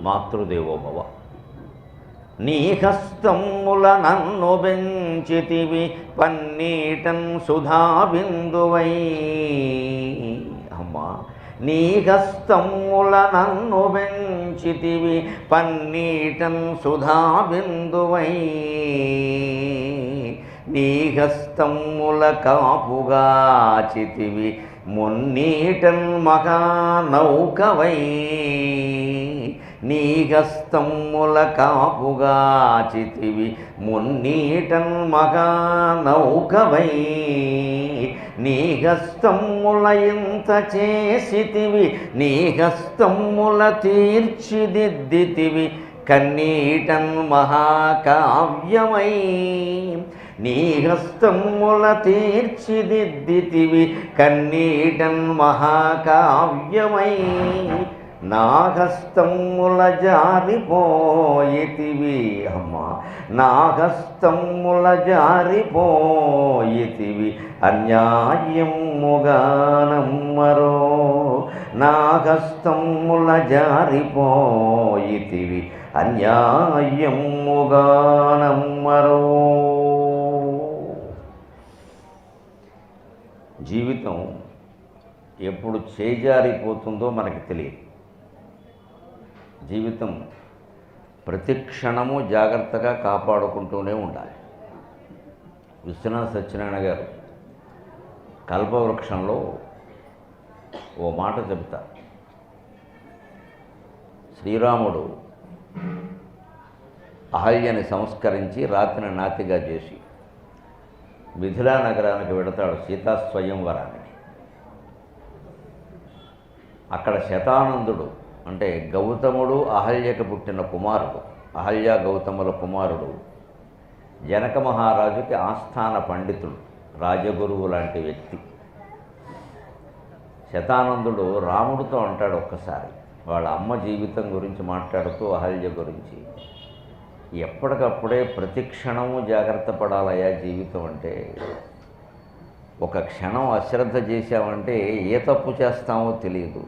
మాతృదేవోభవ. నీ హస్తముల నన్ను బెంచితివి పన్నీటన్ సుధాబిందువై. అమ్మా, నీ హస్తముల నన్ను బెంచితివి పన్నీటన్ సుధాబిందువై. నీ హస్తముల కాపుగాచితివి మున్నీటన్ మహానౌకవై. నీ హస్తముల కాపుగాచితివి మున్నీటన్ మహానౌకవై. నీ హస్తముల ఇంత చేసితివి నీ హస్తముల తీర్చిదిద్దితివి కన్నీటన్ మహాకావ్యమై. నీ హస్తముల తీర్చిదిద్దితివి కన్నీటన్ మహాకావ్యమై. నా హస్తముల జారిపోయితివి అమ్మా, నా హస్తముల జారిపోయితివి అన్యాయముగానమ్మరో. నా హస్తముల జారిపోయితివి అన్యాయముగానమ్మరో. జీవితం ఎప్పుడు చేజారిపోతుందో మనకి తెలియదు. జీవితం ప్రతి క్షణము జాగ్రత్తగా కాపాడుకుంటూనే ఉండాలి. విశ్వనాథ సత్యనారాయణ గారు కల్పవృక్షంలో ఓ మాట చెబుతారు. శ్రీరాముడు అహల్యని సంస్కరించి రాత్రిని నాతిగా చేసి మిథిలా నగరానికి వెడతాడు సీతా స్వయంవరానికి. అక్కడ శతానందుడు అంటే గౌతముడు అహల్యకు పుట్టిన కుమారుడు, అహల్య గౌతముల కుమారుడు, జనక మహారాజుకి ఆస్థాన పండితుడు, రాజగురువు లాంటి వ్యక్తి. శతానందుడు రాముడితో అంటాడు ఒక్కసారి, వాళ్ళ అమ్మ జీవితం గురించి మాట్లాడుతూ అహల్య గురించి, ఎప్పటికప్పుడే ప్రతి క్షణము జాగ్రత్త పడాలయ్యా జీవితం అంటే. ఒక క్షణం అశ్రద్ధ చేశామంటే ఏ తప్పు చేస్తామో తెలియదు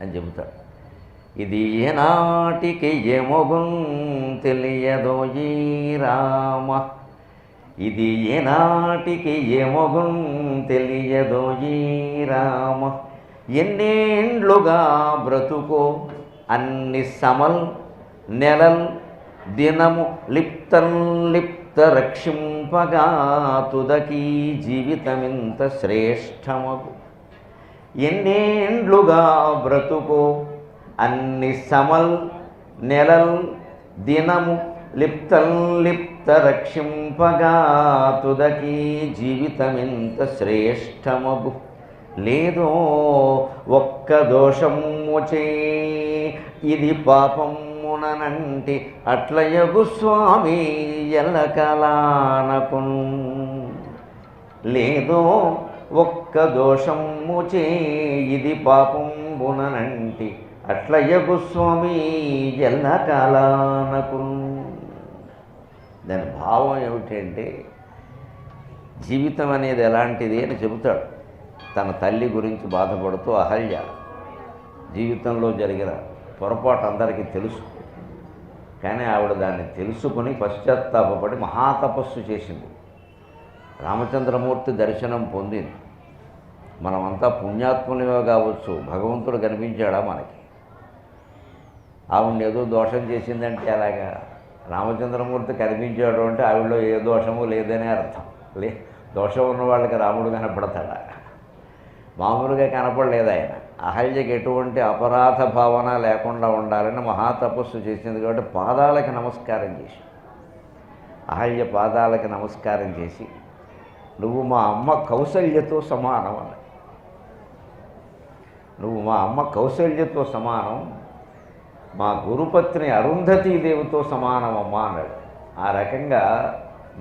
అని చెబుతాడు. ఇది ఏనాటికి ఏమొగున్ తెలియదోయి రామ, ఇది ఏనాటికి ఏమొగున్ తెలియదోయి రామ. ఎన్నేండ్లుగా బ్రతుకో అన్ని సమల్ నెలల్ దినము లిప్త రక్షింపగా తుదకీ జీవితమింత శ్రేష్టమగు. ఎన్నేండ్లుగా బ్రతుకో అన్ని సమల్ నెలల్ దినము లిప్త రక్షింపగా తుదకీ జీవితమింత శ్రేష్టమగు. లేదో ఒక్క దోషముచే ఇది పాపమునంటి అట్లయగు స్వామి ఎల్లకలానకున్. లేదో ఒక్క దోషముచే ఇది పాపమునంటి అట్లయగు స్వామి ఎల్లకాలానకున్. దాని భావం ఏమిటంటే జీవితం అనేది ఎలాంటిది అని చెబుతాడు. తన తల్లి గురించి బాధపడుతూ అహల్య జీవితంలో జరిగిన పొరపాటు అందరికీ తెలుసు, కానీ ఆవిడ దాన్ని తెలుసుకుని పశ్చాత్తాపపడి మహాతపస్సు చేసింది. రామచంద్రమూర్తి దర్శనం పొందింది. మనమంతా పుణ్యాత్ములమే కావచ్చు, భగవంతుడు కనిపించాడా మనకి? ఆవిడని ఏదో దోషం చేసిందంటే అలాగా రామచంద్రమూర్తి కనిపించాడు అంటే ఆవిడలో ఏ దోషము లేదనే అర్థం. దోషం ఉన్న వాళ్ళకి రాముడు కనపడతాడా? మామూలుగా కనపడలేదు ఆయన. అహల్యకి ఎటువంటి అపరాధ భావన లేకుండా ఉండాలని మహాతపస్సు చేసింది కాబట్టి పాదాలకి నమస్కారం చేసి, అహల్య పాదాలకి నమస్కారం చేసి, నువ్వు మా అమ్మ కౌసల్యతో సమానం అన్న, నువ్వు మా అమ్మ కౌసల్యతో సమానం, మా గురుపత్ని అరుంధతీదేవితో సమానమమ్మా అన్నాడు. ఆ రకంగా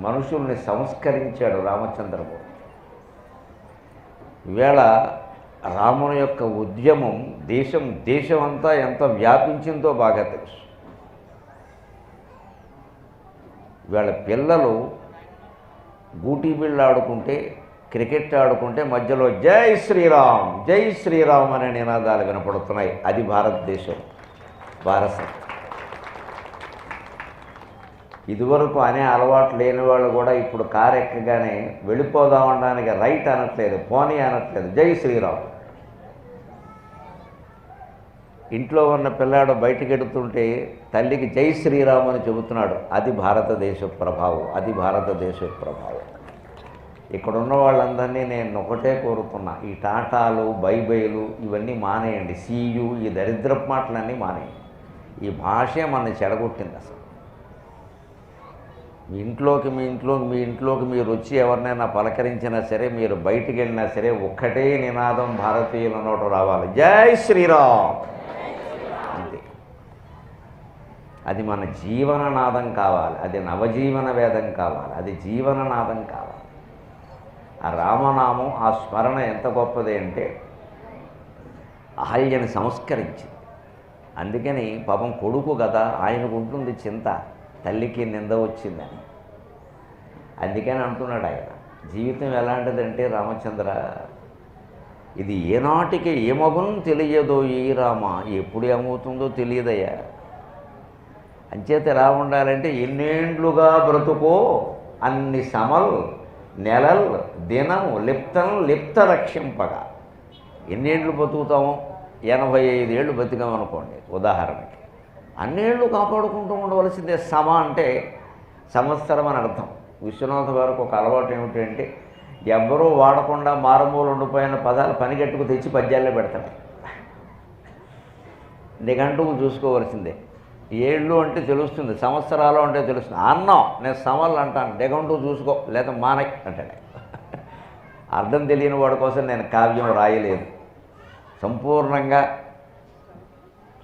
మనుషుల్ని సంస్కరించాడు రామచంద్రమూర్తి. ఈవేళ రాముని యొక్క ఉద్యమం దేశమంతా ఎంత వ్యాపించిందో బాగా తెలుసు. ఈవేళ పిల్లలు గూటీ బిళ్ళ ఆడుకుంటే, క్రికెట్ ఆడుకుంటే మధ్యలో జై శ్రీరామ్ అనే నినాదాలు వినపడుతున్నాయి. అది భారతదేశం, భారతం. ఇదివరకు అనే అలవాటు లేని వాళ్ళు కూడా ఇప్పుడు కారు ఎక్కగానే వెళ్ళిపోదామనడానికి రైట్ అనట్లేదు, పోనీ అనట్లేదు, జై శ్రీరామ్. ఇంట్లో ఉన్న పిల్లాడు బయటికి ఎడుతుంటే తల్లికి జై శ్రీరామ్ అని చెబుతున్నాడు. అది భారతదేశ ప్రభావం, అది భారతదేశ ప్రభావం. ఇక్కడున్న వాళ్ళందరినీ నేను ఒకటే కోరుతున్నా, ఈ టాటాలు బైబైలు ఇవన్నీ మానేయండి, సీయు ఈ దరిద్రపు మాటలన్నీ మానేయండి. ఈ భాషే మనని చెడగొట్టింది. అసలు మీ ఇంట్లోకి మీరు వచ్చి ఎవరినైనా పలకరించినా సరే, మీరు బయటికి వెళ్ళినా సరే ఒక్కటే నినాదం భారతీయుల నోట రావాలి, జై శ్రీరామ్. అంతే. అది మన జీవననాదం కావాలి, అది నవజీవన వేదం కావాలి, అది జీవననాదం కావాలి. ఆ రామనామం, ఆ స్మరణ ఎంత గొప్పది అంటే అహల్యని సంస్కరించింది. అందుకని పాపం కొడుకు కదా, ఆయనకు ఉంటుంది చింత, తల్లికి నింద వచ్చిందని. అందుకని అంటున్నాడు ఆయన, జీవితం ఎలాంటిదంటే రామచంద్ర, ఇది ఏనాటికి ఏమగును తెలియదో ఈ రామ, ఎప్పుడు ఏమవుతుందో తెలియదయ్యా. అంచేత ఎలా ఉండాలంటే ఎన్నేండ్లుగా బ్రతుకో అన్ని సమల్ నెలల్ దినము లిప్త రక్షింపగా. ఎన్నేళ్ళు బతుకుతామో, 85 ఏళ్ళు బతికామనుకోండి ఉదాహరణకి, అన్నేళ్ళు కాపాడుకుంటూ ఉండవలసిందే. సమ అంటే సంవత్సరం అని అర్థం. విశ్వనాథ గారికి ఒక అలవాటు ఏమిటంటే ఎవ్వరూ వాడకుండా మారుమూలు ఉండిపోయిన పదాలు పనిగట్టుకు తెచ్చి పద్యాల్లో పెడతాడు. నిఘంటువు చూసుకోవలసిందే. ఏళ్ళు అంటే తెలుస్తుంది, సంవత్సరాలు అంటే తెలుస్తుంది. అన్నం నేను సమల్ అంటాను, నిఘంటువు చూసుకో లేదా మానక్ అంటాడు. అర్థం తెలియని వాడి కోసం నేను కావ్యం రాయలేదు. సంపూర్ణంగా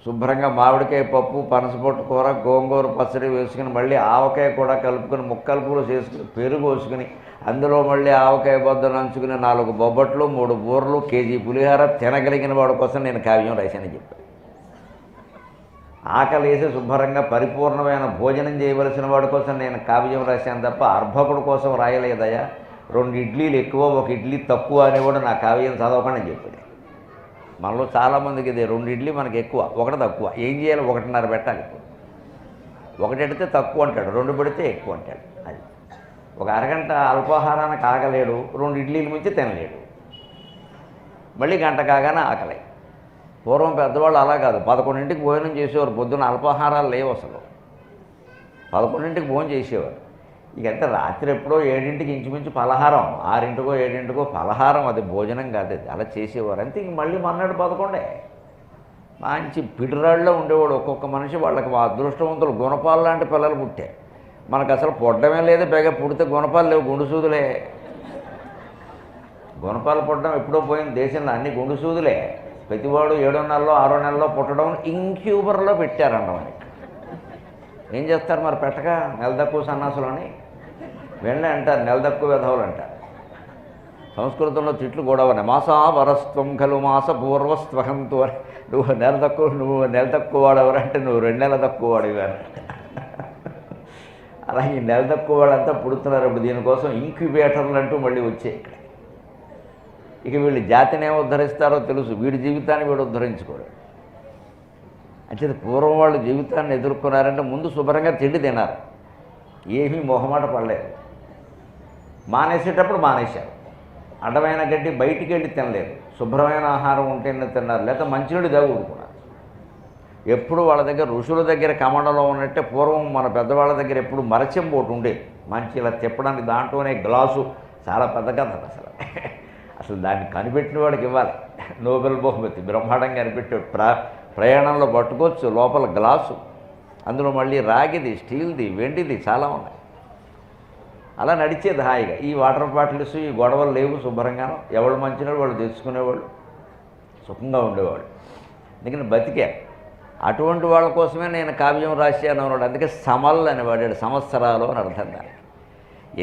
శుభ్రంగా మామిడికాయ పప్పు, పనసపొట్టు కూర, గోంగూర పచ్చడి వేసుకుని, మళ్ళీ ఆవకాయ కూడా కలుపుకొని, ముక్కలుపులు చేసుకుని, పెరుగు వేసుకుని, అందులో మళ్ళీ ఆవకాయ బొద్దను నంచుకుని 4 బొబ్బట్లు, 3 బూరలు, కేజీ పులిహార తినగలిగిన వాడి కోసం నేను కావ్యం రాశానని చెప్పాను. ఆకలి వేసి శుభ్రంగా పరిపూర్ణమైన భోజనం చేయవలసిన వాడి కోసం నేను కావ్యం రాశాను తప్ప అర్భకుడి కోసం రాయలేదయ్యా. 2 ఇడ్లీలు ఎక్కువ, 1 ఇడ్లీ తక్కువ అనేవాడు నా కావ్యం చదవకుండా అని చెప్పాడు. మనలో చాలామందికి ఇది 2 ఇడ్లీ మనకి ఎక్కువ, 1 తక్కువ. ఏం చేయాలి? 1.5 పెట్టాలి. 1 పెడితే తక్కువ అంటాడు, 2 పెడితే ఎక్కువ అంటాడు. అది ఒక అరగంట అల్పాహారానికి ఆగలేడు, 2 ఇడ్లీలు మించి తినలేడు. మళ్ళీ గంట కాగానే ఆకలి. పూర్వం పెద్దవాళ్ళు అలా కాదు, 11ంటికి భోజనం చేసేవారు. పొద్దున్న అల్పాహారాలు లేవు అసలు, 11ంటికి భోజనం చేసేవారు. ఇకంటే రాత్రి ఎప్పుడో 7ంటికి ఇంచుమించు పలహారం, 6ంటికో 7ంటికో పలహారం. అది భోజనం కాదు, అది అలా చేసేవారు అంతే. ఇంక మళ్ళీ మర్నాడు 11. మంచి పిడిరాళ్ళలో ఉండేవాడు ఒక్కొక్క మనిషి. వాళ్ళకి అదృష్టవంతులు గుణపాలు లాంటి పిల్లలు పుట్టారు. మనకు అసలు పుట్టడమే లేదు, పైగా పుడితే గుణపాలు లేవు, గుండుసూదులే. గుణపాలు పుట్టడం ఎప్పుడో పోయింది దేశంలో, అన్ని గుండుసూదులే. ప్రతివాడు 7 నెలలో 6 నెలలో పుట్టడం ఇంక్యూబర్లో పెట్టారంట. మనకి ఏం చేస్తారు మరి పెట్టక, నెల తక్కువ సన్నాసులని వెళ్ళి అంటారు, నెల తక్కువ విధవులు అంటారు. సంస్కృతంలో తిట్లు కూడా ఉన్నాయి. మాసా వరస్త్వం ఖలు మాస పూర్వస్త్వహంతు అని. నువ్వు నెల తక్కువ వాడెవరంటే నువ్వు 2 నెలల తక్కువ వాడివారు. అలా ఈ నెల తక్కువ వాళ్ళంతా పుడుతున్నారు. ఇప్పుడు దీనికోసం ఇంక్యుబేటర్లు అంటూ మళ్ళీ వచ్చాయి. ఇక వీళ్ళు జాతిని ఏమో ఉద్ధరిస్తారో తెలుసు, వీడి జీవితాన్ని వీడు ఉద్ధరించుకోడు. అంటే పూర్వం వాళ్ళు జీవితాన్ని ఎదుర్కొన్నారంటే ముందు శుభ్రంగా తిండి తిన్నారు, ఏమీ మొహమాట పడలేదు. మానేసేటప్పుడు మానేశారు. అడ్డమైన గడ్డి బయటికి వెళ్ళి తినలేదు, శుభ్రమైన ఆహారం ఉంటేనే తిన్నారు, లేకపోతే మంచినీళ్ళు దాగి ఊరుకున్నారు. ఎప్పుడు వాళ్ళ దగ్గర ఋషుల దగ్గర కమండలో ఉన్నట్టే పూర్వం మన పెద్దవాళ్ళ దగ్గర ఎప్పుడు మరచెం పోటు ఉండేది, మంచి ఇలా తిప్పడానికి. దాంట్లోనే గ్లాసు, చాలా పెద్ద కథ అసలు. అసలు దాన్ని కనిపెట్టిన వాడికి ఇవ్వాలి నోబెల్ బహుమతి. బ్రహ్మాండంగా కనిపెట్టాడు. ప్రయాణంలో పట్టుకోవచ్చు, లోపల గ్లాసు, అందులో మళ్ళీ రాగిది, స్టీల్ది, వెండిది చాలా ఉన్నాయి. అలా నడిచేది హాయిగా. ఈ వాటర్ బాటిల్స్, ఈ గొడవలు లేవు, శుభ్రంగాను ఎవరు మంచినాడు వాళ్ళు తెచ్చుకునేవాళ్ళు, సుఖంగా ఉండేవాళ్ళు. అందుకని బతికారు. అటువంటి వాళ్ళ కోసమే నేను కావ్యం రాశాను అన్నాడు. అందుకే సమల్ అని వాడాడు, సంవత్సరాలు అని అర్థం. దాన్ని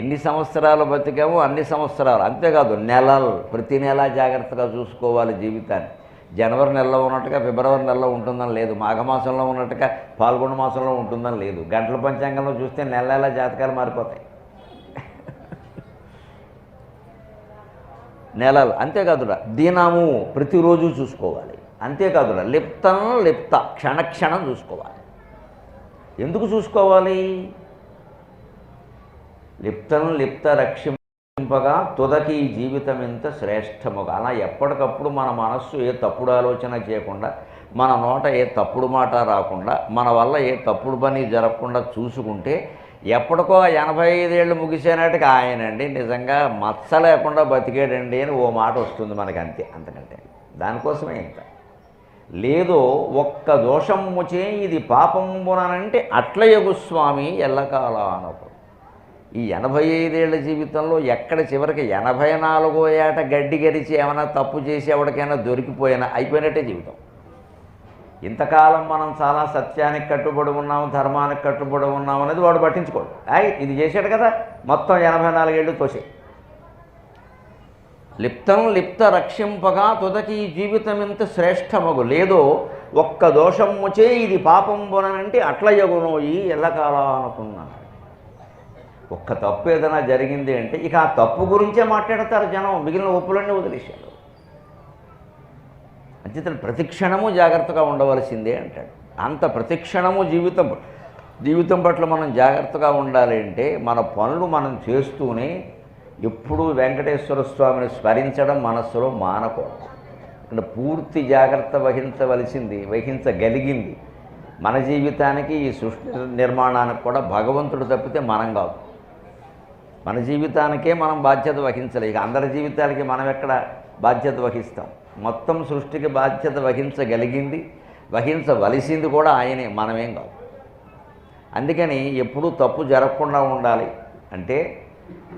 ఎన్ని సంవత్సరాలు బతికామో అన్ని సంవత్సరాలు. అంతేకాదు నెలలు, ప్రతి నెల జాగ్రత్తగా చూసుకోవాలి జీవితాన్ని. జనవరి నెలలో ఉన్నట్టుగా ఫిబ్రవరి నెలలో ఉంటుందని లేదు, మాఘమాసంలో ఉన్నట్టుగా పాల్గొన మాసంలో ఉంటుందని లేదు. గంటల పంచాంగంలో చూస్తే నెల నెల జాతకాలు మారిపోతాయి. నెలలు. అంతేకాదురా దినము ప్రతిరోజు చూసుకోవాలి. అంతేకాదురా లిప్త క్షణక్షణం చూసుకోవాలి. ఎందుకు చూసుకోవాలి? లిప్తం లిప్త రక్షింపగా తుదకి ఈ జీవితం ఎంత శ్రేష్టముగా. అలా ఎప్పటికప్పుడు మన మనస్సు ఏ తప్పుడు ఆలోచన చేయకుండా, మన నోట ఏ తప్పుడు మాట రాకుండా, మన వల్ల ఏ తప్పుడు పని జరగకుండా చూసుకుంటే ఎప్పటికో 85 ఏళ్ళు ముగిసేనాటికి ఆయనండి నిజంగా మచ్చ లేకుండా బతికేడండి అని ఓ మాట వస్తుంది మనకి, అంతే. అంతకంటే దానికోసమే ఇంత. లేదో ఒక్క దోషముచే ఇది పాపంబునంటే అట్లయగు స్వామి ఎల్లకాల అనకు. ఈ 85 ఏళ్ల జీవితంలో ఎక్కడ చివరికి 84వ ఏట గడ్డి గరిచి ఏమైనా తప్పు చేసి ఎవరికైనా దొరికిపోయినా అయిపోయినట్టే జీవితం. ఇంతకాలం మనం చాలా సత్యానికి కట్టుబడి ఉన్నాము, ధర్మానికి కట్టుబడి ఉన్నాము అనేది వాడు పట్టించుకోడు. ఇది చేశాడు కదా, మొత్తం 84 ఏళ్ళు తోసే. లిప్తం లిప్త రక్షింపగా తుదకి ఈ జీవితం ఎంత శ్రేష్టమగు. లేదో ఒక్క దోషముచే ఇది పాపంబునంటే అట్లయగునోయి ఎల్లకాలా అనుకున్నాను. ఒక్క తప్పు ఏదైనా జరిగింది అంటే ఇక ఆ తప్పు గురించే మాట్లాడతారు జనం, మిగిలిన ఒప్పులన్నీ వదిలేశాడు. అంచేతను ప్రతిక్షణము జాగ్రత్తగా ఉండవలసిందే అంటాడు. అంత ప్రతిక్షణము జీవితం పట్ల మనం జాగ్రత్తగా ఉండాలి అంటే మన పనులు మనం చేస్తూనే ఎప్పుడూ వెంకటేశ్వర స్వామిని స్మరించడం మనస్సులో మానకూడదు. అంటే పూర్తి జాగ్రత్త వహించగలిగింది మన జీవితానికి, ఈ సృష్టి నిర్మాణానికి కూడా భగవంతుడు తప్పితే మనం కాదు. మన జీవితానికే మనం బాధ్యత వహించలే, ఇక అందరి జీవితాలకి మనం ఎక్కడ బాధ్యత వహిస్తాం. మొత్తం సృష్టికి బాధ్యత వహించవలసింది కూడా ఆయనే, మనమేం కాదు. అందుకని ఎప్పుడూ తప్పు జరగకుండా ఉండాలి అంటే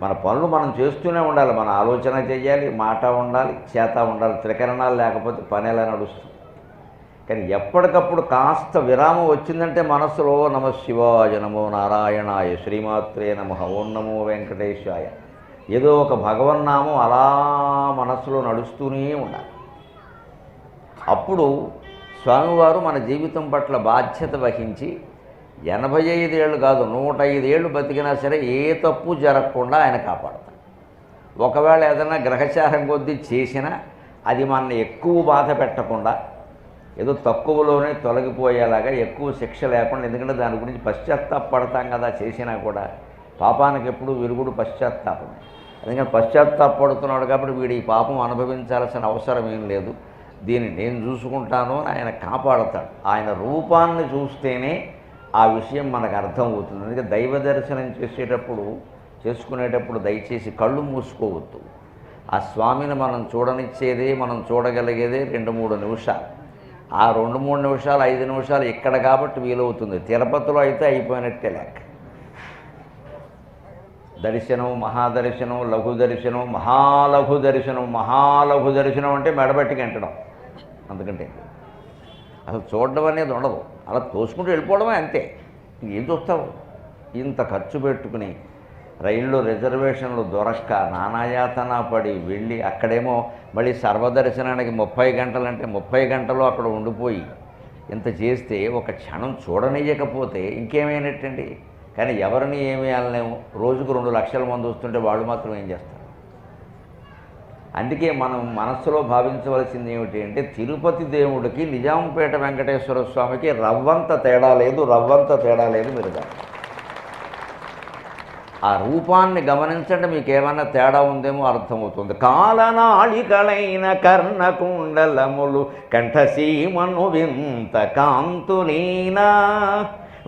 మన పనులు మనం చేస్తూనే ఉండాలి. మన ఆలోచన చేయాలి, మాట ఉండాలి, చేత ఉండాలి. త్రికరణాలు లేకపోతే పని ఎలా నడుస్తుంది? కానీ ఎప్పటికప్పుడు కాస్త విరామం వచ్చిందంటే మనస్సులో నమ శివాయ, నమో నారాయణాయ, శ్రీమాత్రే నమః, ఓం నమో వెంకటేశాయ, ఏదో ఒక భగవన్నామం అలా మనస్సులో నడుస్తూనే ఉండాలి. అప్పుడు స్వామివారు మన జీవితం పట్ల బాధ్యత వహించి 85 ఏళ్ళు కాదు 105 ఏళ్ళు బతికినా సరే ఏ తప్పు జరగకుండా ఆయన కాపాడతాడు. ఒకవేళ ఏదైనా గ్రహచారం కొద్దీ చేసినా అది మనల్ని ఎక్కువ బాధ పెట్టకుండా, ఏదో తక్కువలోనే తొలగిపోయేలాగా, ఎక్కువ శిక్ష లేకుండా, ఎందుకంటే దాని గురించి పశ్చాత్తాపడతాం కదా. చేసినా కూడా పాపానికి ఎప్పుడు విరుగుడు పశ్చాత్తాపం. ఎందుకంటే పశ్చాత్తాపడుతున్నాడు కాబట్టి వీడు ఈ పాపం అనుభవించాల్సిన అవసరం ఏం లేదు, దీన్ని నేను చూసుకుంటాను అని ఆయన కాపాడతాడు. ఆయన రూపాన్ని చూస్తేనే ఆ విషయం మనకు అర్థమవుతుంది. అందుకే దైవ దర్శనం చేసుకునేటప్పుడు దయచేసి కళ్ళు మూసుకోవద్దు. ఆ స్వామిని మనం చూడనిచ్చేదే, మనం చూడగలిగేదే 2-3 నిమిషాలు. ఆ 2-3 నిమిషాలు 5 నిమిషాలు ఇక్కడ కాబట్టి వీలవుతుంది. తిరుపతిలో అయితే అయిపోయినట్టే లెక్క. దర్శనం, మహాదర్శనం, లఘు దర్శనం, మహాలఘు దర్శనం. మహాలఘు దర్శనం అంటే మెడబట్టి గంటడం, అందుకంటే అసలు చూడడం అనేది ఉండదు. అలా తోసుకుంటూ వెళ్ళిపోవడమే, అంతే. ఏం చూస్తావు? ఇంత ఖర్చు పెట్టుకుని రైల్లో రిజర్వేషన్లు దొరక్క నానాయాతన పడి వెళ్ళి అక్కడేమో మళ్ళీ సర్వదర్శనానికి 30 గంటలంటే 30 గంటలు అక్కడ ఉండిపోయి ఇంత చేస్తే ఒక క్షణం చూడనియ్యకపోతే ఇంకేమైనట్టండి. కానీ ఎవరిని ఏమీ అనలేము. రోజుకు 2 లక్షల మంది వస్తుంటే వాళ్ళు మాత్రం ఏం చేస్తారు? అందుకే మనం మనస్సులో భావించవలసింది ఏమిటి అంటే తిరుపతి దేవుడికి నిజాంపేట వెంకటేశ్వర స్వామికి రవ్వంత తేడా లేదు. మీరు ఆ రూపాన్ని గమనించండి, మీకు ఏమైనా తేడా ఉందేమో అర్థమవుతుంది. కాలనాళికలైన కర్ణకుండలములు కంఠసీమను వింత కాంతులీనా,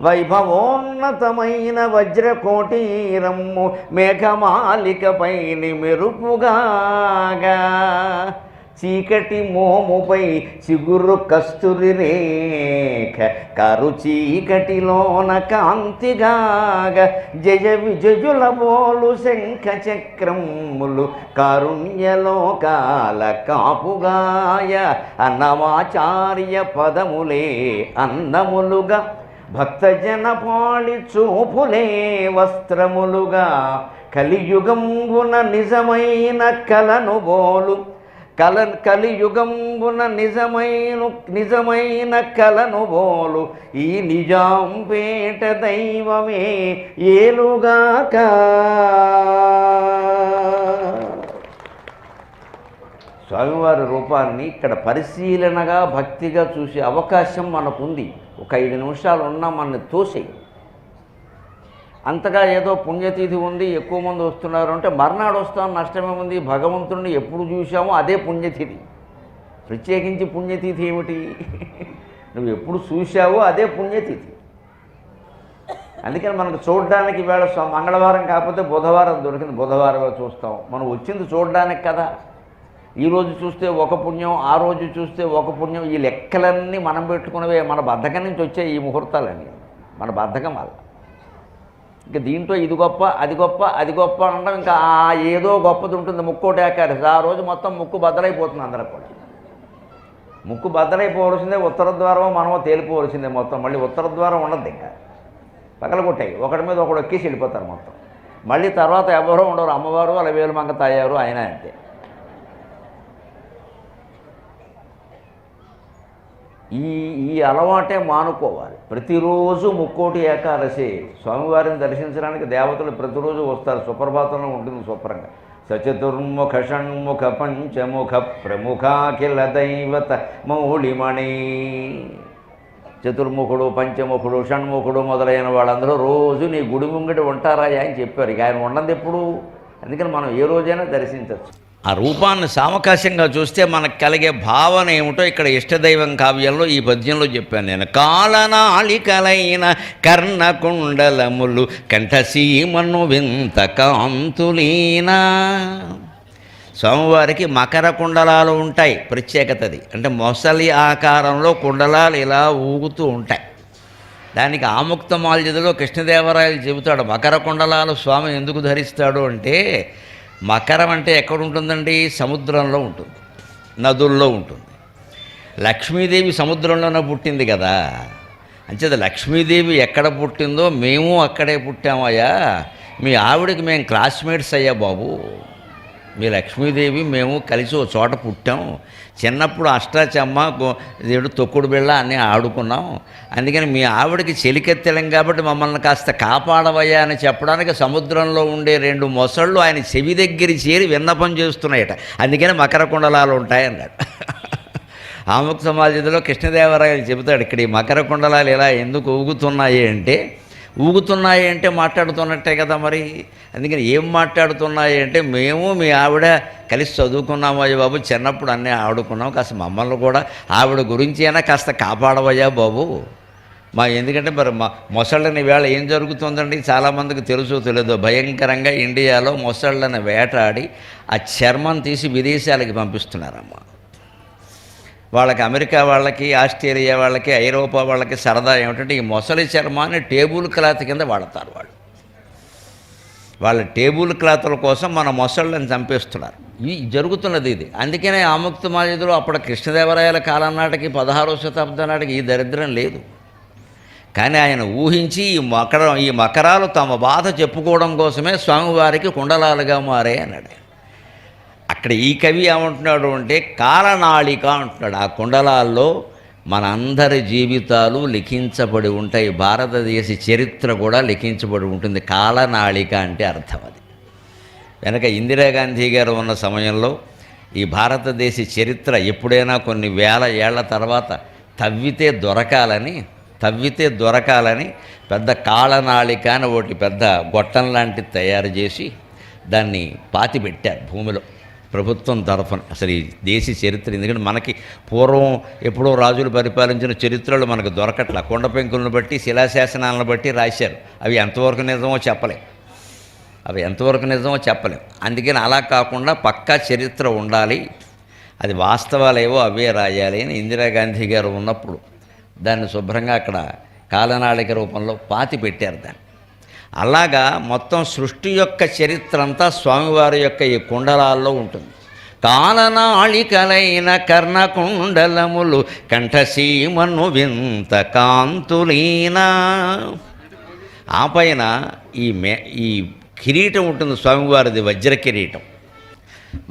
వైభవోన్నతమైన వజ్రకోటీరమ్ము మేఘమాలికపై మెరుపుగాగా, చీకటి మోముపై చిగురు కస్తూరి రేఖ కరు చీకటిలోన కాంతిగాగ, జయ విజయుల బోలు శంఖ చక్రములు కారుణ్యలోకాల కాపుగాయ, అన్నమాచార్య పదములే అన్నములుగా, భక్తజన పాళి చూపులే వస్త్రములుగా, కలియుగంబున నిజమైన కలను బోలు కలియుగంబున నిజమైన కలను బోలు ఈ నిజాంపేట దైవమే ఏలుగాక. స్వామివారి రూపాన్ని ఇక్కడ పరిశీలనగా భక్తిగా చూసే అవకాశం మనకుంది. ఒక 5 నిమిషాలు ఉన్నా మనని తోసేయి. అంతగా ఏదో పుణ్యతిథి ఉంది, ఎక్కువ మంది వస్తున్నారు అంటే మర్నాడు వస్తాం, నష్టమేముంది? భగవంతుడిని ఎప్పుడు చూసామో అదే పుణ్యతిథి. ప్రత్యేకించి పుణ్యతిథి ఏమిటి? నువ్వు ఎప్పుడు చూసావో అదే పుణ్యతిథి. అందుకని మనకు చూడడానికి వేళ మంగళవారం కాకపోతే బుధవారం దొరికింది, బుధవారం చూస్తాం. మనం వచ్చింది చూడడానికి కదా. ఈరోజు చూస్తే ఒక పుణ్యం, ఆ రోజు చూస్తే ఒక పుణ్యం. ఈ లెక్కలన్నీ మనం పెట్టుకున్నవే, మన బద్ధకం నుంచి వచ్చే ఈ ముహూర్తాలన్నీ మన బద్ధకం వల్ల. ఇంకా దీంట్లో ఇది గొప్ప, అది గొప్ప, అది గొప్ప అనడం, ఇంకా ఏదో గొప్పది ఉంటుంది. ముక్కోటి ఏకాదశి ఆ రోజు మొత్తం ముక్కు బద్దలైపోతుంది. అందరికి కూడా ముక్కు బద్దలైపోవలసిందే. ఉత్తర ద్వారమో మనమో తేలిపోవలసిందే మొత్తం. మళ్ళీ ఉత్తర ద్వారం ఉండద్దు, ఇంకా పగలగొట్టాయి. ఒకటి మీద ఒకడు ఎక్కేసి వెళ్ళిపోతారు మొత్తం. మళ్ళీ తర్వాత ఎవరో ఉండరు. అమ్మవారు అలా వేలుమంగ తాయారు, ఆయన అంతే. ఈ అలవాటే మానుకోవాలి. ప్రతిరోజు ముక్కోటి ఏకాదశి స్వామివారిని దర్శించడానికి దేవతలు ప్రతిరోజు వస్తారు. సుప్రభాతంలో ఉంటుంది శుభ్రంగా. సచతుర్ముఖ షణ్ముఖ పంచముఖ ప్రముఖాఖిల దైవత మౌళిమణి. చతుర్ముఖుడు, పంచముఖుడు, షణ్ముఖుడు మొదలైన వాళ్ళందరూ రోజు నీ గుడి ముంగటి ఉంటారా అని చెప్పారు. ఇక ఆయన ఉన్నది ఎప్పుడు? అందుకని మనం ఏ రోజైనా దర్శించవచ్చు. ఆ రూపాన్ని సావకాశంగా చూస్తే మనకు కలిగే భావన ఏమిటో ఇక్కడ ఇష్టదైవం కావ్యంలో ఈ పద్యంలో చెప్పాను నేను. కాలనాళికలైన కర్ణకుండలములు కంఠసీమను వింత కాంతులీనా. స్వామివారికి మకర కుండలాలు ఉంటాయి, ప్రత్యేకతది. అంటే మొసలి ఆకారంలో కుండలాలు ఇలా ఊగుతూ ఉంటాయి. దానికి ఆముక్తమాల్యదలో కృష్ణదేవరాయలు చెబుతాడు, మకర కుండలాలు స్వామి ఎందుకు ధరిస్తాడు అంటే, మకరం అంటే ఎక్కడుంటుందండి? సముద్రంలో ఉంటుంది, నదుల్లో ఉంటుంది. లక్ష్మీదేవి సముద్రంలోనే పుట్టింది కదా. అంచేది లక్ష్మీదేవి ఎక్కడ పుట్టిందో మేము అక్కడే పుట్టామయ్యా. మీ ఆవిడకి మేము క్లాస్మేట్స్ అయ్యా బాబు. మీ లక్ష్మీదేవి మేము కలిసి ఓ చోట పుట్టాం. చిన్నప్పుడు అష్టాచమ్మ, తొక్కుడు బిళ్ళ అన్నీ ఆడుకున్నాం. అందుకని మీ ఆవిడకి చెలికెత్తెలం కాబట్టి మమ్మల్ని కాస్త కాపాడవయ్యా అని చెప్పడానికి సముద్రంలో ఉండే 2 మొసళ్ళు ఆయన చెవి దగ్గర చేరి విన్నపం చేస్తున్నాయట. అందుకని మకర కుండలాలు ఉంటాయన్నాడు. ఆముక్త సమాజంలో కృష్ణదేవరాయలు చెబుతాడు, ఇక్కడ ఈ మకర కుండలాలు ఇలా ఎందుకు ఊగుతున్నాయి అంటే, ఊగుతున్నాయి అంటే మాట్లాడుతున్నట్టే కదా మరి. అందుకని ఏం మాట్లాడుతున్నాయి అంటే, మేము మీ ఆవిడ కలిసి చదువుకున్నాము అయ్యా బాబు, చిన్నప్పుడు అన్నీ ఆడుకున్నాం, కాస్త మమ్మల్ని కూడా ఆవిడ గురించి అయినా కాస్త కాపాడవయ్యా బాబు. ఎందుకంటే మరి మొసళ్ళని వేళ ఏం జరుగుతుందండి చాలామందికి తెలుసో తెలియదో, భయంకరంగా ఇండియాలో మొసళ్ళని వేటాడి ఆ చర్మం తీసి విదేశాలకి పంపిస్తున్నారమ్మా. వాళ్ళకి అమెరికా వాళ్ళకి, ఆస్ట్రేలియా వాళ్ళకి, ఐరోపా వాళ్ళకి సరదా ఏమిటంటే ఈ మొసలి చర్మాన్ని టేబుల్ క్లాత్ కింద వాడతారు వాళ్ళు. వాళ్ళ టేబుల్ క్లాతుల కోసం మన మొసళ్ళని చంపేస్తున్నారు. ఇది జరుగుతున్నది ఇది. అందుకనే ఆముక్తమాల్యదలో అప్పుడు కృష్ణదేవరాయల కాలం నాటికి 16వ శతాబ్దం నాటికి ఈ దరిద్రం లేదు. కానీ ఆయన ఊహించి ఈ మకరాలు తమ బాధ చెప్పుకోవడం కోసమే స్వామివారికి కుండలాలుగా మారే అన్నాడు. అక్కడ ఈ కవి ఏమంటున్నాడు అంటే కాలనాళిక అంటున్నాడు. ఆ కుండలాల్లో మన అందరి జీవితాలు లిఖించబడి ఉంటాయి, భారతదేశ చరిత్ర కూడా లిఖించబడి ఉంటుంది. కాలనాళిక అంటే అర్థం అది. వెనక ఇందిరాగాంధీ గారు ఉన్న సమయంలో ఈ భారతదేశ చరిత్ర ఎప్పుడైనా కొన్ని వేల ఏళ్ల తర్వాత తవ్వితే దొరకాలని పెద్ద కాళనాళిక అని ఒకటి పెద్ద గొట్టం లాంటిది తయారు చేసి దాన్ని పాతి పెట్టారు భూమిలో ప్రభుత్వం తరఫున. అసలు ఈ దేశ చరిత్ర, ఎందుకంటే మనకి పూర్వం ఎప్పుడో రాజులు పరిపాలించిన చరిత్రలు మనకు దొరకట్ల. కొండ పెంకులను బట్టి, శిలాశాసనాలను బట్టి రాశారు. అవి ఎంతవరకు నిజమో చెప్పలేం. అందుకని అలా కాకుండా పక్కా చరిత్ర ఉండాలి, అది వాస్తవాలేవో అవే రాయాలి అని ఇందిరాగాంధీ గారు ఉన్నప్పుడు దాన్ని శుభ్రంగా అక్కడ కాలనాళిక రూపంలో పాతి పెట్టారు దాన్ని. అలాగా మొత్తం సృష్టి యొక్క చరిత్ర అంతా స్వామివారి యొక్క ఈ కుండలాల్లో ఉంటుంది. కాలనాళికలైన కర్ణకుండలములు కంఠసీమను వింత కాంతులీనా. ఆ పైన ఈ కిరీటం ఉంటుంది స్వామివారిది, వజ్ర కిరీటం.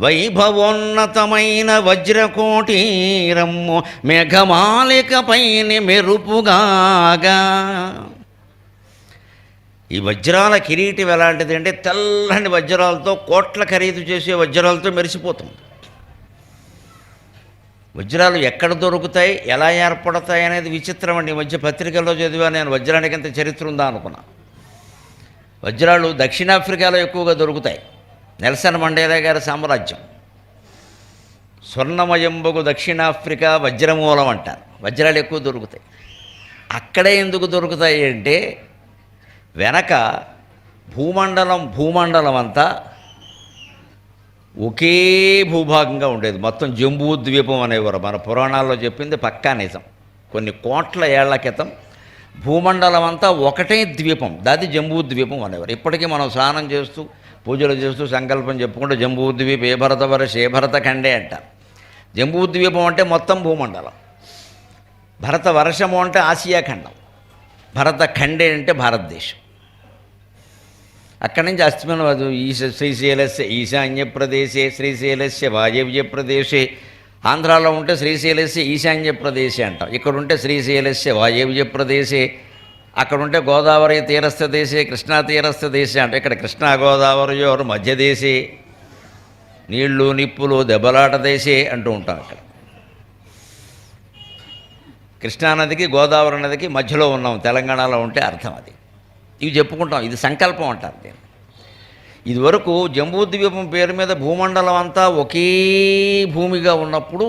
వైభవోన్నతమైన వజ్రకోటీరమ్ము మేఘమాలిక పైన మెరుపుగాగా. ఈ వజ్రాల కిరీటం ఎలాంటిది అంటే తెల్లని వజ్రాలతో, కోట్ల ఖరీదు చేసే వజ్రాలతో మెరిసిపోతుంది. వజ్రాలు ఎక్కడ దొరుకుతాయి, ఎలా ఏర్పడతాయి అనేది విచిత్రం అండి. ఈ మధ్య పత్రికల్లో చదివా నేను, వజ్రానికి ఎంత చరిత్ర ఉందా అనుకున్నా. వజ్రాలు దక్షిణాఫ్రికాలో ఎక్కువగా దొరుకుతాయి. నెల్సన్ మండేలా గారి సామ్రాజ్యం స్వర్ణమయంబగు దక్షిణాఫ్రికా వజ్రమూలం అంటారు. వజ్రాలు ఎక్కువ దొరుకుతాయి. అక్కడే ఎందుకు దొరుకుతాయి అంటే వెనక భూమండలం అంతా ఒకే భూభాగంగా ఉండేది. మొత్తం జంబూ ద్వీపం అనేవారు. మన పురాణాల్లో చెప్పింది పక్కా నిజం. కొన్ని కోట్ల ఏళ్ల క్రితం భూమండలం అంతా ఒకటే ద్వీపం, దాది జంబూ ద్వీపం అనేవారు. ఇప్పటికీ మనం స్నానం చేస్తూ పూజలు చేస్తూ సంకల్పం చెప్పుకుంటూ జంబూ ద్వీపం ఏ భరత వర్ష ఏ భరత ఖండే అంటారు. జంబూ ద్వీపం అంటే మొత్తం భూమండలం, భరత వర్షము అంటే ఆసియా ఖండం, భరత ఖండే అంటే భారతదేశం. అక్కడి నుంచి అస్తమనం శ్రీశైలస్య ఈశాన్య ప్రదేశే శ్రీశైలస్య వాయవ్య ప్రదేశే. ఆంధ్రాలో ఉంటే శ్రీశైలస్య ఈశాన్య ప్రదేశే అంటాం, ఇక్కడ ఉంటే శ్రీశైలస్య వాయవ్య ప్రదేశే. అక్కడ ఉంటే గోదావరి తీరస్థ దేశే కృష్ణా తీరస్థ దేశే అంటే ఇక్కడ కృష్ణా గోదావరియోరు మధ్య దేశే, నీళ్లు నిప్పులు దెబ్బలాట దేశే అంటూ ఉంటాం. అక్కడ కృష్ణానదికి గోదావరి నదికి మధ్యలో ఉన్నాం, తెలంగాణలో ఉంటే అర్థం అది. ఇవి చెప్పుకుంటాం, ఇది సంకల్పం అంటారు దీన్ని. ఇదివరకు జంబూద్వీపం పేరు మీద భూమండలం అంతా ఒకే భూమిగా ఉన్నప్పుడు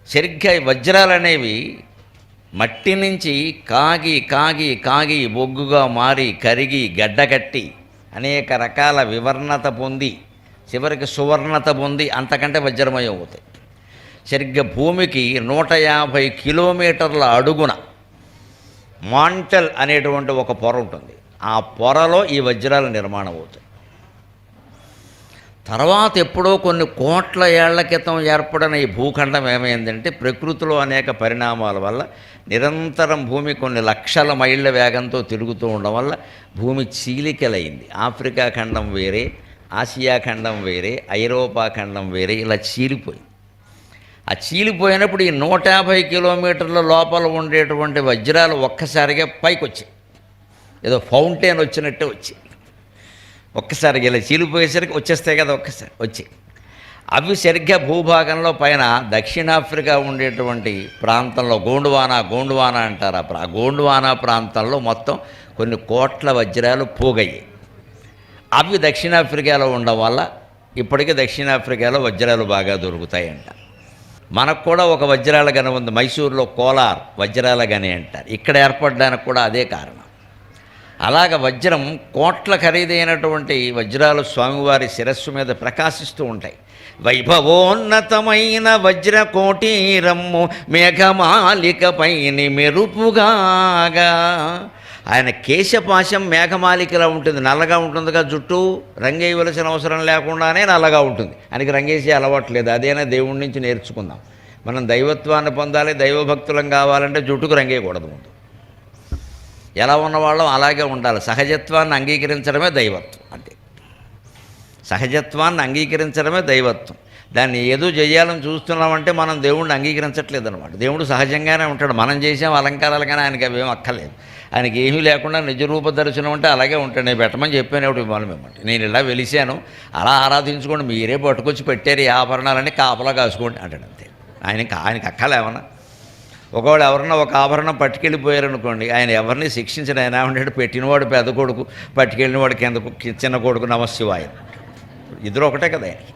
సరిగ్గా వజ్రాలు అనేవి మట్టి నుంచి కాగి కాగి కాగి బొగ్గుగా మారి కరిగి గడ్డకట్టి అనేక రకాల వివర్ణత పొంది చివరికి సువర్ణత పొంది అంతకంటే వజ్రమయం అవుతాయి. సరిగ్గా భూమికి 150 కిలోమీటర్ల అడుగున మాంటల్ అనేటువంటి ఒక పొర ఉంటుంది. ఆ పొరలో ఈ వజ్రాల నిర్మాణం అవుతాయి. తర్వాత ఎప్పుడో కొన్ని కోట్ల ఏళ్ల క్రితం ఏర్పడిన ఈ భూఖండం ఏమైందంటే ప్రకృతిలో అనేక పరిణామాల వల్ల నిరంతరం భూమి కొన్ని లక్షల మైళ్ళ వేగంతో తిరుగుతూ ఉండడం వల్ల భూమి చీలికలైంది. ఆఫ్రికా ఖండం వేరే, ఆసియా ఖండం వేరే, ఐరోపా ఖండం వేరే, ఇలా చీలిపోయింది. ఆ చీలిపోయినప్పుడు ఈ 150 కిలోమీటర్ల లోపల ఉండేటువంటి వజ్రాలు ఒక్కసారిగా పైకి వచ్చాయి. ఏదో ఫౌంటైన్ వచ్చినట్టే వచ్చాయి. ఒక్కసారిగా ఇలా చీలిపోయేసరికి వచ్చేస్తాయి కదా, ఒక్కసారి వచ్చాయి. అవి సరిగ్గా భూభాగంలో పైన దక్షిణాఫ్రికా ఉండేటువంటి ప్రాంతంలో గోండువానా అంటారు. ఆ గోండువానా ప్రాంతంలో మొత్తం కొన్ని కోట్ల వజ్రాలు పోగయ్యాయి. అవి దక్షిణాఫ్రికాలో ఉండడం వల్ల ఇప్పటికీ దక్షిణాఫ్రికాలో వజ్రాలు బాగా దొరుకుతాయంట. మనకు కూడా ఒక వజ్రాల గని ఉంది, మైసూరులో కోలార్ వజ్రాల గని అంటారు. ఇక్కడ ఏర్పడడానికి కూడా అదే కారణం. అలాగ వజ్రం కోట్ల ఖరీదైనటువంటి వజ్రాలు స్వామివారి శిరస్సు మీద ప్రకాశిస్తూ ఉంటాయి. వైభవోన్నతమైన వజ్రకోటీరమ్ము మేఘమాలికపైని మెరుపుగాగా. ఆయన కేశపాశం మేఘమాలికలా ఉంటుంది, నల్లగా ఉంటుందిగా, జుట్టు రంగేయవలసిన అవసరం లేకుండానే నల్లగా ఉంటుంది. ఆయనకి రంగేసే అలవాట్లేదు. అదేనా దేవుడి నుంచి నేర్చుకుందాం. మనం దైవత్వాన్ని పొందాలి, దైవభక్తులం కావాలంటే జుట్టుకు రంగేయకూడదు. ముందు ఎలా ఉన్నవాళ్ళం అలాగే ఉండాలి. సహజత్వాన్ని అంగీకరించడమే దైవత్వం. అంతే, సహజత్వాన్ని అంగీకరించడమే దైవత్వం. దాన్ని ఏదో చేయాలని చూస్తున్నామంటే మనం దేవుణ్ణి అంగీకరించట్లేదు అనమాట. దేవుడు సహజంగానే ఉంటాడు. మనం చేసాం అలంకారాలు, కానీ ఆయనకి అవేం అక్కర్లేదు. ఆయనకి ఏమీ లేకుండా నిజరూప దర్శనం అంటే అలాగే ఉంటాడు. నేను పెట్టమని చెప్పాను, ఎవడు ఇవ్వాలి మేమంటే. నేను ఇలా వెలిశాను, అలా ఆరాధించుకోండి, మీరే పట్టుకొచ్చి పెట్టారు ఈ ఆభరణాలన్నీ, కాపలా కాసుకోండి అంటాడు. అంతే. ఆయనకి అక్కలేమన్నా. ఒకవేళ ఎవరన్నా ఒక ఆభరణం పట్టుకెళ్ళిపోయారనుకోండి, ఆయన ఎవరిని శిక్షించిన. ఆయన ఏమంటాడు, పెట్టినవాడు పెద్ద కొడుకు, పట్టుకెళ్ళినవాడు చిన్న కొడుకు, నమశివాయ. ఇద్దరు ఒకటే కదా ఆయనకి.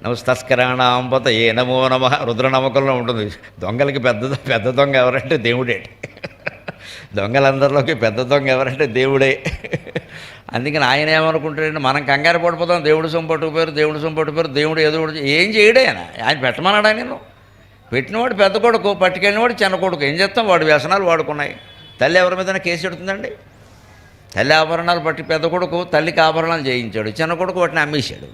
నమస్తస్కరాణాంపత ఏ నమో నమ రుద్రనమ్మకంలో ఉంటుంది. దొంగలకి పెద్ద దొంగ ఎవరంటే దేవుడే. దొంగలందరిలోకి పెద్ద దొంగ ఎవరంటే దేవుడే. అందుకని ఆయన ఏమనుకుంటాడంటే, మనం కంగారు పడిపోతాం. దేవుడు సొంపట్టుకుపోయారు, దేవుడు ఏదో ఏం చేయడే ఆయన పెట్టమన్నాడు. ఆయన పెట్టినవాడు పెద్ద కొడుకు, పట్టుకెళ్ళినవాడు చిన్న కొడుకు. ఏం చేస్తాం, వాడు వ్యసనాలు వాడుకున్నాయి. తల్లి ఎవరి మీద కేసు పెడుతుందండి? తల్లి ఆభరణాలు పట్టి పెద్ద కొడుకు తల్లికి ఆభరణాలు చేయించాడు, చిన్న కొడుకు వాటిని అమ్మేశాడు.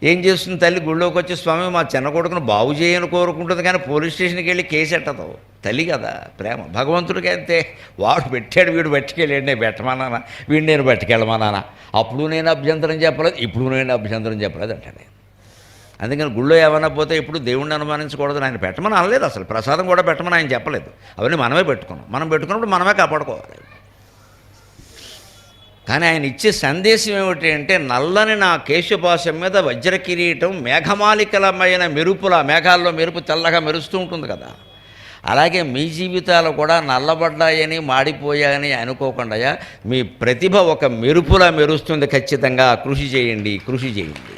ఏం చేస్తుంది తల్లి? గుళ్ళోకి వచ్చి, స్వామి మా చిన్న కొడుకును బాగు చేయని కోరుకుంటుంది, కానీ పోలీస్ స్టేషన్కి వెళ్ళి కేసు ఎట్టదు. తల్లి కదా ప్రేమ. భగవంతుడికి అంతే. వాడు పెట్టాడు, వీడు పట్టుకెళ్ళాడు, నేను పెట్టమన్నానా, వీడు నేను పట్టుకెళ్ళమన్నానా, అప్పుడు నేను అభ్యంతరం చెప్పలేదు, ఇప్పుడు నేను అభ్యంతరం చెప్పలేదు అంటాడు. అందుకని గుళ్ళో ఏమన్నా పోతే ఇప్పుడు దేవుణ్ణి అనుమానించకూడదు. ఆయన పెట్టమని అనలేదు, అసలు ప్రసాదం కూడా పెట్టమని ఆయన చెప్పలేదు. అవన్నీ మనమే పెట్టుకున్నాం. మనం పెట్టుకున్నప్పుడు మనమే కాపాడుకోవాలి. కానీ ఆయన ఇచ్చే సందేశం ఏమిటి అంటే, నల్లని నా కేశపాశం మీద వజ్ర కిరీటం మేఘమాలికలమైన మెరుపుల, మేఘాల్లో మెరుపు తెల్లగా మెరుస్తూ ఉంటుంది కదా, అలాగే మీ జీవితాలు కూడా నల్లబడ్డాయని మాడిపోయాయని అనుకోకుండా మీ ప్రతిభ ఒక మెరుపులా మెరుస్తుంది. ఖచ్చితంగా కృషి చేయండి, కృషి చేయండి.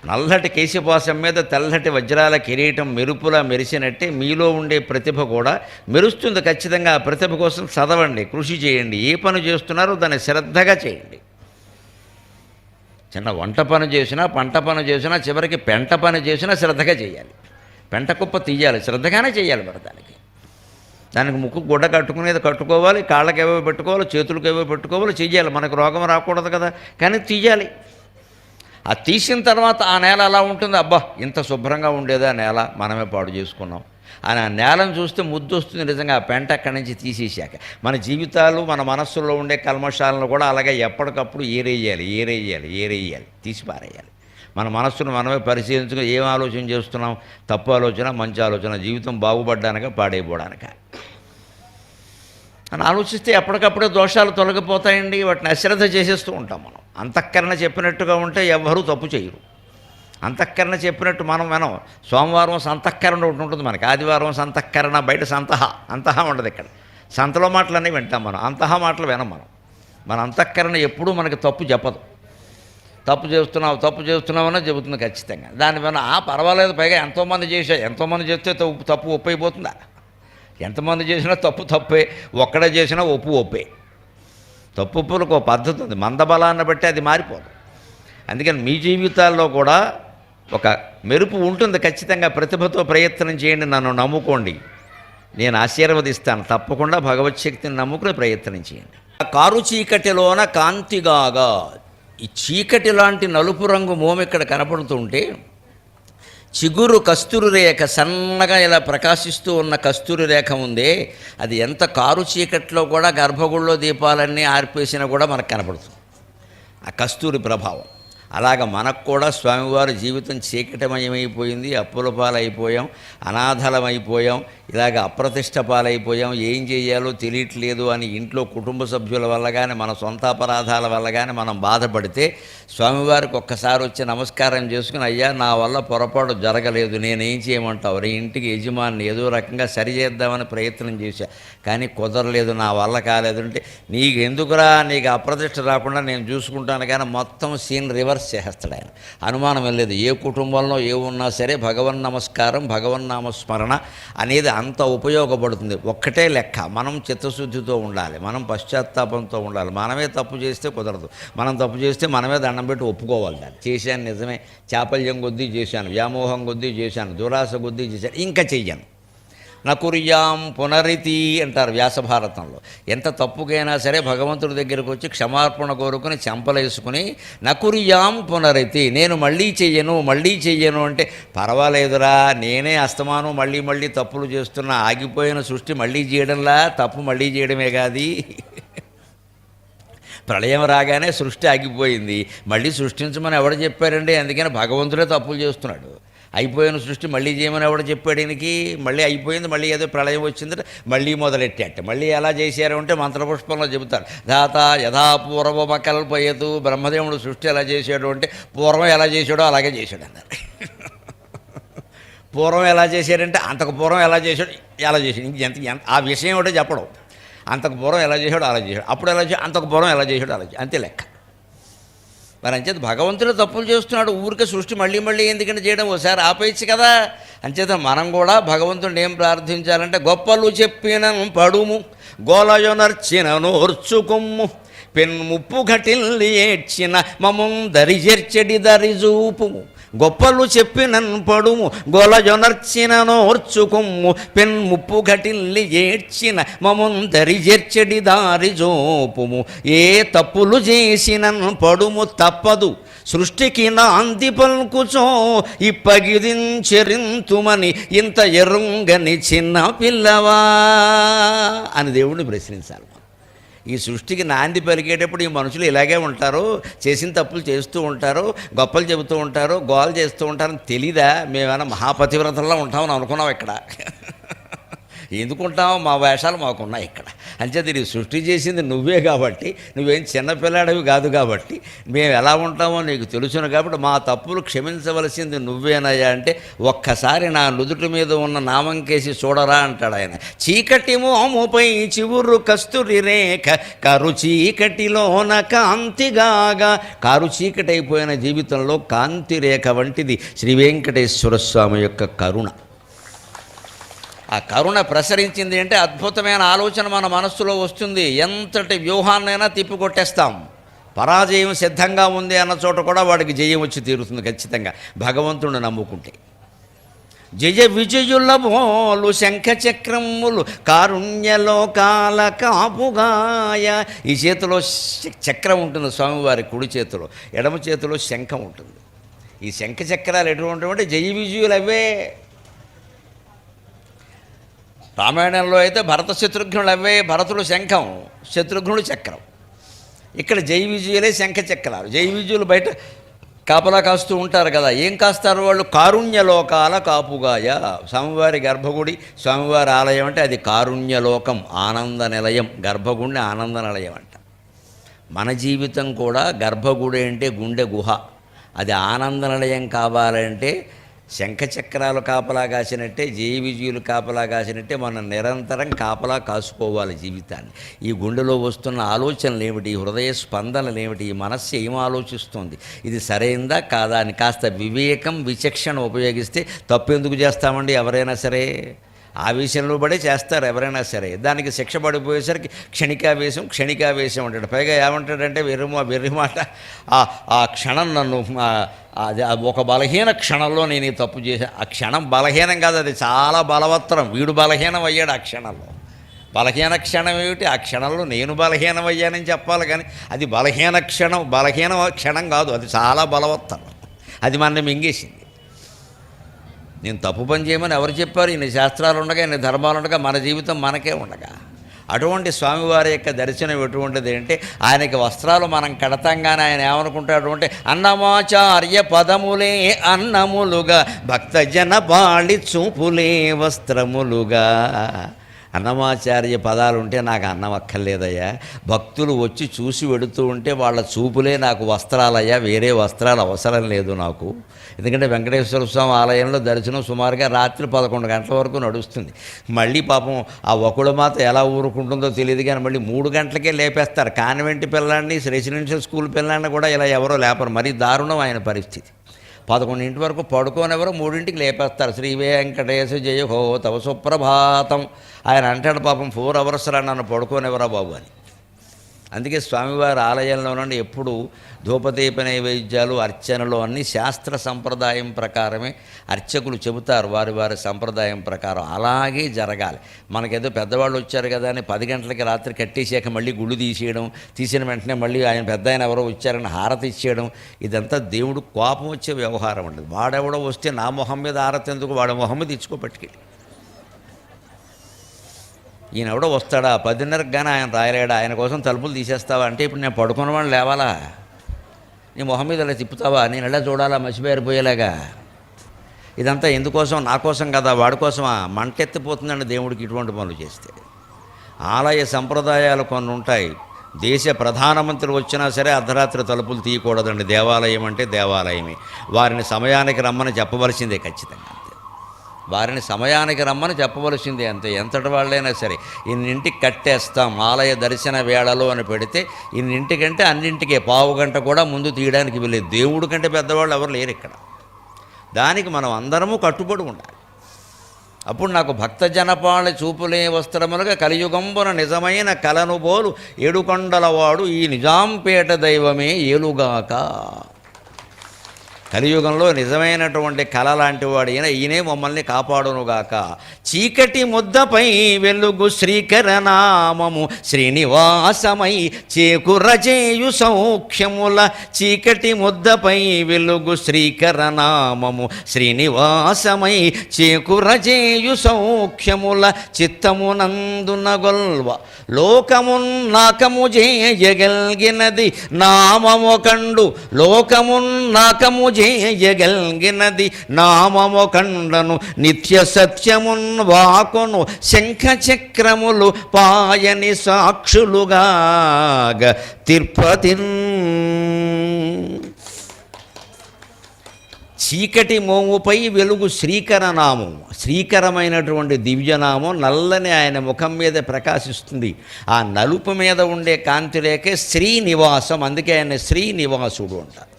నల్లటి కేశపాసం మీద తెల్లటి వజ్రాల కిరీటం మెరుపులా మెరిసినట్టే మీలో ఉండే ప్రతిభ కూడా మెరుస్తుంది. ఖచ్చితంగా ఆ ప్రతిభ కోసం చదవండి, కృషి చేయండి. ఏ పని చేస్తున్నారో దాన్ని శ్రద్ధగా చేయండి. చిన్న వంట పని చేసినా, పంట పని చేసినా, చివరికి పెంట పని చేసినా శ్రద్ధగా చేయాలి. పెంట కుప్ప తీయాలి, శ్రద్ధగానే చేయాలి. మరి దానికి ముక్కు గుడ్డ కట్టుకునేది కట్టుకోవాలి, కాళ్ళకి ఏవో పెట్టుకోవాలి, చేతులకు ఏవో పెట్టుకోవాలి, చెయ్యాలి. మనకు రోగం రాకూడదు కదా, కానీ తీయాలి. ఆ తీసిన తర్వాత ఆ నేల అలా ఉంటుంది. అబ్బా, ఇంత శుభ్రంగా ఉండేదా నేల, మనమే పాడు చేసుకున్నాం అని ఆ నేలను చూస్తే ముద్దు వస్తుంది. నిజంగా ఆ పెంట అక్కడి నుంచి తీసేసాక మన జీవితాలు, మన మనస్సులో ఉండే కల్మషాలను కూడా అలాగే ఎప్పటికప్పుడు ఏరేయాలి, తీసి పారేయాలి. మన మనస్సును మనమే పరిశీలించుకుని ఏం ఆలోచన చేస్తున్నాం, తప్పు ఆలోచన, మంచి ఆలోచన, జీవితం బాగుపడ్డానిక పాడైపోవడానిక అని ఆలోచిస్తే ఎప్పటికప్పుడే దోషాలు తొలగిపోతాయండి. వాటిని అశ్రద్ధ చేసేస్తూ ఉంటాం మనం. అంతఃకరణ చెప్పినట్టుగా ఉంటే ఎవ్వరూ తప్పు చేయరు. అంతఃకరణ చెప్పినట్టు మనం సోమవారం సంతఃకరణ ఒకటి ఉంటుంది మనకి, ఆదివారం సంతఃకరణ, బయట అంతహా ఉండదు. ఇక్కడ సంతలో మాటలన్నీ వింటాం మనం, అంతహా మాటలు వినం మనం. మన అంతఃకరణ ఎప్పుడూ మనకి తప్పు చెప్పదు. తప్పు చేస్తున్నామని చెబుతుంది ఖచ్చితంగా. దాని వల్ల పర్వాలేదు, పైగా ఎంతోమంది చేస్తే తప్పు ఒప్పు అయిపోతుందా? ఎంతమంది చేసినా తప్పే, ఒక్కడే చేసినా ఒప్పే. తప్పులకు ఒక పద్ధతి ఉంది, మందబలాన్ని బట్టి అది మారిపోదు. అందుకని మీ జీవితాల్లో కూడా ఒక మెరుపు ఉంటుంది. ఖచ్చితంగా ప్రతిభతో ప్రయత్నం చేయండి, నన్ను నమ్ముకోండి, నేను ఆశీర్వదిస్తాను. తప్పకుండా భగవత్శక్తిని నమ్ముకుని ప్రయత్నం చేయండి. కారు చీకటిలోన కాంతిగాగా, ఈ చీకటి లాంటి నలుపు రంగు మోము ఇక్కడ కనపడుతుంటే చిగురు కస్తూరి రేఖ, సన్నగా ఇలా ప్రకాశిస్తూ ఉన్న కస్తూరి రేఖ ఉందే, అది ఎంత కారు చీకట్లో కూడా గర్భగుడిలో దీపాలన్నీ ఆర్పేసినా కూడా మనకు కనపడుతుంది ఆ కస్తూరి ప్రభావం. అలాగ మనకు కూడా స్వామివారి జీవితం చీకటమయమైపోయింది, అప్పుల పాలైపోయాం, అనాథలమైపోయాం, ఇలాగ అప్రతిష్ట పాలైపోయాం, ఏం చేయాలో తెలియట్లేదు అని ఇంట్లో కుటుంబ సభ్యుల వల్ల కానీ, మన సొంత అపరాధాల వల్ల కానీ మనం బాధపడితే స్వామివారికి ఒక్కసారి వచ్చి నమస్కారం చేసుకుని, అయ్యా నా వల్ల పొరపాటు జరగలేదు, నేనేం చేయమంటావు, నీ ఇంటికి యజమాని ఏదో రకంగా సరిచేద్దామని ప్రయత్నం చేశా, కానీ కుదరలేదు, నా వల్ల కాలేదు అంటే, నీకు ఎందుకురా, నీకు అప్రతిష్ట రాకుండా నేను చూసుకుంటాను కానీ మొత్తం సీన్ రివర్స్ చేస్తాడు ఆయన. అనుమానం లేదు. ఏ కుటుంబంలో ఏమున్నా సరే భగవన్ నమస్కారం, భగవన్నామస్మరణ అనేది అంత ఉపయోగపడుతుంది. ఒక్కటే లెక్క, మనం చిత్తశుద్ధితో ఉండాలి, మనం పశ్చాత్తాపంతో ఉండాలి. మనమే తప్పు చేస్తే కుదరదు. మనం తప్పు చేస్తే మనమే దండం పెట్టి ఒప్పుకోవాలి. దాన్ని చేశాను, నిజమే, చాపల్యం కొద్దీ చేశాను, వ్యామోహం కొద్దీ చేశాను, దురాశ కొద్దీ చేశాను, ఇంకా చెయ్యను. నకుర్యాం పునరితి అంటారు వ్యాసభారతంలో. ఎంత తప్పుకైనా సరే భగవంతుడి దగ్గరకు వచ్చి క్షమార్పణ కోరుకుని చెంపలేసుకుని నకుర్యాం పునరితి, నేను మళ్ళీ చెయ్యను అంటే, పర్వాలేదురా, నేనే అస్తమానం మళ్ళీ తప్పులు చేస్తున్నా, ఆగిపోయిన సృష్టి మళ్ళీ చేయడంలా, తప్పు మళ్ళీ చేయడమే కాదు. ప్రళయం రాగానే సృష్టి ఆగిపోయింది, మళ్ళీ సృష్టించమని ఎవడు చెప్పారండి? అందుకని భగవంతుడే తప్పులు చేస్తున్నాడు. అయిపోయిన సృష్టి మళ్ళీ చేయమని ఎవడు చెప్పాడు ఈయనకి? మళ్ళీ అయిపోయింది, మళ్ళీ ఏదో ప్రళయం వచ్చిందంటే మళ్ళీ మొదలెట్టాట. మళ్ళీ ఎలా చేశారు అంటే మంత్రపుష్పంలో చెబుతారు, ధాత యథాపూర్వమకల్పయతు, బ్రహ్మదేవుడు సృష్టి ఎలా చేశాడు అంటే పూర్వం ఎలా చేశాడో అలాగే చేశాడు అన్నారు. పూర్వం ఎలా చేశాడంటే అంతకు పూర్వం ఎలా చేశాడు ఎంత ఆ విషయం ఒకటే చెప్పడం. అంతకు పూర్వం ఎలా చేశాడో అలా చేశాడు, అప్పుడు ఎలా చేశాడు, అంతకు పూర్వం ఎలా చేశాడో అలా చేశాడు, అంతే లెక్క. మరి అంచేత భగవంతుడు తప్పులు చేస్తున్నాడు, ఊరికే సృష్టి మళ్ళీ ఎందుకంటే చేయడం, ఒకసారి ఆపేయచ్చు కదా. అంచేత మనం కూడా భగవంతుడిని ఏం ప్రార్థించాలంటే, గొప్పలు చెప్పిన పడుము, గోలయొనర్చిన నోర్చుకొమ్ము, పెన్ముప్పు ఘటిల్లి ఏడ్చిన మమం దరిజెర్చెడి దరిజూపుము, గొప్పలు చెప్పినన్ పడుము, గొలజొనర్చిన నోర్చుకొమ్ము, పెన్ముప్పు ఘటిల్లి ఏడ్చిన మమం దరిజెర్చెడి దారి జోపుము, ఏ తప్పులు చేసినన్ పడుము తప్పదు సృష్టికి నాంది పలుకుచో, ఇప్పగిదించెరింతుమని ఇంత ఎరుంగని చిన్న పిల్లవా అని దేవుడిని ప్రశ్నించాలి. ఈ సృష్టికి నాంది పలికేటప్పుడు ఈ మనుషులు ఇలాగే ఉంటారు, చేసిన తప్పులు చేస్తూ ఉంటారు, గొప్పలు చెబుతూ ఉంటారు, గోలు చేస్తూ ఉంటారని తెలీదా? మేమైనా మహాపతివ్రతల్లో ఉంటామని అనుకున్నాం. ఇక్కడ ఎందుకుంటామో మా వేషాలు మాకున్నాయి ఇక్కడ. అంచేది నీ సృష్టి చేసింది నువ్వే కాబట్టి, నువ్వేం చిన్నపిల్లాడివి కాదు కాబట్టి, మేము ఎలా ఉంటామో నీకు తెలుసును కాబట్టి మా తప్పులు క్షమించవలసింది నువ్వేనయ్యా అంటే, ఒక్కసారి నా నుదుటి మీద ఉన్న నామంకేసి చూడరా అంటాడు ఆయన. చీకటి మోముపై చివురు కస్తూరి రేఖ కరు చీకటిలోన కాంతిగాగా. కారు చీకటి అయిపోయిన జీవితంలో కాంతి రేఖ వంటిది శ్రీ వెంకటేశ్వర స్వామి యొక్క కరుణ. ఆ కరుణ ప్రసరించింది అంటే అద్భుతమైన ఆలోచన మన మనస్సులో వస్తుంది. ఎంతటి వ్యూహాన్నైనా తిప్పికొట్టేస్తాం. పరాజయం సిద్ధంగా ఉంది అన్న చోట కూడా వాడికి జయం వచ్చి తీరుతుంది ఖచ్చితంగా, భగవంతుడిని నమ్ముకుంటే. జయ విజయుల బోలు శంఖచక్రములు కారుణ్యలోకాల కాపుగాయ. ఈ చేతిలో చక్రం ఉంటుంది స్వామివారి కుడి చేతిలో, ఎడమ చేతిలో శంఖం ఉంటుంది. ఈ శంఖ చక్రాలు ఎటువంటి జయ విజయులు అవే. రామాయణంలో అయితే భరత శత్రుఘ్నులు అవే, భరతుడు శంఖం, శత్రుఘ్నుడు చక్రం. ఇక్కడ జై విజయులే శంఖ చక్రాలు. జై విజయులు బయట కాపలా కాస్తూ ఉంటారు కదా, ఏం కాస్తారు వాళ్ళు? కారుణ్యలోకాల కాపుగాయ. స్వామివారి గర్భగుడి, స్వామివారి ఆలయం అంటే అది కారుణ్యలోకం, ఆనంద నిలయం. గర్భగుడి ఆనంద నిలయం అంట. మన జీవితం కూడా గర్భగుడి అంటే గుండె గుహ, అది ఆనంద నిలయం కావాలంటే శంఖచక్రాలు కాపలా కాసినట్టే, జయ విజయులు కాపలా కాసినట్టే మనం నిరంతరం కాపలా కాసుకోవాలి జీవితాన్ని. ఈ గుండెలో వస్తున్న ఆలోచనలు ఏమిటి, ఈ హృదయ స్పందనలు ఏమిటి, ఈ మనస్సు ఏం ఆలోచిస్తుంది, ఇది సరైందా కాదా అని కాస్త వివేకం విచక్షణ ఉపయోగిస్తే తప్పు ఎందుకు చేస్తామండి ఎవరైనా సరే. ఆవేశంలో పడే చేస్తారు ఎవరైనా సరే. దానికి శిక్ష పడిపోయేసరికి క్షణికావేశం అంటాడు. పైగా ఏమంటాడంటే వెర్రి మాట, ఆ క్షణం నన్ను అది ఒక బలహీన క్షణంలో నేను ఈ తప్పు చేశాను. ఆ క్షణం బలహీనం కాదు, అది చాలా బలవత్తరం. వీడు బలహీనం అయ్యాడు ఆ క్షణంలో. బలహీన క్షణం ఏమిటి? ఆ క్షణంలో నేను బలహీనం అయ్యానని చెప్పాలి కానీ అది బలహీన క్షణం కాదు, అది చాలా బలవత్తరం. అది మన మింగేసింది. నేను తప్పు పని చేయమని ఎవరు చెప్పారు? ఇన్ని శాస్త్రాలు ఉండగా, ఇన్ని ధర్మాలు ఉండగా, మన జీవితం మనకే ఉండగా. అటువంటి స్వామివారి యొక్క దర్శనం ఎటువంటిది అంటే, ఆయనకి వస్త్రాలు మనం కడతంగానే ఆయన ఏమనుకుంటాడు అంటే, అన్నమాచార్య పదములే అన్నములుగా భక్తజన బాళి చూపులే వస్త్రములుగా. అన్నమాచార్య పదాలు ఉంటే నాకు అన్నం అక్కర్లేదయ్యా, భక్తులు వచ్చి చూసి వెడుతూ ఉంటే వాళ్ళ చూపులే నాకు వస్త్రాలయ్యా, వేరే వస్త్రాలు అవసరం లేదు నాకు. ఎందుకంటే వెంకటేశ్వర స్వామి ఆలయంలో దర్శనం సుమారుగా రాత్రి 11 గంటల వరకు నడుస్తుంది. మళ్ళీ పాపం ఆ ఒకడు మాత్రం ఎలా ఊరుకుంటుందో తెలియదు కానీ మళ్ళీ 3 గంటలకే లేపేస్తారు. కాన్వెంట్ పిల్లాడిని, రెసిడెన్షియల్ స్కూల్ పిల్లాడిని కూడా ఇలా ఎవరో లేపరు. మరీ దారుణం ఆయన పరిస్థితి. 11 వరకు పడుకోనెవరో 3ంటికి లేపేస్తారు. శ్రీ వెంకటేశ జయ హో తవ సుప్రభాతం. ఆయన అంటాడు పాపం 4 అవర్స్ రా నన్ను పడుకోనెవరా బాబు అని. అందుకే స్వామివారి ఆలయంలో నుండి ఎప్పుడు ధూపదీప నైవేద్యాలు, అర్చనలు అన్నీ శాస్త్ర సంప్రదాయం ప్రకారమే అర్చకులు చెబుతారు. వారి వారి సంప్రదాయం ప్రకారం అలాగే జరగాలి. మనకేదో పెద్దవాళ్ళు వచ్చారు కదా అని 10 గంటలకి రాత్రి కట్టేసాక మళ్ళీ గుళ్ళు తీసిన వెంటనే మళ్ళీ ఆయన పెద్ద ఆయన ఎవరో వచ్చారని హారతి ఇచ్చేయడం, ఇదంతా దేవుడు కోపం వచ్చే వ్యవహారం ఉండదు. వాడెవడో వస్తే నా మొహం మీద హారతి ఎందుకు, వాడి మొహం మీద ఇచ్చుకోబట్టుకెళ్ళి. ఈయన ఎవడో వస్తాడా 10:30కి కానీ ఆయన రాయలేడా, ఆయన కోసం తలుపులు తీసేస్తావా అంటే, ఇప్పుడు నేను పడుకున్న వాళ్ళు లేవాలా, నీ మొహం మీద ఇలా తిప్పుతావా, నేను ఎలా చూడాలా మసిపేరిపోయేలాగా. ఇదంతా ఎందుకోసం? నా కోసం కదా, వాడి కోసమా? మంటెత్తిపోతుందండి దేవుడికి ఇటువంటి పనులు చేస్తే. ఆలయ సంప్రదాయాలు కొన్ని ఉంటాయి. దేశ ప్రధానమంత్రి వచ్చినా సరే అర్ధరాత్రి తలుపులు తీయకూడదండి. దేవాలయం అంటే దేవాలయమే. వారిని సమయానికి రమ్మని చెప్పవలసిందే ఖచ్చితంగా. వారిని సమయానికి రమ్మని చెప్పవలసిందే అంతే. ఎంతటి వాళ్ళైనా సరే ఇన్నింటికి కట్టేస్తాం ఆలయ దర్శన వేళలో అని పెడితే ఇన్నింటికంటే అన్నింటికే 15 గంట కూడా ముందు తీయడానికి వెళ్ళేది. దేవుడి కంటే పెద్దవాళ్ళు ఎవరు లేరు ఇక్కడ. దానికి మనం అందరము కట్టుబడి ఉండాలి. అప్పుడు నాకు భక్త జనపాళి చూపులే వస్త్రములుగా కలియుగంబున నిజమైన కలనుబోలు ఏడుకొండలవాడు ఈ నిజాంపేట దైవమే ఏలుగాక. కలియుగంలో నిజమైనటువంటి కళ లాంటి వాడు ఈయనే మమ్మల్ని కాపాడునుగాక. చీకటి ముద్దపై వెలుగు శ్రీకరనామము శ్రీనివాసమై చేకురజేయు సౌఖ్యముల. చీకటి ముద్దపై వెలుగు శ్రీకరనామము శ్రీనివాసమై చేకురజేయు సౌఖ్యముల. చిత్తమునందున గొల్వ లోకమున్నాకము చేయగలిగినది నామము కండు. లోకమున్నాకము చేయగలిగినది నామము కండను నిత్య సత్యమున్ వాకును శంఖ చక్రములు పాయని సాక్షులుగా తిరుపతి. చీకటి మోముపై వెలుగు శ్రీకరనామం, శ్రీకరమైనటువంటి దివ్యనామం నల్లని ఆయన ముఖం మీద ప్రకాశిస్తుంది. ఆ నలుపు మీద ఉండే కాంతి రేఖే శ్రీనివాసం, అందుకే ఆయన శ్రీనివాసుడు అంటారు.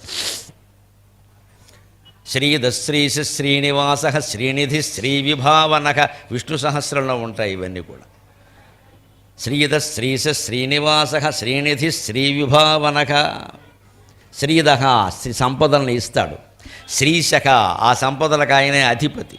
శ్రీధశ్రీశ శ్రీనివాస శ్రీనిధి శ్రీవిభావనక విష్ణు సహస్రంలో ఉంటాయి ఇవన్నీ కూడా. శ్రీధశ్రీశ శ్రీనివాస శ్రీనిధి శ్రీవిభావనక. శ్రీధ సంపదలను ఇస్తాడు, శ్రీశక ఆ సంపదలకు ఆయనే అధిపతి,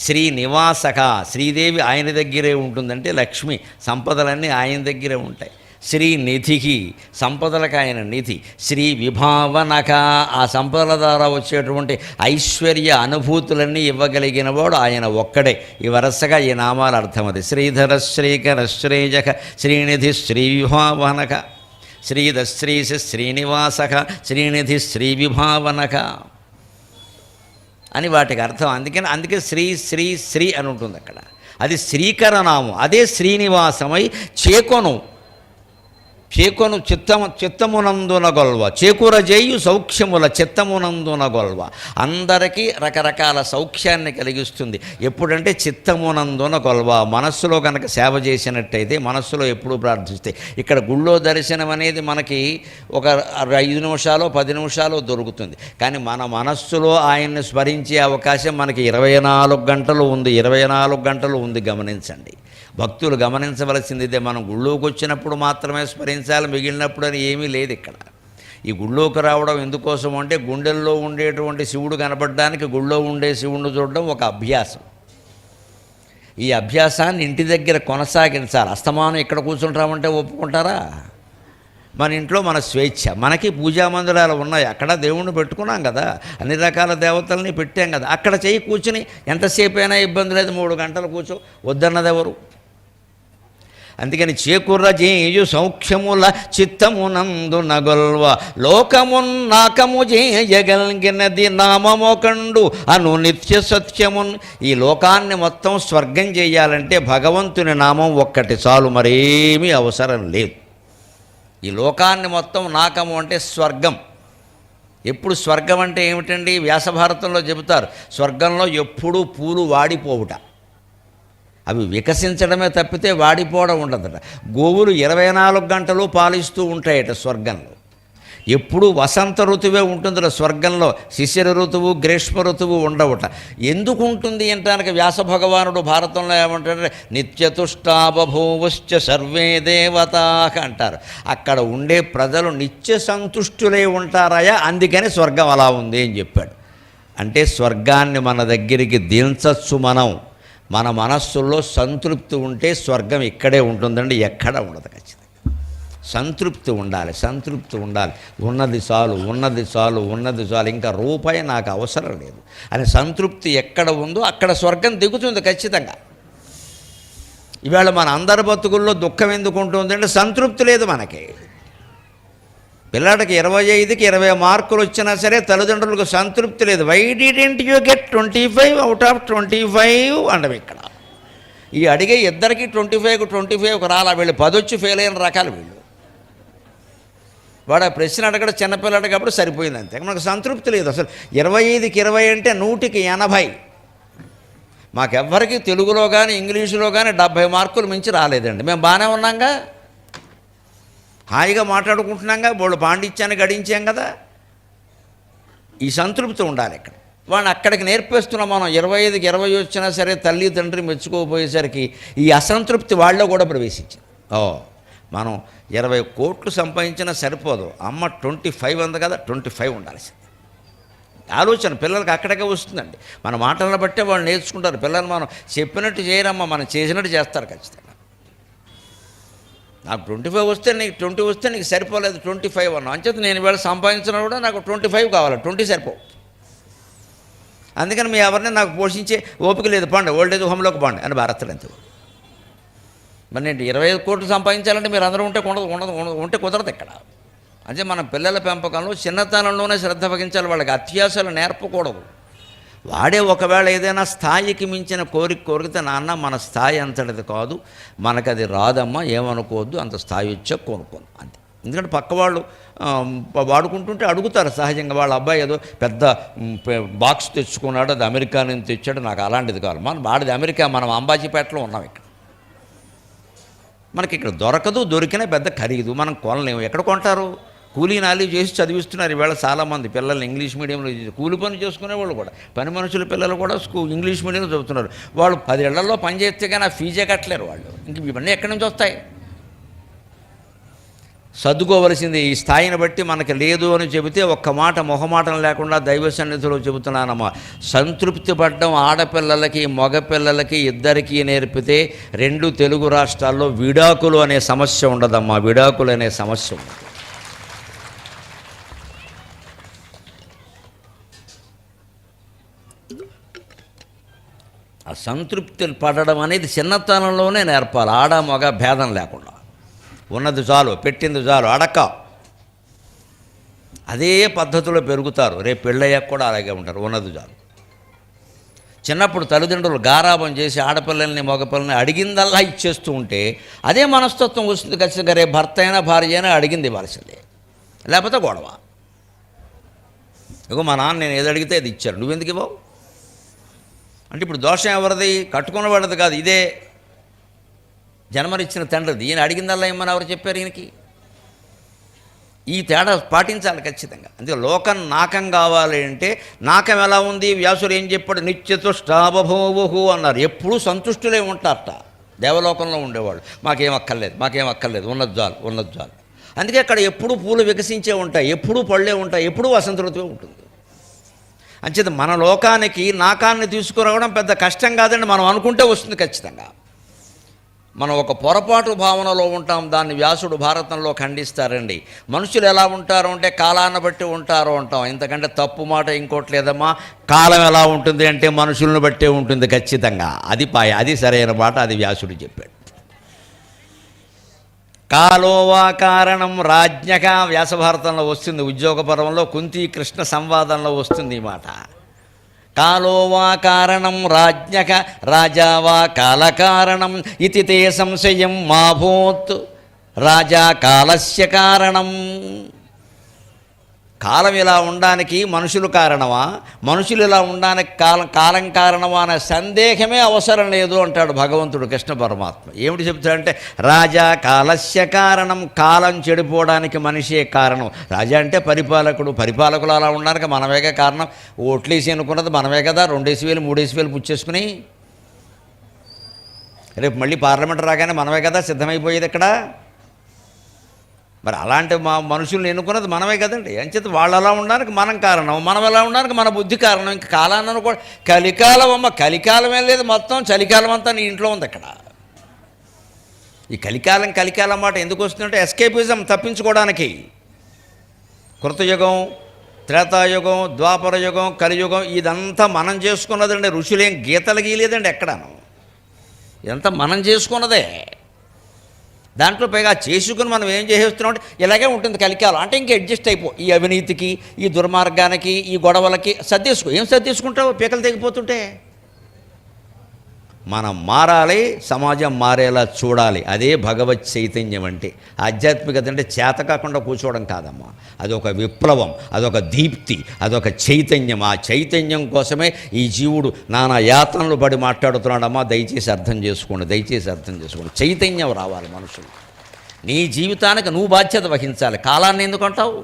శ్రీనివాసక శ్రీదేవి ఆయన దగ్గరే ఉంటుందంటే లక్ష్మి సంపదలన్నీ ఆయన దగ్గరే ఉంటాయి. శ్రీనిధికి సంపదలకు ఆయన నిధి, శ్రీ విభావనక ఆ సంపదల ద్వారా వచ్చేటువంటి ఐశ్వర్య అనుభూతులన్నీ ఇవ్వగలిగిన వాడు ఆయన ఒక్కడే. ఈ వరసగా ఈ నామాల అర్థం అది. శ్రీధర శ్రీకర శ్రీజక శ్రీనిధి శ్రీ విభావనక, శ్రీధశ్రీశ శ్రీనివాసక శ్రీనిధి శ్రీ విభావనక అని వాటికి అర్థం. అందుకే శ్రీ శ్రీ శ్రీ అని ఉంటుంది అక్కడ. అది శ్రీకరనామం. అదే శ్రీనివాసమై చేకొను చిత్తమునందున గొల్వ, చేకూరజేయు సౌఖ్యముల చిత్తమునందున గొల్వ. అందరికీ రకరకాల సౌఖ్యాన్ని కలిగిస్తుంది. ఎప్పుడంటే చిత్తమునందున గొల్వ, మనస్సులో కనుక సేవ చేసినట్టయితే, మనస్సులో ఎప్పుడూ ప్రార్థిస్తే. ఇక్కడ గుళ్ళో దర్శనం అనేది మనకి ఒక 5 నిమిషాలు 10 నిమిషాలు దొరుకుతుంది. కానీ మన మనస్సులో ఆయన్ని స్మరించే అవకాశం మనకి 24 గంటలు ఉంది. 24 గంటలు ఉంది, గమనించండి. భక్తులు గమనించవలసింది ఇదే. మనం గుళ్ళోకి వచ్చినప్పుడు మాత్రమే స్మరించాలి, మిగిలినప్పుడు అని ఏమీ లేదు ఇక్కడ. ఈ గుళ్ళోకి రావడం ఎందుకోసం అంటే గుండెల్లో ఉండేటువంటి శివుడు కనపడడానికి గుళ్ళో ఉండే శివుడిని చూడడం ఒక అభ్యాసం. ఈ అభ్యాసాన్ని ఇంటి దగ్గర కొనసాగించాలి. అస్తమానం ఇక్కడ కూర్చుంటామంటే ఒప్పుకుంటారా? మన ఇంట్లో మన స్వేచ్ఛ. మనకి పూజా మందిరాలు ఉన్నాయి, అక్కడ దేవుణ్ణి పెట్టుకున్నాం కదా, అన్ని రకాల దేవతల్ని పెట్టాం కదా. అక్కడ చేయి కూర్చుని ఎంతసేపు అయినా ఇబ్బంది లేదు, 3 గంటలు కూర్చో, వద్దన్నది ఎవరు? అందుకని చేకూర చేయు సౌఖ్యముల చిత్తమునందు నగొల్వ, లోకమున్నాకము చేయగలిగినది నామమోకండు అను నిత్య సత్యమున్. ఈ లోకాన్ని మొత్తం స్వర్గం చేయాలంటే భగవంతుని నామం ఒక్కటి చాలు, మరేమీ అవసరం లేదు. ఈ లోకాన్ని మొత్తం నాకము అంటే స్వర్గం. ఎప్పుడు స్వర్గం అంటే ఏమిటండి? వ్యాసభారతంలో చెబుతారు, స్వర్గంలో ఎప్పుడూ పూలు వాడిపోవుట, అవి వికసించడమే తప్పితే వాడిపోవడం ఉండదట. గోవులు 24 గంటలు పాలిస్తూ ఉంటాయట స్వర్గంలో. ఎప్పుడు వసంత ఋతువే ఉంటుందట స్వర్గంలో, శిశిర ఋతువు గ్రీష్మ ఋతువు ఉండవుట. ఎందుకు ఉంటుంది అంటానికి వ్యాస భగవానుడు భారతంలో ఏమంటాడు? నిత్యతుష్టాబభూవుశ్చ సర్వే దేవతాః అంటారు. అక్కడ ఉండే ప్రజలు నిత్య సంతుష్టులై ఉంటారయా, అందుకని స్వర్గం అలా ఉంది అని చెప్పాడు. అంటే స్వర్గాన్ని మన దగ్గరికి దించచ్చు మనం. మన మనస్సుల్లో సంతృప్తి ఉంటే స్వర్గం ఇక్కడే ఉంటుందండి, ఎక్కడ ఉండదు. ఖచ్చితంగా సంతృప్తి ఉండాలి, సంతృప్తి ఉండాలి. ఉన్నది చాలు, ఉన్నది చాలు, ఉన్నది చాలు, ఇంకా రూపాయి నాకు అవసరం లేదు అని సంతృప్తి ఎక్కడ ఉందో అక్కడ స్వర్గం దిగుతుంది ఖచ్చితంగా. ఇవాళ మన అందరి బతుకుల్లో దుఃఖం ఎందుకు ఉంటుందంటే సంతృప్తి లేదు మనకి. పిల్లాడికి 25కి 20 మార్కులు వచ్చినా సరే తల్లిదండ్రులకు సంతృప్తి లేదు. Why didn't you get 25 out of 25 అంటాం ఇక్కడ. ఈ అడిగే ఇద్దరికి 25కు 25 రాలా, వీళ్ళు 10 వచ్చి ఫెయిల్ అయిన రకాలు వీళ్ళు. వాడు ఆ ప్రశ్న అడగడం చిన్నపిల్లడు కాబట్టి సరిపోయింది అంతే, మనకు సంతృప్తి లేదు అసలు. 25కి 20 అంటే 100కి 80. మాకెవ్వరికి తెలుగులో కానీ ఇంగ్లీషులో కానీ 70 మార్కులు మించి రాలేదండి. మేము బాగానే ఉన్నాంగా, హాయిగా మాట్లాడుకుంటున్నాంగా, బోళ్ళు పాండిత్యాన్ని గడించాం కదా. ఈ సంతృప్తి ఉండాలి ఇక్కడ. వాడిని అక్కడికి నేర్పేస్తున్నాం మనం. 25కి 20 వచ్చినా సరే తల్లి తండ్రి మెచ్చుకోపోయేసరికి ఈ అసంతృప్తి వాళ్ళలో కూడా ప్రవేశించింది. మనం 20 కోట్లు సంపాదించినా సరిపోదు, అమ్మ 25 ఉంది కదా, 25 ఉండాల్సింది. ఆలోచన పిల్లలకి అక్కడికే వస్తుందండి. మన మాటలను బట్టే వాళ్ళు నేర్చుకుంటారు. పిల్లలు మనం చెప్పినట్టు చేయరమ్మా, మనం చేసినట్టు చేస్తారు ఖచ్చితంగా. నాకు 25 వస్తే నీకు 20 వస్తే నీకు సరిపోలేదు 25 అన్నావు. అంచేత నేను ఇవాళ సంపాదించినా కూడా నాకు 25 కావాలి, 20 సరిపో. అందుకని మీ ఎవరిని నాకు పోషించే ఓపిక లేదు, పండి ఓల్డేజ్ హోమ్లోకి పండి అని భారతలు అంతే. మరి నేను 25 కోట్లు సంపాదించాలంటే మీరు అందరూ ఉంటే ఉంటే కుదరదు ఇక్కడ. అంటే మన పిల్లల పెంపకంలో చిన్నతనంలోనే శ్రద్ధ వహించాలి, వాళ్ళకి అత్యాశలు నేర్పకూడదు. వాడే ఒకవేళ ఏదైనా స్థాయికి మించిన కోరితే నాన్న మన స్థాయి అంతటిది కాదు, మనకది రాదమ్మా, ఏమనుకోవద్దు, అంత స్థాయి వచ్చా కొనుక్కోను అంతే. ఎందుకంటే పక్కవాళ్ళు వాడుకుంటుంటే అడుగుతారు సహజంగా, వాళ్ళ అబ్బాయి ఏదో పెద్ద బాక్స్ తెచ్చుకున్నాడు, అది అమెరికా నుంచి తెచ్చాడు, నాకు అలాంటిది కావాలి. మనం వాడిది అమెరికా, మనం అంబాజీపేటలో ఉన్నాం ఇక్కడ, మనకి ఇక్కడ దొరకదు, దొరికినా పెద్ద ఖరీదు, మనం కొనలేము. ఎక్కడ కొంటారు? కూలీ నాలి చేసి చదివిస్తున్నారు ఈవేళ చాలామంది పిల్లల్ని ఇంగ్లీష్ మీడియంలో. కూలి పని చేసుకునే వాళ్ళు కూడా, పని మనుషుల పిల్లలు కూడా ఇంగ్లీష్ మీడియంలో చదువుతున్నారు. వాళ్ళు 10 ఏళ్లలో పని చేస్తే కానీ ఆ ఫీజే కట్టలేరు వాళ్ళు. ఇంక ఇవన్నీ ఎక్కడి నుంచి వస్తాయి? సర్దుకోవలసింది ఈ స్థాయిని బట్టి. మనకి లేదు అని చెబితే ఒక్క మాట మొహమాటం లేకుండా దైవ సన్నిధిలో చెబుతున్నానమ్మా, సంతృప్తి పడ్డం ఆడపిల్లలకి మగపిల్లలకి ఇద్దరికీ నేర్పితే 2 తెలుగు రాష్ట్రాల్లో విడాకులు అనే సమస్య ఉండదమ్మా, విడాకులు అనే సమస్య ఉండదు. ఆ సంతృప్తి పడడం అనేది చిన్నతనంలోనే నేర్పాలి, ఆడ మగ భేదం లేకుండా. ఉన్నది చాలు, పెట్టింది చాలు, అడక్క. అదే పద్ధతిలో పెరుగుతారు, రేపు పెళ్ళయ్యాక కూడా అలాగే ఉంటారు, ఉన్నది చాలు. చిన్నప్పుడు తల్లిదండ్రులు గారాబం చేసి ఆడపిల్లల్ని మగపిల్లల్ని అడిగిందల్లా ఇచ్చేస్తూ ఉంటే అదే మనస్తత్వం వస్తుంది ఖచ్చితంగా. రేపు భర్త అయినా భార్య అయినా అడిగింది ఇవ్వాల్సిందే, లేకపోతే గొడవ. ఇగో మా నాన్న నేను ఏది అడిగితే అది ఇచ్చారు, నువ్వెందుకు ఇవ్వవు అంటే ఇప్పుడు దోషం ఎవరిది? కట్టుకున్నవాడిది కాదు, ఇదే జన్మనిచ్చిన తండ్రిది. ఈయన అడిగిందల్లా ఇమ్మని ఎవరు చెప్పారు ఈయనకి? ఈ తేడా పాటించాలి ఖచ్చితంగా. అందుకే లోకం నాకం కావాలి అంటే నాకం ఎలా ఉంది? వ్యాసుడు ఏం చెప్పాడు? నిత్యతుష్టాబభూవు అన్నారు. ఎప్పుడూ సంతుష్టులే ఉంటారట దేవలోకంలో ఉండేవాళ్ళు. మాకేం అక్కర్లేదు, ఉన్నది చాలు. అందుకే అక్కడ ఎప్పుడూ పూలు వికసించే ఉంటాయి, ఎప్పుడూ పళ్ళే ఉంటాయి, ఎప్పుడూ వసంత ఋతువే ఉంటుంది. అంచేత మన లోకానికి నాకాన్ని తీసుకురావడం పెద్ద కష్టం కాదండి, మనం అనుకుంటే వస్తుంది ఖచ్చితంగా. మనం ఒక పొరపాటు భావనలో ఉంటాం, దాన్ని వ్యాసుడు భారతంలో ఖండిస్తారండి. మనుషులు ఎలా ఉంటారు అంటే కాలాన్ని బట్టి ఉంటారు అంటాం, ఇంతకంటే తప్పు మాట ఇంకోటి లేదమ్మా. కాలం ఎలా ఉంటుంది అంటే మనుషులను బట్టే ఉంటుంది ఖచ్చితంగా. అది సరైన మాట, అది వ్యాసుడు చెప్పాడు. కాలోవా కారణం రాజ్ఞక వ్యాసభారతంలో వస్తుంది, ఉద్యోగ పర్వంలో కుంతి కృష్ణ సంవాదంలో వస్తుంది ఈ మాట. కాలోవా కారణం రాజ్ఞక రాజావా కాలకారణం ఇతి తే సంశయం మాభూత్ రాజా కాలస్య కారణం. కాలం ఇలా ఉండడానికి మనుషులు కారణమా, మనుషులు ఇలా ఉండడానికి కాలం కారణమా అనే సందేహమే అవసరం లేదు అంటాడు భగవంతుడు కృష్ణ పరమాత్మ. ఏమిటి చెప్తాడంటే రాజా కాలస్య కారణం, కాలం చెడిపోవడానికి మనిషే కారణం. రాజా అంటే పరిపాలకులు అలా ఉండడానికి మనమేగా కారణం. ఓట్లేసి అనుకున్నది మనమే కదా, 2,000 3,000 పుచ్చేసుకుని రేపు మళ్ళీ పార్లమెంట్ రాగానే మనమే కదా సిద్ధమైపోయేది ఇక్కడ. మరి అలాంటి మనుషుల్ని ఎన్నుకున్నది మనమే కదండి. అంచేత వాళ్ళు అలా ఉండడానికి మనం కారణం, మనం ఎలా ఉండడానికి మన బుద్ధి కారణం. ఇంక కాలాన్ని కూడా కలికాలం అమ్మ, కలికాలమే లేదు, మొత్తం చలికాలం అంతా నీ ఇంట్లో ఉంది అక్కడ. ఈ కలికాలం మాట ఎందుకు వస్తుందంటే ఎస్కేపిజం, తప్పించుకోవడానికి. కృతయుగం, త్రేతాయుగం, ద్వాపర యుగం, కలియుగం ఇదంతా మనం చేసుకున్నదండి. ఋషులేం గీతలు గీయలేదండి ఎక్కడాను, ఇదంతా మనం చేసుకున్నదే. దాంట్లో పైగా చేసుకుని మనం ఏం చేసేస్తున్నాం అంటే ఇలాగే ఉంటుంది కలికాలం అంటే ఇంక అడ్జస్ట్ అయిపో, ఈ అవినీతికి, ఈ దుర్మార్గానికి, ఈ గొడవలకి సర్దేసుకో. ఏం సర్దేసుకుంటావు పీకలు తెగిపోతుంటే? మనం మారాలి, సమాజం మారేలా చూడాలి. అదే భగవత్ చైతన్యం అంటే. ఆధ్యాత్మికత అంటే చేత కాకుండా కూర్చోవడం కాదమ్మా, అదొక విప్లవం, అదొక దీప్తి, అదొక చైతన్యం. ఆ చైతన్యం కోసమే ఈ జీవుడు నానా యాతనలు పడి మాట్లాడుతున్నాడమ్మా. దయచేసి అర్థం చేసుకోండి. చైతన్యం రావాలి మనుషులు. నీ జీవితానికి నువ్వు బాధ్యత వహించాలి. కాలాన్ని ఎందుకంటావు?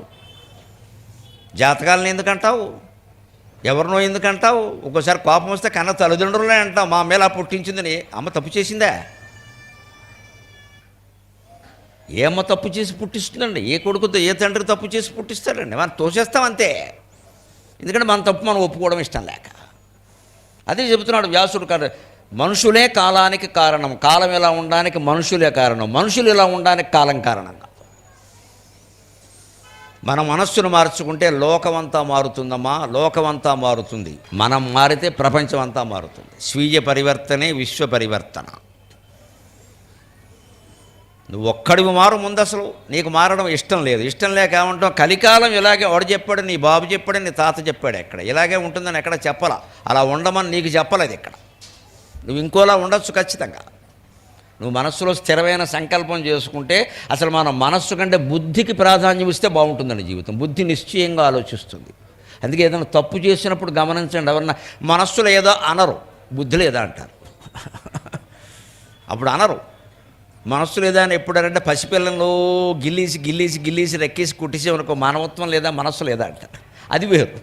జాతకాలను ఎందుకంటావు? ఎవరినో ఎందుకంటావు? ఒక్కోసారి కోపం వస్తే కన్న తల్లిదండ్రులే అంటావు, మా మేలా పుట్టించిందని. అమ్మ తప్పు చేసిందా? ఏ అమ్మ తప్పు చేసి పుట్టిస్తుందండి? ఏ కొడుకుతో ఏ తండ్రి తప్పు చేసి పుట్టిస్తాడండి? మనం తోసేస్తాం అంతే. ఎందుకంటే మన తప్పు మనం ఒప్పుకోవడం ఇష్టం లేక. అదే చెబుతున్నాడు వ్యాసుడు. మనుషులే కాలానికి కారణం, కాలం ఇలా ఉండడానికి మనుషులే కారణం, మనుషులు ఇలా ఉండడానికి కాలం కారణంగా. మన మనస్సును మార్చుకుంటే లోకమంతా మారుతుందమ్మా, లోకమంతా మారుతుంది. మనం మారితే ప్రపంచం అంతా మారుతుంది. స్వీయ పరివర్తనే విశ్వ పరివర్తన. నువ్వు ఒక్కడివి మారు ముందు, అసలు నీకు మారడం ఇష్టం లేదు. ఇష్టం లేక ఏమంటావు, కలికాలం ఇలాగే వాడు చెప్పాడు, నీ బాబు చెప్పాడు, నీ తాత చెప్పాడు, ఎక్కడ ఇలాగే ఉంటుందని ఎక్కడ చెప్పలా. అలా ఉండమని నీకు చెప్పలేదు ఇక్కడ. నువ్వు ఇంకోలా ఉండొచ్చు ఖచ్చితంగా. నువ్వు మనస్సులో స్థిరమైన సంకల్పం చేసుకుంటే, అసలు మన మనస్సు కంటే బుద్ధికి ప్రాధాన్యం ఇస్తే బాగుంటుందండి జీవితం. బుద్ధి నిశ్చయంగా ఆలోచిస్తుంది. అందుకే ఏదైనా తప్పు చేసినప్పుడు గమనించండి, ఎవరన్నా మనస్సులో ఏదో అనరు, బుద్ధి లేదా అంటారు. అప్పుడు అనరు. మనస్సు లేదా అని ఎప్పుడంటే పసిపిల్లలు గిల్లీసి రెక్కేసి కుట్టేసేవనుకో, మానవత్వం లేదా, మనస్సు లేదా అంటారు. అది వేరు.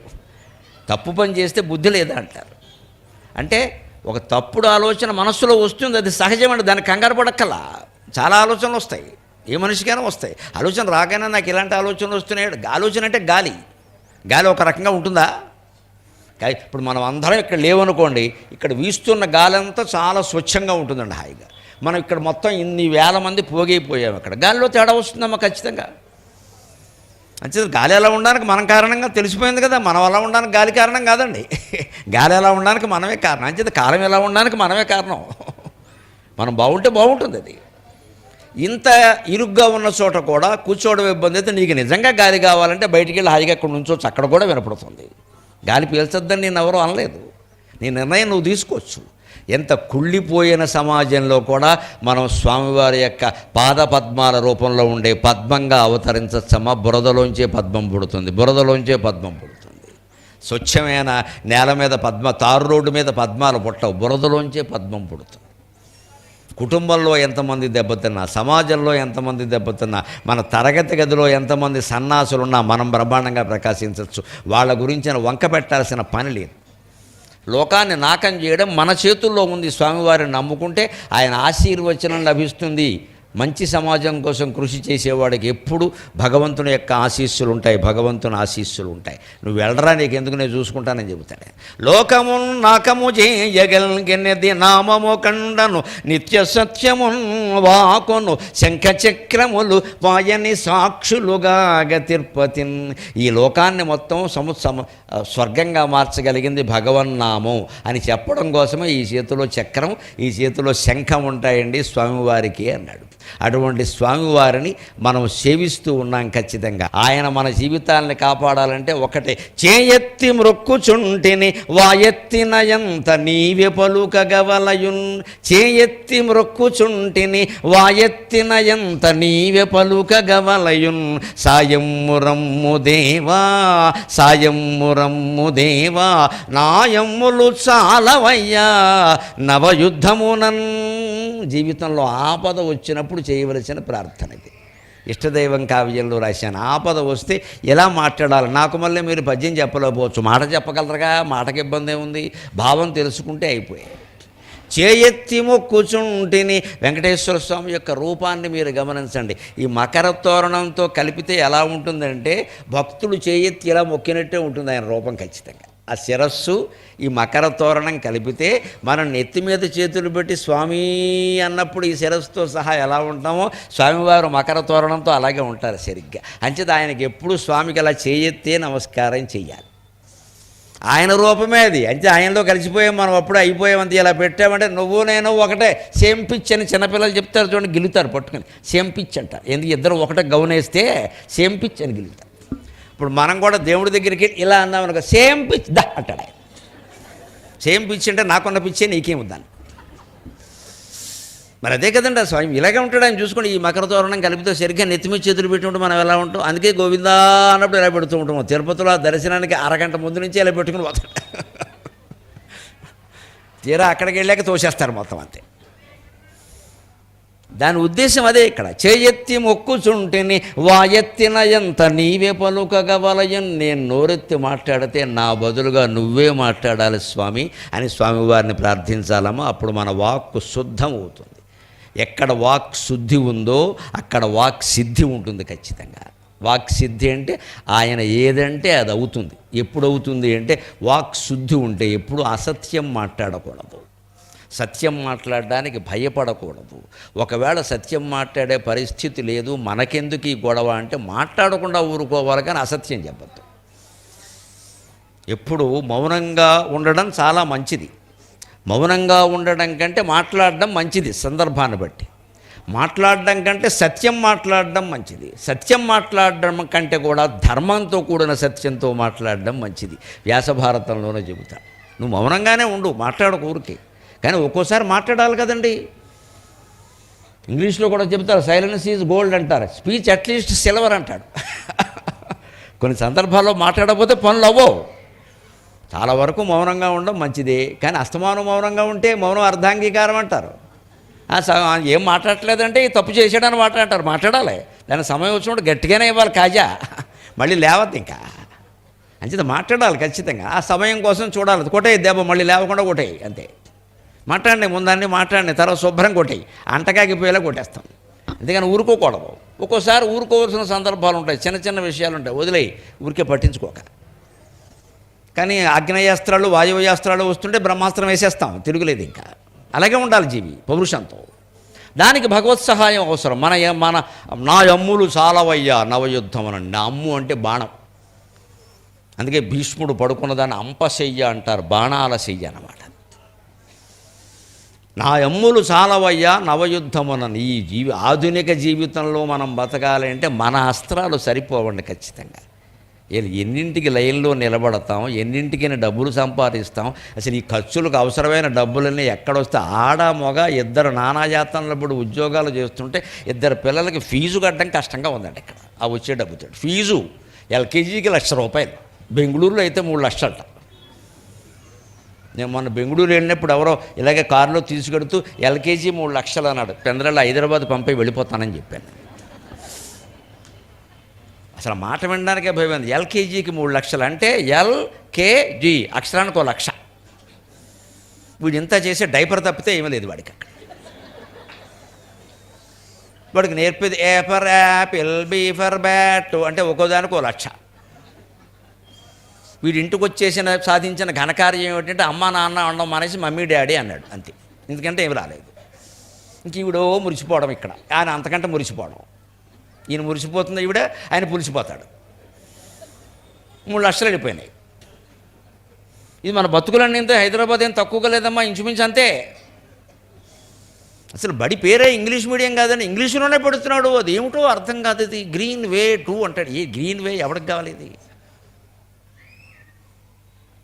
తప్పు పని చేస్తే బుద్ధి లేదా అంటారు. అంటే ఒక తప్పుడు ఆలోచన మనస్సులో వస్తుంది, అది సహజమండి, దానికి కంగారు పడక్కలా. చాలా ఆలోచనలు వస్తాయి, ఏ మనిషికైనా వస్తాయి. ఆలోచన రాకైనా నాకు ఇలాంటి ఆలోచనలు వస్తున్నాయి. ఆలోచన అంటే గాలి ఒక రకంగా ఉంటుందా? ఇప్పుడు మనం అందరం ఇక్కడ లేవనుకోండి, ఇక్కడ వీస్తున్న గాలి అంతా చాలా స్వచ్ఛంగా ఉంటుందండి, హాయిగా. మనం ఇక్కడ మొత్తం ఇన్ని వేల మంది పోగైపోయాము. అక్కడ గాలిలో తేడా వస్తుందమ్మా ఖచ్చితంగా. అంతే, గాలి ఎలా ఉండడానికి మనం కారణంగా తెలిసిపోయింది కదా. మనం అలా ఉండడానికి గాలి కారణం కాదండి. గాలి ఎలా ఉండడానికి మనమే కారణం. అంచేత కాలం ఎలా ఉండడానికి మనమే కారణం. మనం బాగుంటే బాగుంటుంది. అది ఇంత ఇరుగ్గా ఉన్న చోట కూడా కూర్చోవడం ఇబ్బంది అయితే, నీకు నిజంగా గాలి కావాలంటే బయటికి వెళ్ళి హాయిగా అక్కడ నుంచోవచ్చు, అక్కడ కూడా వినపడుతుంది. గాలి పీల్చొద్దని నేను ఎవరూ అనలేదు, నీ నిర్ణయం నువ్వు తీసుకోవచ్చు. ఎంత కుళ్ళిపోయిన సమాజంలో కూడా మనం స్వామివారి యొక్క పాదపద్మాల రూపంలో ఉండే పద్మంగా అవతరించచ్చమ్మా. బురదలోంచే పద్మం పుడుతుంది, బురదలోంచే పద్మం పుడుతుంది. స్వచ్ఛమైన నేల మీద తారు రోడ్డు మీద పద్మాలు పుట్టవు, బురదలోంచే పద్మం పుడుతుంది. కుటుంబంలో ఎంతమంది దెబ్బతిన్నా, సమాజంలో ఎంతమంది దెబ్బతిన్నా, మన తరగతి గదిలో ఎంతమంది సన్నాసులున్నా మనం బ్రహ్మాండంగా ప్రకాశించవచ్చు. వాళ్ళ గురించి వంక పెట్టాల్సిన పని లేదు. లోకాన్ని నాకం చేయడం మన చేతుల్లో ఉంది. స్వామివారిని నమ్ముకుంటే ఆయన ఆశీర్వచనం లభిస్తుంది. మంచి సమాజం కోసం కృషి చేసేవాడికి ఎప్పుడు భగవంతుని యొక్క ఆశీస్సులు ఉంటాయి, భగవంతుని ఆశీస్సులు ఉంటాయి. నువ్వు వెళ్ళరా, నీకు ఎందుకు నేను చూసుకుంటానని చెబుతాడు. లోకము నాకము చేయగలిగినది నామము కండను, నిత్య సత్యమున్ వాకొను, శంఖ చక్రములు పాయని సాక్షులుగా తిరుపతిన్. ఈ లోకాన్ని మొత్తం స్వర్గంగా మార్చగలిగింది భగవన్నామం అని చెప్పడం కోసమే ఈ చేతిలో చక్రం, ఈ చేతిలో శంఖం ఉంటాయండి స్వామివారికి అన్నాడు. అటువంటి స్వామివారిని మనం సేవిస్తూ ఉన్నాం ఖచ్చితంగా. ఆయన మన జీవితాలని కాపాడాలంటే ఒకటే, చేయెత్తి మ్రొక్కుచుంటిని వాయెత్తిన ఎంత నీవే పలుకగవలయున్. చేయెత్తి మ్రొక్కుచుంటిని వాయెత్తిన ఎంత నీవే పలుకగవలయున్. సాయమ్ము రమ్ము దేవా, సాయమ్ము రమ్ము దేవా, నాయమ్ములు చాలవయ్యా నవయుద్ధమునన్. జీవితంలో ఆపద వచ్చినప్పుడు చేయవలసిన ప్రార్థన ఇది. ఇష్టదైవం కావ్యంలో రాశాను. ఆపద వస్తే ఎలా మాట్లాడాలి. నాకు మళ్ళీ మీరు పద్యం చెప్పలేకపోవచ్చు, మాట చెప్పగలరుగా, మాటకి ఇబ్బంది ఏముంది, భావం తెలుసుకుంటే అయిపోయాయి. చేయెత్తి మొక్కుచుంటిని. వెంకటేశ్వర స్వామి యొక్క రూపాన్ని మీరు గమనించండి. ఈ మకర తోరణంతో కలిపితే ఎలా ఉంటుందంటే, భక్తుడు చేయెత్తి ఇలా మొక్కినట్టే ఉంటుంది ఆయన రూపం ఖచ్చితంగా. ఆ శిరస్సు ఈ మకర తోరణం కలిపితే మనం నెత్తి మీద చేతులు పెట్టి స్వామి అన్నప్పుడు ఈ శిరస్సుతో సహా ఎలా ఉంటామో, స్వామివారు మకర తోరణంతో అలాగే ఉంటారు సరిగ్గా. అంచేత ఆయనకి ఎప్పుడు స్వామికి అలా చేయెత్తే నమస్కారం చెయ్యాలి. ఆయన రూపమే అది. అంటే ఆయనలో కలిసిపోయాం మనం, అప్పుడు అయిపోయామంతే. ఇలా పెట్టామంటే నువ్వు నేను ఒకటే, సేమ్ పిచ్ అని చిన్నపిల్లలు చెప్తారు చూడండి, గిలుతారు పట్టుకొని, సేమ్ పిచ్ అంటారు. ఎందుకు ఇద్దరు ఒకటే గౌనేస్తే సేమ్ పిచ్ అని గిలుతారు. ఇప్పుడు మనం కూడా దేవుడి దగ్గరికి ఇలా అన్నామనుకో, సేమ్ పిచ్ దా అంటాడు ఆయన. సేమ్ పిచ్ అంటే నాకున్న పిచ్చే నీకేముద్దాను. మరి అదే కదండి ఆ స్వామి ఇలాగే ఉంటాడు ఆయన. చూసుకోండి, ఈ మకర తోరణం కలిపితే సరిగ్గా నెత్తిమీ చేతులు పెట్టుకుంటూ మనం ఎలా ఉంటాం. అందుకే గోవిందా అన్నప్పుడు ఇలా పెడుతూ ఉంటాము. తిరుపతిలో దర్శనానికి అరగంట ముందు నుంచి ఇలా పెట్టుకుని పోతాడు. తీరా అక్కడికి వెళ్ళాక తోసేస్తారు మొత్తం అంతే. దాని ఉద్దేశం అదే. ఇక్కడ చేయెత్తి మొక్కుచుంటిని వాయెత్తిన ఎంత నీవే పలుకగవలయన్. నేను నోరెత్తి మాట్లాడితే నా బదులుగా నువ్వే మాట్లాడాలి స్వామి అని స్వామివారిని ప్రార్థించాలమ్మా. అప్పుడు మన వాక్కు శుద్ధం అవుతుంది. ఎక్కడ వాక్ శుద్ధి ఉందో అక్కడ వాక్ సిద్ధి ఉంటుంది ఖచ్చితంగా. వాక్ సిద్ధి అంటే ఆయన ఏదంటే అది అవుతుంది. ఎప్పుడు అవుతుంది అంటే వాక్ శుద్ధి ఉంటే. ఎప్పుడు అసత్యం మాట్లాడకూడదు, సత్యం మాట్లాడడానికి భయపడకూడదు. ఒకవేళ సత్యం మాట్లాడే పరిస్థితి లేదు, మనకెందుకు ఈ గొడవ అంటే మాట్లాడకుండా ఊరుకోవాలి, కానీ అసత్యం చెప్పద్దు. ఎప్పుడు మౌనంగా ఉండడం చాలా మంచిది. మౌనంగా ఉండడం కంటే మాట్లాడడం మంచిది సందర్భాన్ని బట్టి. మాట్లాడడం కంటే సత్యం మాట్లాడడం మంచిది. సత్యం మాట్లాడడం కంటే కూడా ధర్మంతో కూడిన సత్యంతో మాట్లాడడం మంచిది. వ్యాసభారతంలోనే చెబుతాడు. నువ్వు మౌనంగానే ఉండు, మాట్లాడకు ఊరికి, కానీ ఒక్కోసారి మాట్లాడాలి కదండి. ఇంగ్లీష్లో కూడా చెబుతారు సైలెన్స్ ఈజ్ గోల్డ్ అంటారు, స్పీచ్ అట్లీస్ట్ సిల్వర్ అంటాడు. కొన్ని సందర్భాల్లో మాట్లాడకపోతే పనులు అవ్వవు. చాలా వరకు మౌనంగా ఉండడం మంచిదే, కానీ అస్తమానం మౌనంగా ఉంటే మౌనం అర్ధాంగీకారం అంటారు. ఏం మాట్లాడలేదంటే తప్పు చేసాడని మాట్లాడతారు. మాట్లాడాలి, దాని సమయం వచ్చినప్పుడు గట్టిగానే ఇవ్వాలి కాజా, మళ్ళీ లేవద్దు ఇంకా. అంచేత మాట్లాడాలి ఖచ్చితంగా. ఆ సమయం కోసం చూడాలి. కొట్టేయి దెబ్బ, మళ్ళీ లేవకుండా కొట్టేయి అంతే. మాట్లాడండి, ముందాన్ని మాట్లాడండి, తర్వాత శుభ్రం కొట్టేయి, అంటకాగిపోయేలా కొట్టేస్తాం. అంతేగాని ఊరుకోకూడదు. ఒక్కోసారి ఊరుకోవాల్సిన సందర్భాలు ఉంటాయి, చిన్న చిన్న విషయాలు ఉంటాయి, వదిలేయి, ఊరికే పట్టించుకోక. కానీ ఆగ్నేయాస్త్రాలు వాయువ్యాస్త్రాలు వస్తుంటే బ్రహ్మాస్త్రం వేసేస్తాం, తిరుగులేదు ఇంకా. అలాగే ఉండాలి జీవి పౌరుషంతో. దానికి భగవత్ సహాయం అవసరం. మన నా అమ్ములు చాలవయ్యా నవయుద్ధం అనండి. నా అమ్ము అంటే బాణం. అందుకే భీష్ముడు పడుకున్న దాన్ని అంపశయ్య అంటారు, బాణాల శయ్య అన్నమాట. నా అమ్ములు చాలవయ్యా నవయుద్ధమునని. ఈ ఆధునిక జీవితంలో మనం బతకాలి అంటే మన అస్త్రాలు సరిపోవండి ఖచ్చితంగా. ఎన్నింటికి లైన్లో నిలబడతాం, ఎన్నింటికి డబ్బులు సంపాదిస్తాం, అసలు ఈ ఖర్చులకు అవసరమైన డబ్బులన్నీ ఎక్కడొస్తే ఆడ మగ ఇద్దరు నానాయాతనలు ఇప్పుడు ఉద్యోగాలు చేస్తుంటే ఇద్దరు పిల్లలకి ఫీజు కట్టడం కష్టంగా ఉందండి ఇక్కడ. ఆ వచ్చే డబ్బుతో ఫీజు ఎల్కేజీకి ₹1,00,000, బెంగళూరులో అయితే 3 లక్షలట. నేను మొన్న బెంగళూరు వెళ్ళినప్పుడు ఎవరో ఇలాగే కారులో తీసుకెడుతూ ఎల్కేజీ 3 లక్షలు అన్నాడు. పెందరాళ్ళు హైదరాబాద్ పంపి వెళ్ళిపోతానని చెప్పాను. అసలు మాట వినడానికే భయం. ఎల్కేజీకి 3 లక్షలు అంటే ఎల్కేజీ అక్షరానికి 1,00,000. వీడు ఇంత చేసే డైపర్ తప్పితే ఏమీ లేదు వాడికి అక్కడ. వాడికి నేర్పేది A for apple, B for bat అంటే ఒక్కోదానికి 1,00,000. వీడి ఇంటికి వచ్చేసిన సాధించిన ఘనకార్యం ఏమిటంటే అమ్మ నాన్న అనడం మానేసి మమ్మీ డాడీ అన్నాడు అంతే. ఎందుకంటే ఏమి రాలేదు. ఇంక ఈవిడో మురిసిపోవడం ఇక్కడ, ఆయన అంతకంటే మురిసిపోవడం. ఈయన మురిసిపోతుంది, ఈవిడ ఆయన పులిసిపోతాడు. 3 లక్షలు వెళ్ళిపోయినాయి. ఇది మన బతుకులన్నీ ఇంత. హైదరాబాద్ ఏం తక్కువగా లేదమ్మా, ఇంచుమించు అంతే. అసలు బడి పేరే ఇంగ్లీష్ మీడియం కాదని ఇంగ్లీషులోనే పెడుతున్నాడు. అది ఏమిటో అర్థం కాదు. ఇది గ్రీన్ వే 2 అంటాడు. ఏ గ్రీన్ వే ఎవరికి కావాలి? ఇది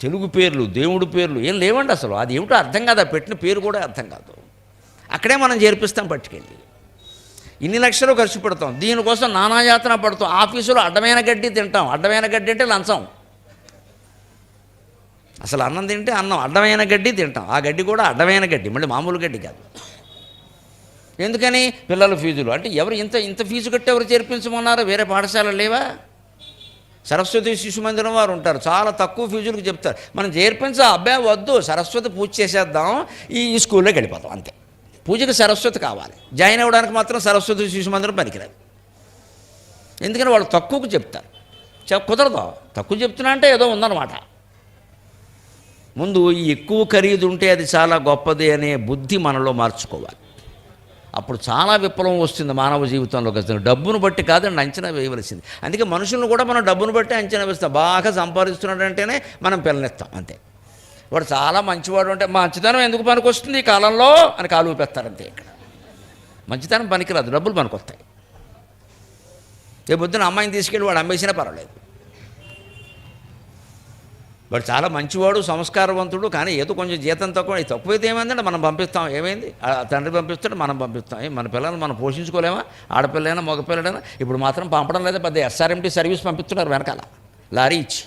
తెలుగు పేర్లు, దేవుడి పేర్లు ఏం లేవండి అసలు. అది ఏమిటో అర్థం కాదు, పెట్టిన పేరు కూడా అర్థం కాదు. అక్కడే మనం చేర్పిస్తాం పట్టుకెళ్ళి. ఇన్ని లక్షలు ఖర్చు పెడతాం, దీనికోసం నానాయాతన పడతాం. ఆఫీసులో అడ్డమైన గడ్డి తింటాం. అడ్డమైన గడ్డి అంటే లంచం. అసలు అన్నం తింటే అన్నం, అడ్డమైన గడ్డి తింటాం. ఆ గడ్డి కూడా అడ్డమైన గడ్డి, మళ్ళీ మామూలు గడ్డి కాదు. ఎందుకని? పిల్లల ఫీజులు అంటే ఎవరు ఇంత ఫీజు కట్టి ఎవరు చేర్పించమన్నారు? వేరే పాఠశాలలు లేవా? సరస్వతి శిశు మందిరం వారు ఉంటారు, చాలా తక్కువ ఫీజులకు చెప్తారు. మనం చేర్పించా, అబ్బాయి వద్దు సరస్వతి పూజ చేసేద్దాం, ఈ స్కూల్లోకి వెళ్ళిపోతాం అంతే. పూజకి సరస్వతి కావాలి, జాయిన్ అవ్వడానికి మాత్రం సరస్వతి శిశు మందిరం పనికిరాదు. ఎందుకని వాళ్ళు తక్కువకు చెప్తారు. కుదరదు. తక్కువ చెప్తున్నా అంటే ఏదో ఉందన్నమాట. ముందు ఈ ఎక్కువ ఖరీదు ఉంటే అది చాలా గొప్పది అనే బుద్ధి మనలో మార్చుకోవాలి. అప్పుడు చాలా విప్లవం వస్తుంది మానవ జీవితంలోకి. వస్తుంది డబ్బును బట్టి కాదండి అంచనా వేయవలసింది. అందుకే మనుషులను కూడా మనం డబ్బును బట్టి అంచనా వేస్తాం. బాగా సంపాదిస్తున్నాడంటేనే మనం పిల్లనిస్తాం అంతే. వాడు చాలా మంచివాడు అంటే మంచితనం ఎందుకు పనికి వస్తుంది ఈ కాలంలో అని కాలు ఊపేస్తారంతే. ఇక్కడ మంచితనం పనికిరాదు, డబ్బులు పనికొస్తాయి. రేపు పొద్దున అమ్మాయిని తీసుకెళ్ళి వాడు అమ్మేసినా పర్వాలేదు. వాడు చాలా మంచివాడు, సంస్కారవంతుడు, కానీ ఏదో కొంచెం జీతం తక్కువైతే ఏమైందంటే మనం పంపిస్తాం. ఏమైంది? తండ్రి పంపిస్తాడు, మనం పంపిస్తాం. మన పిల్లల్ని మనం పోషించుకోలేమా? ఆడపిల్లైనా మగపిల్లడైనా. ఇప్పుడు మాత్రం పంపడం లేదా, పెద్ద ఎస్ఆర్ఎంటీ సర్వీస్ పంపిస్తున్నారు వెనకాల లారీ ఇచ్చి.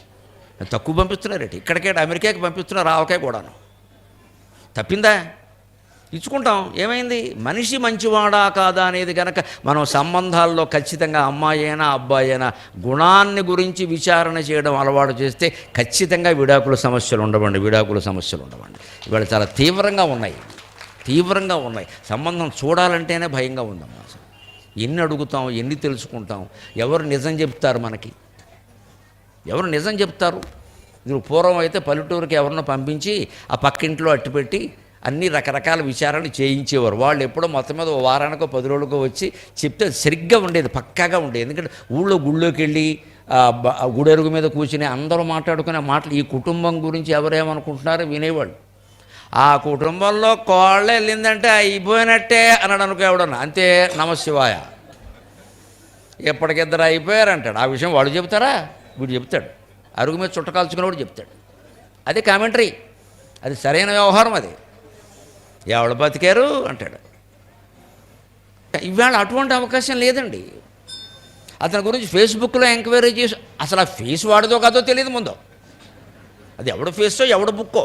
తక్కువ పంపిస్తున్నారు. ఇక్కడికే అమెరికాకి పంపిస్తున్నారు, ఆవకాయ కూడాను. తప్పిందా? ఇచ్చుకుంటాం. ఏమైంది? మనిషి మంచివాడా కాదా అనేది కనుక మనం సంబంధాల్లో ఖచ్చితంగా అమ్మాయి అయినా అబ్బాయి అయినా గుణాన్ని గురించి విచారణ చేయడం అలవాటు చేస్తే ఖచ్చితంగా విడాకుల సమస్యలు ఉండవండి. ఇవాళ చాలా తీవ్రంగా ఉన్నాయి. సంబంధం చూడాలంటేనే భయంగా ఉందమ్మా. అసలు ఎన్ని అడుగుతాం, ఎన్ని తెలుసుకుంటాం, ఎవరు నిజం చెప్తారు మనకి? ఎవరు నిజం చెప్తారు? ఇది పూర్వం అయితే పల్లెటూరుకి ఎవరినో పంపించి ఆ పక్కింట్లో అట్టుపెట్టి అన్ని రకరకాల విచారాలు చేయించేవారు. వాళ్ళు ఎప్పుడో మొత్తం మీద 1 వారానికో 10 రోజులకో వచ్చి చెప్తే సరిగ్గా ఉండేది, పక్కాగా ఉండేది. ఎందుకంటే గుళ్ళోకి వెళ్ళి గుడెరుగు మీద కూర్చుని అందరూ మాట్లాడుకునే మాటలు ఈ కుటుంబం గురించి ఎవరేమనుకుంటున్నారో వినేవాళ్ళు. ఆ కుటుంబంలో కోళ్ళ వెళ్ళిందంటే అయిపోయినట్టే అన్నాడు అనుకో ఎవడన్నా, అంతే నమశివాయ. ఎప్పటికిద్దరు అయిపోయారంటాడు. ఆ విషయం వాడు చెబుతారా? వీడు చెప్తాడు. అరుగు మీద చుట్ట కాల్చుకునేవాడు చెప్తాడు. అది కామెంటరీ, అది సరైన వ్యవహారం. అది ఎవడు బతికారు అంటాడు. ఇవాళ అటువంటి అవకాశం లేదండి. అతని గురించి ఫేస్బుక్లో ఎంక్వైరీ చేసి అసలు ఆ ఫేస్ వాడదో కాదో తెలియదు ముందు. అది ఎవడు ఫేసో ఎవడు బుక్కో.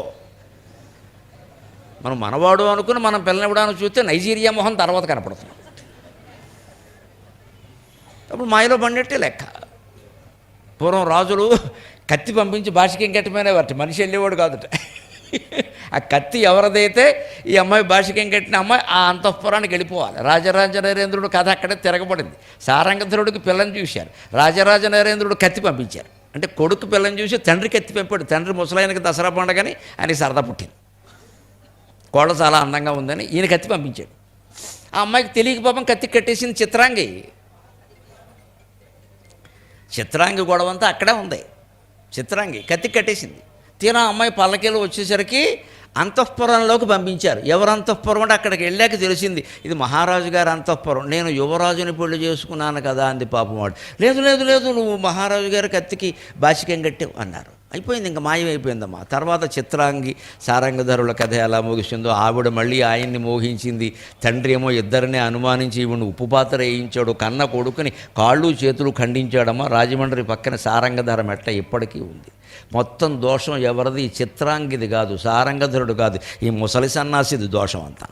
మనం మనవాడు అనుకుని మనం పిల్లనివ్వడానికి చూస్తే నైజీరియా మొహం తర్వాత కనపడుతున్నాం. అప్పుడు మాయలో పడినట్టే లెక్క. పూర్వం రాజులు కత్తి పంపించి భాషకేం కట్టిపోయినవారట, మనిషి వెళ్ళేవాడు కాదుట. ఆ కత్తి ఎవరిదైతే ఈ అమ్మాయి భాషకేం కట్టిన అమ్మాయి ఆ అంతఃపురానికి వెళ్ళిపోవాలి. రాజరాజ నరేంద్రుడు కథ అక్కడే తిరగబడింది. సారంగధరుడికి పిల్లని చూశారు, రాజరాజ నరేంద్రుడు కత్తి పంపించారు. అంటే కొడుకు పిల్లని చూసి తండ్రి కత్తి పంపాడు. తండ్రి ముసలాయనకి దసరా పండగని ఆయనకి సరదా పుట్టింది. కోడ చాలా అందంగా ఉందని ఈయన కత్తి పంపించాడు. ఆ అమ్మాయికి తెలియక పాపం కత్తి కట్టేసింది చిత్రాంగి. చిత్రాంగి గొడవ అంతా అక్కడే ఉంది. చిత్రాంగి కత్తి కట్టేసింది. తీరా అమ్మాయి పల్లకీలో వచ్చేసరికి అంతఃపురంలోకి పంపించారు. ఎవరు అంతఃపురం అంటే అక్కడికి వెళ్ళాక తెలిసింది ఇది మహారాజు గారి అంతఃపురం. నేను యువరాజుని పెళ్లి చేసుకున్నాను కదా అంది పాపం వాడు. లేదు లేదు లేదు, నువ్వు మహారాజు గారి కత్తికి బాసికం కట్టావు అన్నారు. అయిపోయింది, ఇంకా మాయమైపోయిందమ్మా. తర్వాత చిత్రాంగి సారంగధరుల కథ ఎలా ముగిసిందో ఆవిడ మళ్ళీ ఆయన్ని మోహించింది. తండ్రి ఏమో ఇద్దరిని అనుమానించి ఈవిడిని ఉప్పు పాత్ర వేయించాడు. కన్న కొడుకుని కాళ్ళు చేతులు ఖండించాడమ్మా. రాజమండ్రి పక్కన సారంగధర మెట్ట ఇప్పటికీ ఉంది. మొత్తం దోషం ఎవరిది? చిత్రాంగిది కాదు, సారంగధరుడు కాదు, ఈ ముసలి సన్నాసిది దోషం అంతా.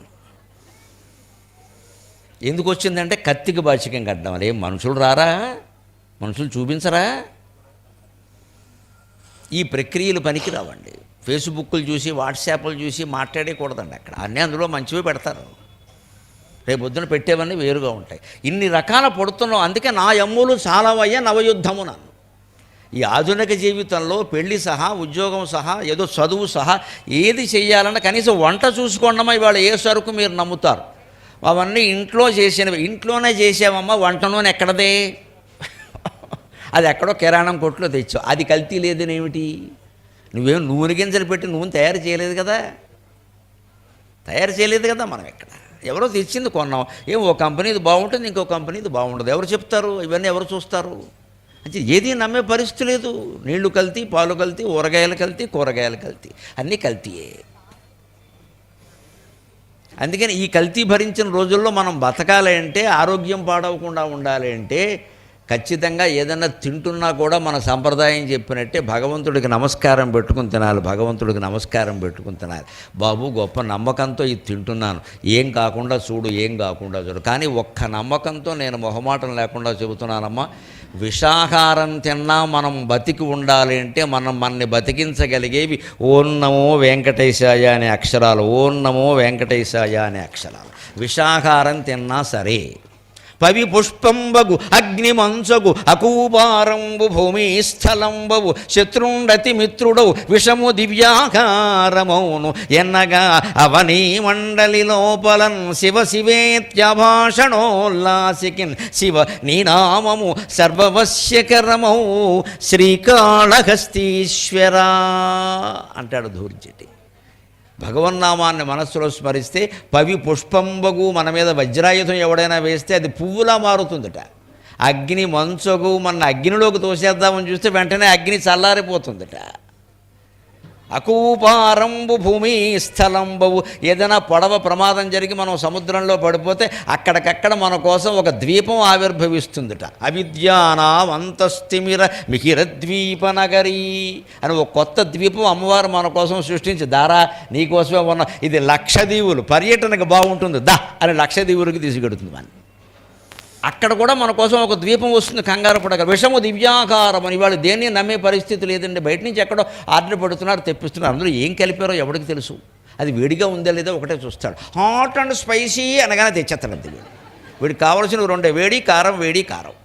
ఎందుకు వచ్చిందంటే కత్తికి బాచికం కట్టడం వల్ల. ఏం మనుషులు రారా? మనుషులు చూపించరా? ఈ ప్రక్రియలు పనికిరావండి. ఫేస్బుక్లు చూసి వాట్సాప్లు చూసి మాట్లాడకూడదండి. అక్కడ అన్నీ అందులో మంచివే పెడతారు. రేపు పొద్దున పెట్టేవన్నీ వేరుగా ఉంటాయి. ఇన్ని రకాల పడుతున్నాం. అందుకే నా యమ్ములు చాలా అయ్యా నవయుద్ధము నన్ను. ఈ ఆధునిక జీవితంలో పెళ్లి సహా ఉద్యోగం సహా ఏదో చదువు సహా ఏది చెయ్యాలన్నా కనీసం వంట చూసుకోండమ్మా. ఇవాళ ఏ సరుకు మీరు నమ్ముతారు? అవన్నీ ఇంట్లో చేసినవి. ఇంట్లోనే చేసావమ్మా, వంట నూనె ఎక్కడదే? అది ఎక్కడో కిరాణం కొట్లో తెచ్చావు. అది కల్తీ లేదనేమిటి? నువ్వేం నూనె గింజలు పెట్టి నూనె తయారు చేయలేదు కదా, తయారు చేయలేదు కదా. మనం ఎక్కడ ఎవరో తెచ్చింది కొన్నాం. ఏం ఓ కంపెనీది బాగుంటుంది, ఇంకో కంపెనీది బాగుండదు. ఎవరు చెప్తారు? ఇవన్నీ ఎవరు చూస్తారు? అంటే ఏది నమ్మే పరిస్థితి లేదు. నీళ్లు కల్తీ, పాలు కల్తీ, ఊరగాయలు కల్తీ, కూరగాయలు కల్తీ, అన్నీ కల్తీయే. అందుకని ఈ కల్తీ భరించిన రోజుల్లో మనం బతకాలి అంటే, ఆరోగ్యం పాడవకుండా ఉండాలి అంటే ఖచ్చితంగా ఏదన్నా తింటున్నా కూడా మన సంప్రదాయం చెప్పినట్టే భగవంతుడికి నమస్కారం పెట్టుకుని తినాలి. భగవంతుడికి నమస్కారం పెట్టుకుని తినాలి. బాబు గొప్ప నమ్మకంతో ఇది తింటున్నాను, ఏం కాకుండా చూడు, ఏం కాకుండా చూడు. కానీ ఒక్క నమ్మకంతో నేను మొహమాటం లేకుండా చెబుతున్నానమ్మా, విషాహారం తిన్నా మనం బతికి ఉండాలి అంటే మనల్ని బతికించగలిగేవి ఓం నమో వెంకటేశాయ అనే అక్షరాలు. ఓం నమో వెంకటేశాయ అనే అక్షరాలు. విషాహారం తిన్నా సరే. పవి పుష్పంబగు అగ్నిమంచగు అకూపారంబు భూమి స్థలంబవు శత్రుండతి మిత్రుడవు విషము దివ్యాకారమౌను ఎన్నగా అవనీ మండలి లోపలన్ శివ శివేత్యభాషణోల్లాసికిన్ శివ నీనామము సర్వవశ్యకరమౌ శ్రీకాళహస్తీశ్వరా అంటాడు ధూర్జటి. భగవన్నామాన్ని మనస్సులో స్మరిస్తే పవి పుష్పంబగు, మన మీద వజ్రాయుధం ఎవడైనా వేస్తే అది పువ్వులా మారుతుందట. అగ్ని మంచగు, మన అగ్నిలోకి తోసేద్దామని చూస్తే వెంటనే అగ్ని చల్లారిపోతుందట. అకూపారంబు భూమి స్థలంబవు, ఏదైనా పొడవ ప్రమాదం జరిగి మనం సముద్రంలో పడిపోతే అక్కడికక్కడ మన కోసం ఒక ద్వీపం ఆవిర్భవిస్తుందట. అవిద్యానాం అంతస్థిమిర మిహిరద్వీప నగరీ అని ఒక కొత్త ద్వీపం అమ్మవారు మన కోసం సృష్టించి, దారా నీకోసమే ఉన్న ఇది లక్షదీవులు, పర్యటనకు బాగుంటుంది దా అని లక్షదీవులకి తీసుకెడుతుంది అని. అక్కడ కూడా మన కోసం ఒక ద్వీపం వస్తుంది, కంగారు పడక. విషము దివ్యాకారం అని వాళ్ళు దేన్ని నమ్మే పరిస్థితి లేదండి. బయట నుంచి ఎక్కడో ఆర్డర్ పెడుతున్నారు, తెప్పిస్తున్నారు. అందులో ఏం కలిపారో ఎవరికి తెలుసు? అది వేడిగా ఉందా లేదో ఒకటే చూస్తాడు. హాట్ అండ్ స్పైసీ అనగానే తెచ్చేస్తాడు అంతే. వీడికి కావాల్సిన రెండే, వేడి కారం, వేడి కారం.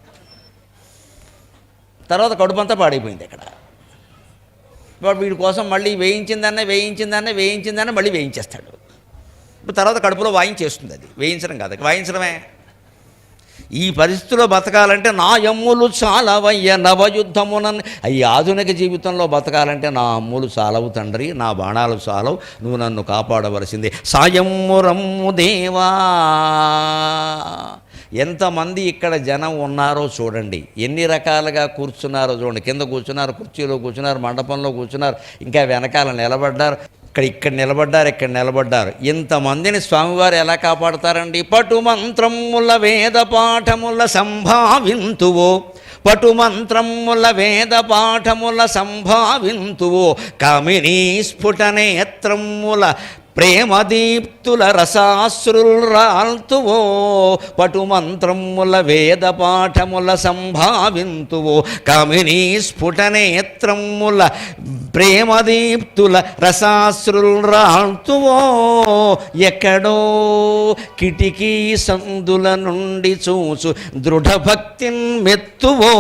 తర్వాత కడుపంతా పాడైపోయింది అక్కడ. వాడు వీడి కోసం మళ్ళీ వేయించిందన్న మళ్ళీ వేయించేస్తాడు. ఇప్పుడు తర్వాత కడుపులో వాయించేస్తుంది. అది వేయించడం కాదు, వాయించడమే. ఈ పరిస్థితిలో బతకాలంటే నా యమ్ములు చాలవయ్య నవయుద్ధమున, ఈ ఆధునిక జీవితంలో బతకాలంటే నా అమ్ములు చాలవు తండ్రి, నా బాణాలు చాలవు, నువ్వు నన్ను కాపాడవలసిందే. సాయమ్ము రమ్ము దేవా. ఎంతమంది ఇక్కడ జనం ఉన్నారో చూడండి, ఎన్ని రకాలుగా కూర్చున్నారో చూడండి. కింద కూర్చున్నారు, కుర్చీలో కూర్చున్నారు, మండపంలో కూర్చున్నారు, ఇంకా వెనకాల నిలబడ్డారు, ఇక్కడ నిలబడ్డారు. ఇంతమందిని స్వామివారు ఎలా కాపాడతారండి? పటు మంత్రముల వేద పాఠముల సంభావింతువో, పటు మంత్రముల వేద పాఠముల సంభావింతువో, కామినీ స్ఫుటనేత్రముల ప్రేమదీప్తుల రసాశ్రుల్ రాల్తువో, పటు మంత్రముల వేద పాఠముల సంభావింతువో, కామినీ స్ఫుటనేత్రముల ప్రేమదీప్తుల రసాశ్రుల్ రాల్తువో, ఎక్కడో కిటికీ సందుల నుండి చూచు దృఢభక్తిన్ మెత్తువో,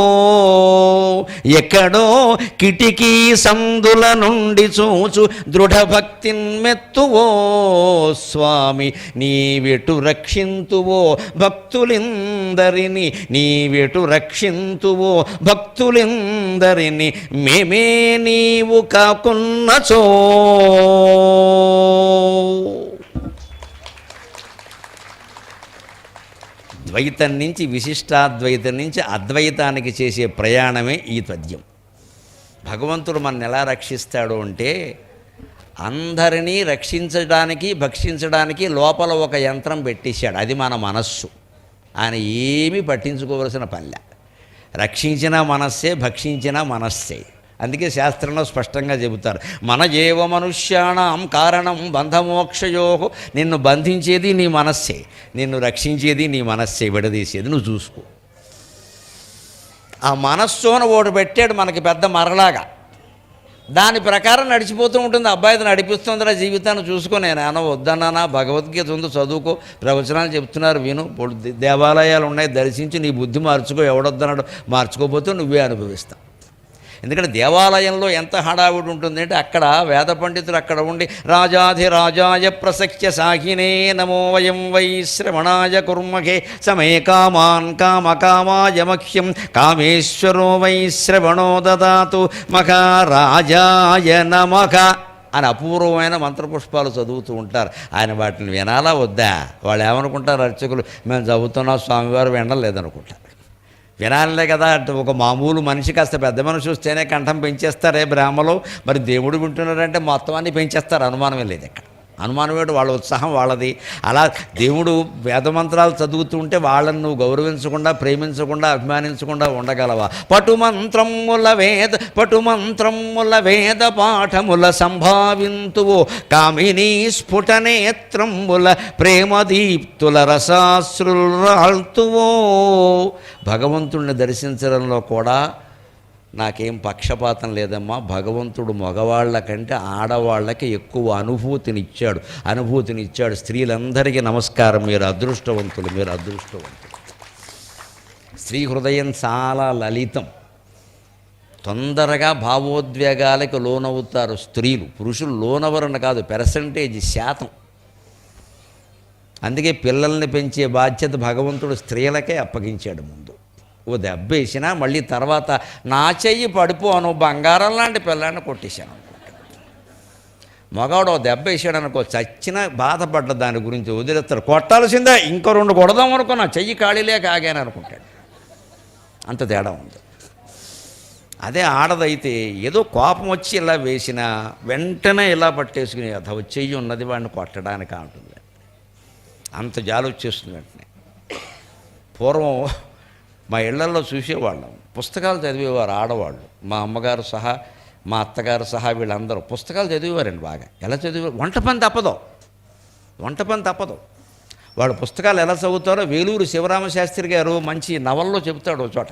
ఎక్కడో కిటికీ సందుల నుండి చూచు దృఢభక్తిన్ మెత్తువో, స్వామి నీవెటు రక్షింతువో భక్తులిందరిని, నీవెటు రక్షింతువో భక్తులిందరిని, మేమే నీవు కాకున్నచో. ద్వైతం నుంచి విశిష్టాద్వైతం నుంచి అద్వైతానికి చేసే ప్రయాణమే ఈ పద్యం. భగవంతుడు మన ఎలా రక్షిస్తాడు అంటే, అందరినీ రక్షించడానికి భక్షించడానికి లోపల ఒక యంత్రం పెట్టేశాడు, అది మన మనస్సు. ఆయన ఏమీ పట్టించుకోవలసిన పనిలే. రక్షించిన మనస్సే, భక్షించిన మనస్సే. అందుకే శాస్త్రంలో స్పష్టంగా చెబుతారు, మన జీవ మనుష్యాణం కారణం బంధమోక్షయో. నిన్ను బంధించేది నీ మనస్సే, నిన్ను రక్షించేది నీ మనస్సే, విడదీసేది నువ్వు చూసుకో. ఆ మనస్సును ఓటు పెట్టాడు మనకి పెద్ద మరలాగా, దాని ప్రకారం నడిచిపోతూ ఉంటుంది. అబ్బాయిది నడిపిస్తుందిరా జీవితాన్ని చూసుకో. నేను ఏమన్నా వద్దన్నానా? భగవద్గీత ఉంది, చదువుకో, ప్రవచనాలు చెప్తున్నారు విను, దేవాలయాలు ఉన్నాయి దర్శించి నీ బుద్ధి మార్చుకో. ఎవడొద్దన్నాడు? మార్చుకోకపోతే నువ్వే అనుభవిస్తావు. ఎందుకంటే దేవాలయంలో ఎంత హడావుడి ఉంటుంది అంటే, అక్కడ వేద పండితులు అక్కడ ఉండి రాజాధిరాజాయ ప్రసఖ్య సాహినే నమో వయం వై శ్రవణాయ కుర్మహే సమే కామాన్ కామకామాయ మహ్యం కామేశ్వరో వై శ్రవణో దదాతు మహారాజాయ నమః అని అపూర్వమైన మంత్రపుష్పాలు చదువుతూ ఉంటారు. ఆయన వాటిని వినాలా వద్దా? వాళ్ళు ఏమనుకుంటారు అర్చకులు, మేము చదువుతున్నాం స్వామివారు వినలేదనుకుంటారు. వినాలే కదా. ఒక మామూలు మనిషి కాస్త పెద్ద మనిషి వస్తేనే కంఠం పెంచేస్తారే బ్రాహ్మలో, మరి దేవుడు వింటున్నారంటే మొత్తం అన్నీ పెంచేస్తారు. అనుమానమే లేదు ఇక్కడ. అనుమానమేడు, వాళ్ళ ఉత్సాహం వాళ్ళది. అలా దేవుడు వేదమంత్రాలు చదువుతూ ఉంటే వాళ్ళని నువ్వు గౌరవించకుండా, ప్రేమించకుండా, అభిమానించకుండా ఉండగలవా? పటుమంత్రముల వేద పాఠముల సంభావింతువో, కామినీ స్ఫుటనేత్రముల ప్రేమదీప్తుల రసాశ్రుల్ రాల్తువో. భగవంతుణ్ణి దర్శించడంలో కూడా నాకేం పక్షపాతం లేదమ్మా. భగవంతుడు మగవాళ్ళ కంటే ఆడవాళ్ళకి ఎక్కువ అనుభూతినిచ్చాడు. స్త్రీలందరికీ నమస్కారం, మీరు అదృష్టవంతులు. స్త్రీ హృదయం చాలా లలితం. తొందరగా భావోద్వేగాలకు లోనవుతారు స్త్రీలు. పురుషులు లోనవరని కాదు, పెర్సంటేజ్, శాతం. అందుకే పిల్లల్ని పెంచే బాధ్యత భగవంతుడు స్త్రీలకే అప్పగించాడు. ముందు ఓ దెబ్బేసినా మళ్ళీ తర్వాత నా చెయ్యి పడిపోను, బంగారం లాంటి పిల్లాన్ని కొట్టేశాను. మగవాడు ఓ దెబ్బ వేసాడు అనుకో, చచ్చిన బాధపడ్డ దాని గురించి వదిలేస్తాడు. కొట్టాల్సిందే, ఇంకో 2 కొడదాం అనుకున్నా, చెయ్యి ఖాళీలేక ఆగాను అనుకుంటాడు. అంత తేడా ఉంది. అదే ఆడదైతే ఏదో కోపం వచ్చి ఇలా వేసినా వెంటనే ఇలా పట్టేసుకుని అథ చెయ్యి ఉన్నది వాడిని కొట్టడానికి ఉంటుంది. అంత జాలి వచ్చేస్తుంది వెంటనే. పూర్వం మా ఇళ్లల్లో చూసేవాళ్ళం, పుస్తకాలు చదివేవారు ఆడవాళ్ళు. మా అమ్మగారు సహా, మా అత్తగారు సహా వీళ్ళందరూ పుస్తకాలు చదివేవారండి బాగా. ఎలా చదివేవారు? వంట పని తప్పదు. వాళ్ళు పుస్తకాలు ఎలా చదువుతారో వేలూరు శివరామశాస్త్రి గారు మంచి నవల్లో చెబుతాడు చోట.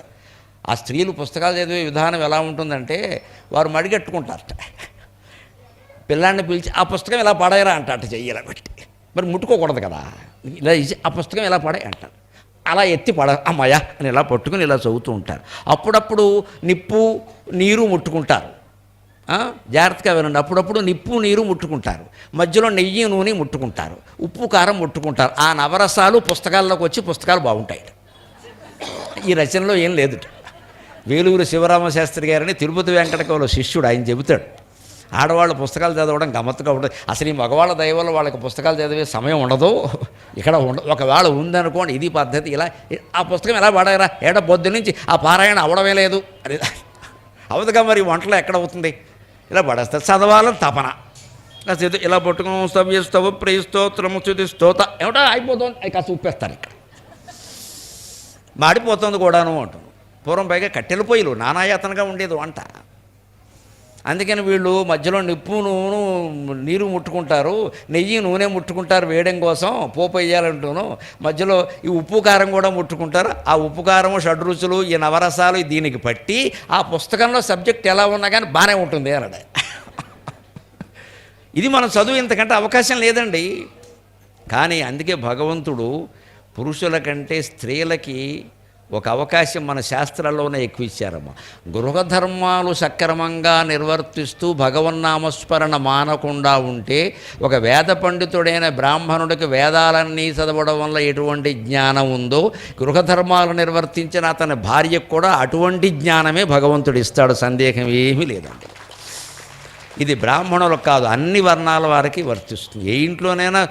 ఆ స్త్రీలు పుస్తకాలు చదివే విధానం ఎలా ఉంటుందంటే, వారు మడిగట్టుకుంటారట. పిల్లాన్ని పిలిచి ఆ పుస్తకం ఇలా పడేయరా అంటారట, చెయ్యరా బట్టి. మరి ముట్టుకోకూడదు కదా, ఇలా ఆ పుస్తకం ఇలా పడే అంటారు. అలా ఎత్తి అమ్మయ్య అని ఇలా పట్టుకుని ఇలా చదువుతూ ఉంటారు. అప్పుడప్పుడు నిప్పు నీరు ముట్టుకుంటారు. జాగ్రత్తగా వినండి. అప్పుడప్పుడు నిప్పు నీరు ముట్టుకుంటారు, మధ్యలో నెయ్యి నూనె ముట్టుకుంటారు, ఉప్పు కారం ముట్టుకుంటారు. ఆ నవరసాలు పుస్తకాల్లోకి వచ్చి పుస్తకాలు బాగుంటాయి. ఈ రచనలో ఏం లేదు. వేలూరు శివరామశాస్త్రి గారని తిరుపతి వెంకటకవుల శిష్యుడు, ఆయన చెబుతాడు ఆడవాళ్ళ పుస్తకాలు చదవడం గమ్మత్తుగా ఉంటుంది. అసలు ఈ మగవాళ్ళ దయవల్ల వాళ్ళకి పుస్తకాలు చదివే సమయం ఉండదు, ఇక్కడ ఒకవేళ ఉందనుకోండి ఇది పద్ధతి. ఇలా ఆ పుస్తకం ఎలా పడగరా ఏడ పొద్దు నుంచి ఆ పారాయణ అవడమే లేదు అని అవదుగా, మరి వంటలో ఎక్కడ అవుతుంది, ఇలా పడేస్తారు. చదవాలని తపన ఇలా పట్టుకుని స్తవ్యస్తవ ప్రేస్తోత్రము స్థుతి స్తోత ఏమిటో అయిపోతుంది, అది కాస్త ఉప్పేస్తారు, ఇక్కడ మాడిపోతుంది కూడాను అంటుంది. పూర్వం పైగా కట్టెల పొయ్యిలు నానాయాతనగా ఉండేది వంట. అందుకని వీళ్ళు మధ్యలో నిప్పు నూనె నీరు ముట్టుకుంటారు, నెయ్యి నూనె ముట్టుకుంటారు వేయడం కోసం, పోపు వేయాలంటూను మధ్యలో ఈ ఉప్పు కారం కూడా ముట్టుకుంటారు. ఆ ఉప్పు కారము షడ్రుచులు ఈ నవరసాలు దీనికి పట్టి ఆ పుస్తకంలో సబ్జెక్ట్ ఎలా ఉన్నా కానీ బాగానే ఉంటుంది అన్నాడు. ఇది మనం చదువు ఇంతకంటే అవకాశం లేదండి. కానీ అందుకే భగవంతుడు పురుషుల కంటే స్త్రీలకి ఒక అవకాశం మన శాస్త్రాల్లోనే ఎక్కువ ఇచ్చారమ్మా. గృహధర్మాలు సక్రమంగా నిర్వర్తిస్తూ భగవన్నామస్మరణ మానకుండా ఉంటే ఒక వేద పండితుడైన బ్రాహ్మణుడికి వేదాలన్నీ చదవడం వల్ల ఎటువంటి జ్ఞానం ఉందో, గృహధర్మాలు నిర్వర్తించిన అతని భార్యకు కూడా అటువంటి జ్ఞానమే భగవంతుడు ఇస్తాడు, సందేహం ఏమీ లేదండి. ఇది బ్రాహ్మణులకు కాదు, అన్ని వర్ణాల వారికి వర్తిస్తుంది. ఏ ఇంట్లోనైనా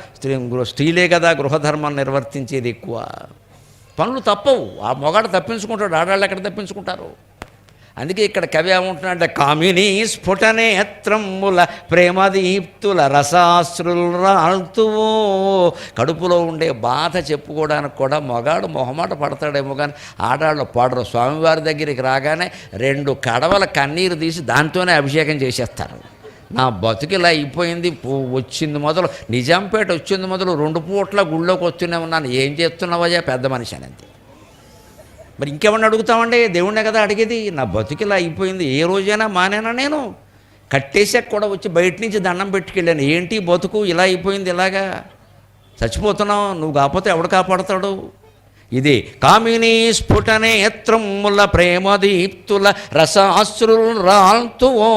స్త్రీలే కదా గృహధర్మం నిర్వర్తించేది ఎక్కువ. పనులు తప్పవు, ఆ మొగాడు తప్పించుకుంటాడు, ఆడాళ్ళు ఎక్కడ తప్పించుకుంటారు. అందుకే ఇక్కడ కవి ఏమంటున్నాడంటే కామినీ స్ఫుటనేత్రముల ప్రేమదీప్తుల రసాశ్రులు రాల్తువో. కడుపులో ఉండే బాధ చెప్పుకోవడానికి కూడా మొగాడు మొహమాట పడతాడేమో కానీ ఆడాళ్ళు పడరు. స్వామివారి దగ్గరికి రాగానే 2 కడవల కన్నీరు తీసి దాంతోనే అభిషేకం చేసేస్తారు. నా బతుకు ఇలా అయిపోయింది, వచ్చింది మొదలు నిజాంపేట వచ్చింది మొదలు 2 పూట్ల గుళ్ళోకి వస్తూనే ఉన్నాను, ఏం చేస్తున్నావయ్యా పెద్ద మనిషి అని. అంతే, మరి ఇంకేమన్నా అడుగుతామండి, దేవుణ్ణే కదా అడిగేది. నా బతుకు ఇలా అయిపోయింది, ఏ రోజైనా మానేనా నేను? కట్టేసాక కూడా వచ్చి బయట నుంచి దండం పెట్టుకెళ్ళాను, ఏంటి బతుకు ఇలా అయిపోయింది, ఇలాగా చచ్చిపోతున్నావు, నువ్వు కాకపోతే ఎవడు కాపాడతాడు? ఇది కామినీ స్ఫుటనేత్రముల ప్రేమదీప్తుల రసాశ్రులు రాల్తువో.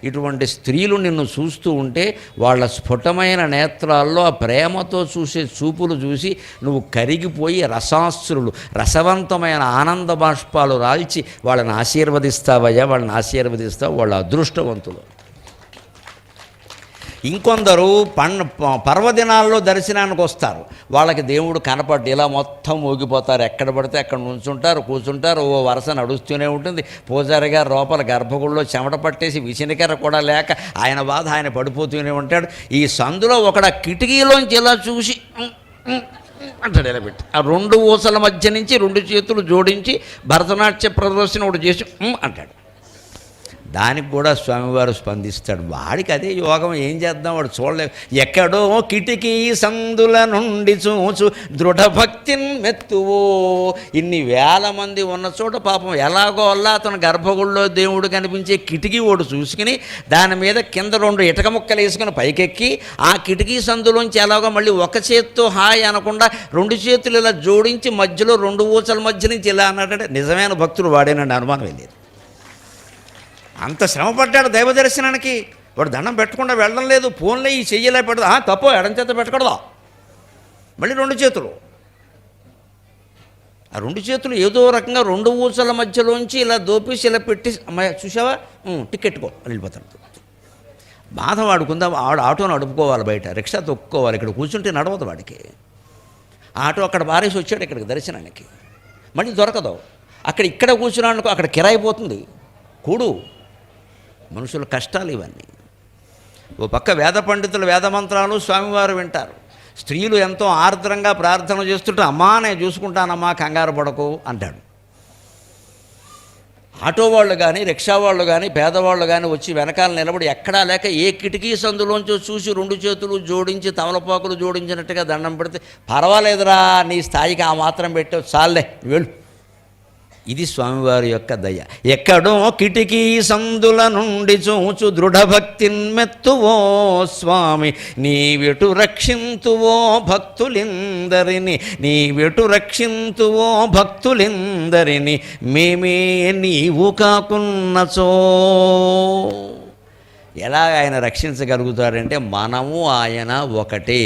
ఇటువంటి స్త్రీలు నిన్ను చూస్తూ ఉంటే వాళ్ళ స్ఫుటమైన నేత్రాల్లో ఆ ప్రేమతో చూసే చూపులు చూసి నువ్వు కరిగిపోయి రసాశ్రులు రసవంతమైన ఆనంద బాష్పాలు రాల్చి వాళ్ళని ఆశీర్వదిస్తావయ్యా, వాళ్ళని ఆశీర్వదిస్తావు, వాళ్ళ అదృష్టవంతులు. ఇంకొందరు పర్వదినాల్లో దర్శనానికి వస్తారు, వాళ్ళకి దేవుడు కనపడ్డు ఇలా మొత్తం ఊగిపోతారు, ఎక్కడ పడితే అక్కడ నుంచుంటారు, కూర్చుంటారు, ఓ వరుస నడుస్తూనే ఉంటుంది. పూజారి గారు లోపల గర్భగుడిలో చెమట పట్టేసి విసినికర కూడా లేక ఆయన బాధ ఆయన పడిపోతూనే ఉంటాడు. ఈ సందులో ఒకడ కిటికీలోంచి ఇలా చూసి అంటాడు, ఇలా పెట్టి ఆ 2 ఊసల మధ్య నుంచి 2 చేతులు జోడించి భరతనాట్య ప్రదర్శన ఒకటి చేసి అంటాడు. దానికి కూడా స్వామివారు స్పందిస్తాడు. వాడికి అదే యోగం, ఏం చేద్దాం, వాడు చూడలేదు. ఎక్కడో కిటికీ సందుల నుండి చూచు దృఢభక్తిని మెత్తువో. ఇన్ని వేల మంది ఉన్న చోట పాపం ఎలాగో అలా అతను గర్భగుడిలో దేవుడు కనిపించే కిటికీ ఓడు చూసుకుని దాని మీద కింద 2 ఇటక ముక్కలు వేసుకుని పైకెక్కి ఆ కిటికీ సందులోంచి ఎలాగో మళ్ళీ ఒక చేత్తో హాయ్ అనకుండా 2 చేతులు ఇలా జోడించి మధ్యలో 2 ఊచల మధ్య నుంచి ఇలా అన్నాడంటే నిజమైన భక్తుడు వాడేనండి, అనుమానం వెళ్ళేది. అంత శ్రమపడ్డాడు దైవ దర్శనానికి, వాడు దండం పెట్టకుండా వెళ్ళడం లేదు. ఫోన్లో ఈ చెయ్యలే పెడదా, తప్పో ఎడం చేత పెట్టకూడదా, మళ్ళీ 2 చేతులు, ఆ 2 చేతులు ఏదో రకంగా 2 ఊచల మధ్యలోంచి ఇలా దోపేసి ఇలా పెట్టి అమ్మాయి చూసావా టికెట్టుకో వెళ్ళిపోతాడు. బాధ వాడుకుందా, వాడు ఆటోని నడుపుకోవాలి, బయట రిక్షా తొక్కుకోవాలి, ఇక్కడ కూర్చుంటే నడవదు వాడికి. ఆటో అక్కడ బారేసి వచ్చాడు ఇక్కడికి దర్శనానికి, మళ్ళీ దొరకదు. ఇక్కడ కూర్చున్నాడు, అక్కడ కిరాయి పోతుంది. కూడు మనుషుల కష్టాలు ఇవన్నీ. ఓ పక్క వేద పండితులు వేదమంత్రాలు స్వామివారు వింటారు, స్త్రీలు ఎంతో ఆర్ద్రంగా ప్రార్థన చేస్తుంటే అమ్మా నేను చూసుకుంటానమ్మా కంగారు పడకు అంటాడు. ఆటో వాళ్ళు కానీ రిక్షా వాళ్ళు కానీ పేదవాళ్ళు కానీ వచ్చి వెనకాల నిలబడి ఎక్కడా లేక ఏ కిటికీ సందులోంచో చూసి 2 చేతులు జోడించి తమలపాకులు జోడించినట్టుగా దండం పెడితే పర్వాలేదురా నీ స్థాయికి ఆ మాత్రం పెట్టావు చాలే వెళ్ళు. ఇది స్వామివారి యొక్క దయ. ఎక్కడో కిటికీ సందుల నుండి చూచు దృఢభక్తిన్మెత్తువో స్వామి నీవెటు రక్షింతువో భక్తులిందరిని, నీవెటు రక్షింతువో భక్తులిందరిని మేమే నీవు కాకున్నచో. ఎలా ఆయన రక్షించగలుగుతాడంటే మనము ఆయన ఒకటే.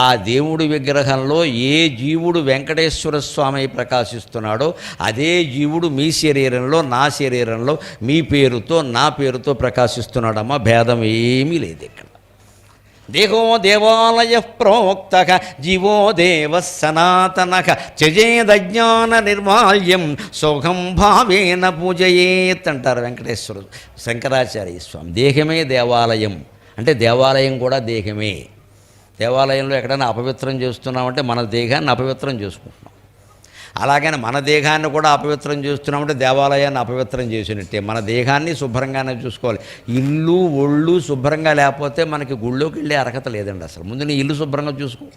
ఆ దేవుడి విగ్రహంలో ఏ జీవుడు వెంకటేశ్వర స్వామి ప్రకాశిస్తున్నాడో అదే జీవుడు మీ శరీరంలో, నా శరీరంలో, మీ పేరుతో, నా పేరుతో ప్రకాశిస్తున్నాడమ్మా. భేదం ఏమీ లేదు ఇక్కడ. దేహో దేవాలయ ప్రోక్త జీవో దేవ సనాతనక త్యజేదజ్ఞాన నిర్మాల్యం సోహం భావేన పూజయేత్ అంటారు వెంకటేశ్వరుడు, శంకరాచార్య స్వామి. దేహమే దేవాలయం అంటే దేవాలయం కూడా దేహమే. దేవాలయంలో ఎక్కడైనా అపవిత్రం చేస్తున్నామంటే మన దేహాన్ని అపవిత్రం చేసుకుంటున్నాం. అలాగని మన దేహాన్ని కూడా అపవిత్రం చేస్తున్నామంటే దేవాలయాన్ని అపవిత్రం చేసినట్టే. మన దేహాన్ని శుభ్రంగానే చూసుకోవాలి. ఇల్లు ఒళ్ళు శుభ్రంగా లేకపోతే మనకి గుళ్ళోకి వెళ్ళే అర్హత లేదండి. అసలు ముందు నీ ఇల్లు శుభ్రంగా చూసుకో.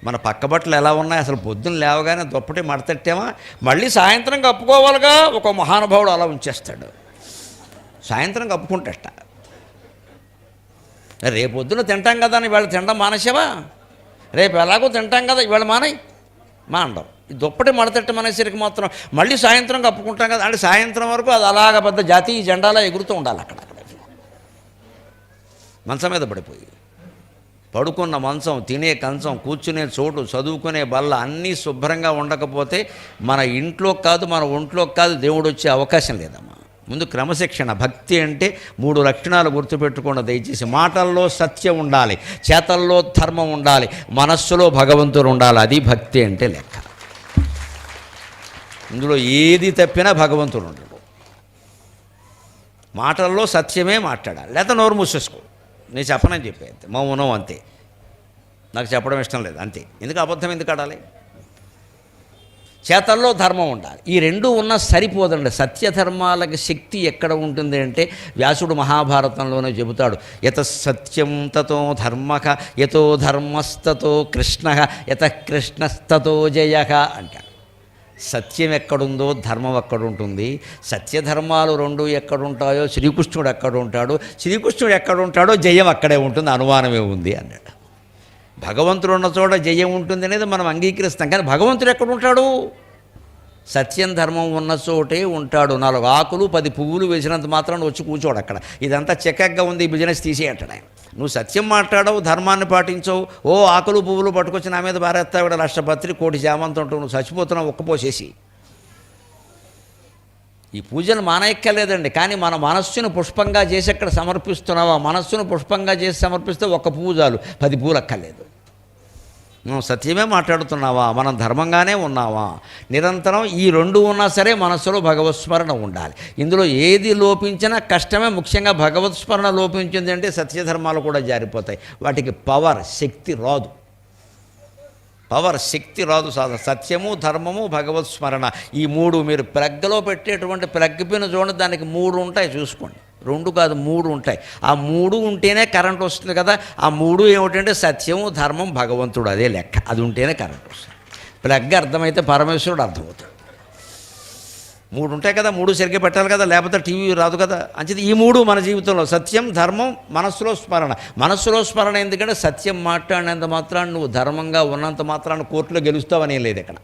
మన పక్క బట్టలు ఎలా ఉన్నాయి, అసలు పొద్దున్న లేవగానే దుప్పటి మడతట్టామా, మళ్ళీ సాయంత్రం కప్పుకోవాలిగా. ఒక మహానుభావుడు అలా ఉంచేస్తాడు, సాయంత్రం కప్పుకుంటట. రేపొద్దున తింటాం కదా అని ఇవాళ తినడం మానేసావా, రేపు ఎలాగో తింటాం కదా ఇవాళ మానడం. ఈ దుప్పటి మడతట్ట మనసరికి మాత్రం మళ్ళీ సాయంత్రం కప్పుకుంటాం కదా అంటే సాయంత్రం వరకు అది అలాగ పెద్ద జాతీయ జెండాలా ఎగురుతూ ఉండాలి. అక్కడ మంచం మీద పడిపోయి పడుకున్న మంచం, తినే కంచం, కూర్చునే చోటు, చదువుకునే బల్ల అన్నీ శుభ్రంగా ఉండకపోతే మన ఇంట్లో కాదు, మన ఒంట్లో కాదు దేవుడు వచ్చే అవకాశం లేదమ్మా. ముందు క్రమశిక్షణ. భక్తి అంటే 3 లక్షణాలు గుర్తుపెట్టుకోండి దయచేసి. మాటల్లో సత్యం ఉండాలి, చేతల్లో ధర్మం ఉండాలి, మనస్సులో భగవంతుడు ఉండాలి. అది భక్తి అంటే లెక్క. ఇందులో ఏది తప్పినా భగవంతుడు ఉండడు. మాటల్లో సత్యమే మాట్లాడాలి, లేకపోతే నోరు మూసేసుకో. నేను చెప్పనని చెప్పే అంతే, మౌనం అంతే. నాకు చెప్పడం ఇష్టం లేదు అంతే. ఎందుకు అబద్ధం ఎందుకు ఆడాలి? చేతల్లో ధర్మం ఉండాలి. ఈ రెండు ఉన్నా సరిపోదండి. సత్యధర్మాలకి శక్తి ఎక్కడ ఉంటుంది అంటే వ్యాసుడు మహాభారతంలోనే చెబుతాడు, యత సత్యం తతో ధర్మక, యతో ధర్మస్తతో కృష్ణ, యత కృష్ణస్తతో జయ అంటాడు. సత్యం ఎక్కడుందో ధర్మం ఎక్కడుంటుంది. సత్యధర్మాలు రెండు ఎక్కడుంటాయో శ్రీకృష్ణుడు ఎక్కడుంటాడు, శ్రీకృష్ణుడు ఎక్కడుంటాడో జయం అక్కడే ఉంటుంది, అనుమానమే ఉంది అన్నాడు. భగవంతుడు ఉన్న చోట జయం ఉంటుంది అనేది మనం అంగీకరిస్తాం. కానీ భగవంతుడు ఎక్కడుంటాడు? సత్యం ధర్మం ఉన్న చోటే ఉంటాడు. 4 ఆకులు 10 పువ్వులు వేసినంత మాత్రం వచ్చి కూర్చోడు అక్కడ. ఇదంతా చెక్కగా ఉంది, బిజినెస్ తీసే అంటాడు ఆయన. నువ్వు సత్యం మాట్లాడవు, ధర్మాన్ని పాటించవు, ఆకులు పువ్వులు పట్టుకొచ్చి నా మీద భారెత్తావు, 1 లక్షపత్రి 1 కోటి జామంతో ఉంటావు, నువ్వు చచ్చిపోతున్నావు ఒక్కపోసేసి. ఈ పూజలు మానెక్కలేదండి. కానీ మన మనస్సును పుష్పంగా చేసి అక్కడ సమర్పిస్తున్నావా? మనస్సును పుష్పంగా చేసి సమర్పిస్తే 1 పువ్వు చాలు, 10 పూలు అక్కర్లేదు. నువ్వు సత్యమే మాట్లాడుతున్నావా? మనం ధర్మంగానే ఉన్నావా? నిరంతరం ఈ 2 ఉన్నా సరే మనస్సులో భగవత్స్మరణ ఉండాలి. ఇందులో ఏది లోపించినా కష్టమే. ముఖ్యంగా భగవత్స్మరణ లోపించింది అంటే సత్యధర్మాలు కూడా జారిపోతాయి. వాటికి పవర్, శక్తి రాదు. శక్తి రాదు. సత్యము, ధర్మము, భగవత్స్మరణ, ఈ 3 మీరు ప్లగ్లో పెట్టేటువంటి ప్లగ్ పిన్ చూడండి, దానికి 3 ఉంటాయి చూసుకోండి. 2 కాదు 3 ఉంటాయి. ఆ 3 ఉంటేనే కరెంట్ వస్తుంది కదా. ఆ 3 ఏమిటంటే సత్యము, ధర్మం, భగవంతుడు, అదే లెక్క. అది ఉంటేనే కరెంట్ వస్తుంది. ప్లగ్ అర్థమైతే పరమేశ్వరుడు అర్థమవుతాడు. 3 ఉంటాయి కదా, 3 సరిగ్గా పెట్టాలి కదా, లేకపోతే టీవీ రాదు కదా. అంచేది ఈ 3 మన జీవితంలో సత్యం, ధర్మం, మనస్సులో స్మరణ. మనస్సులో స్మరణ ఎందుకంటే సత్యం మాట్లాడినంత మాత్రాన్ని, నువ్వు ధర్మంగా ఉన్నంత మాత్రాన్ని కోర్టులో గెలుస్తావని లేదు ఇక్కడ.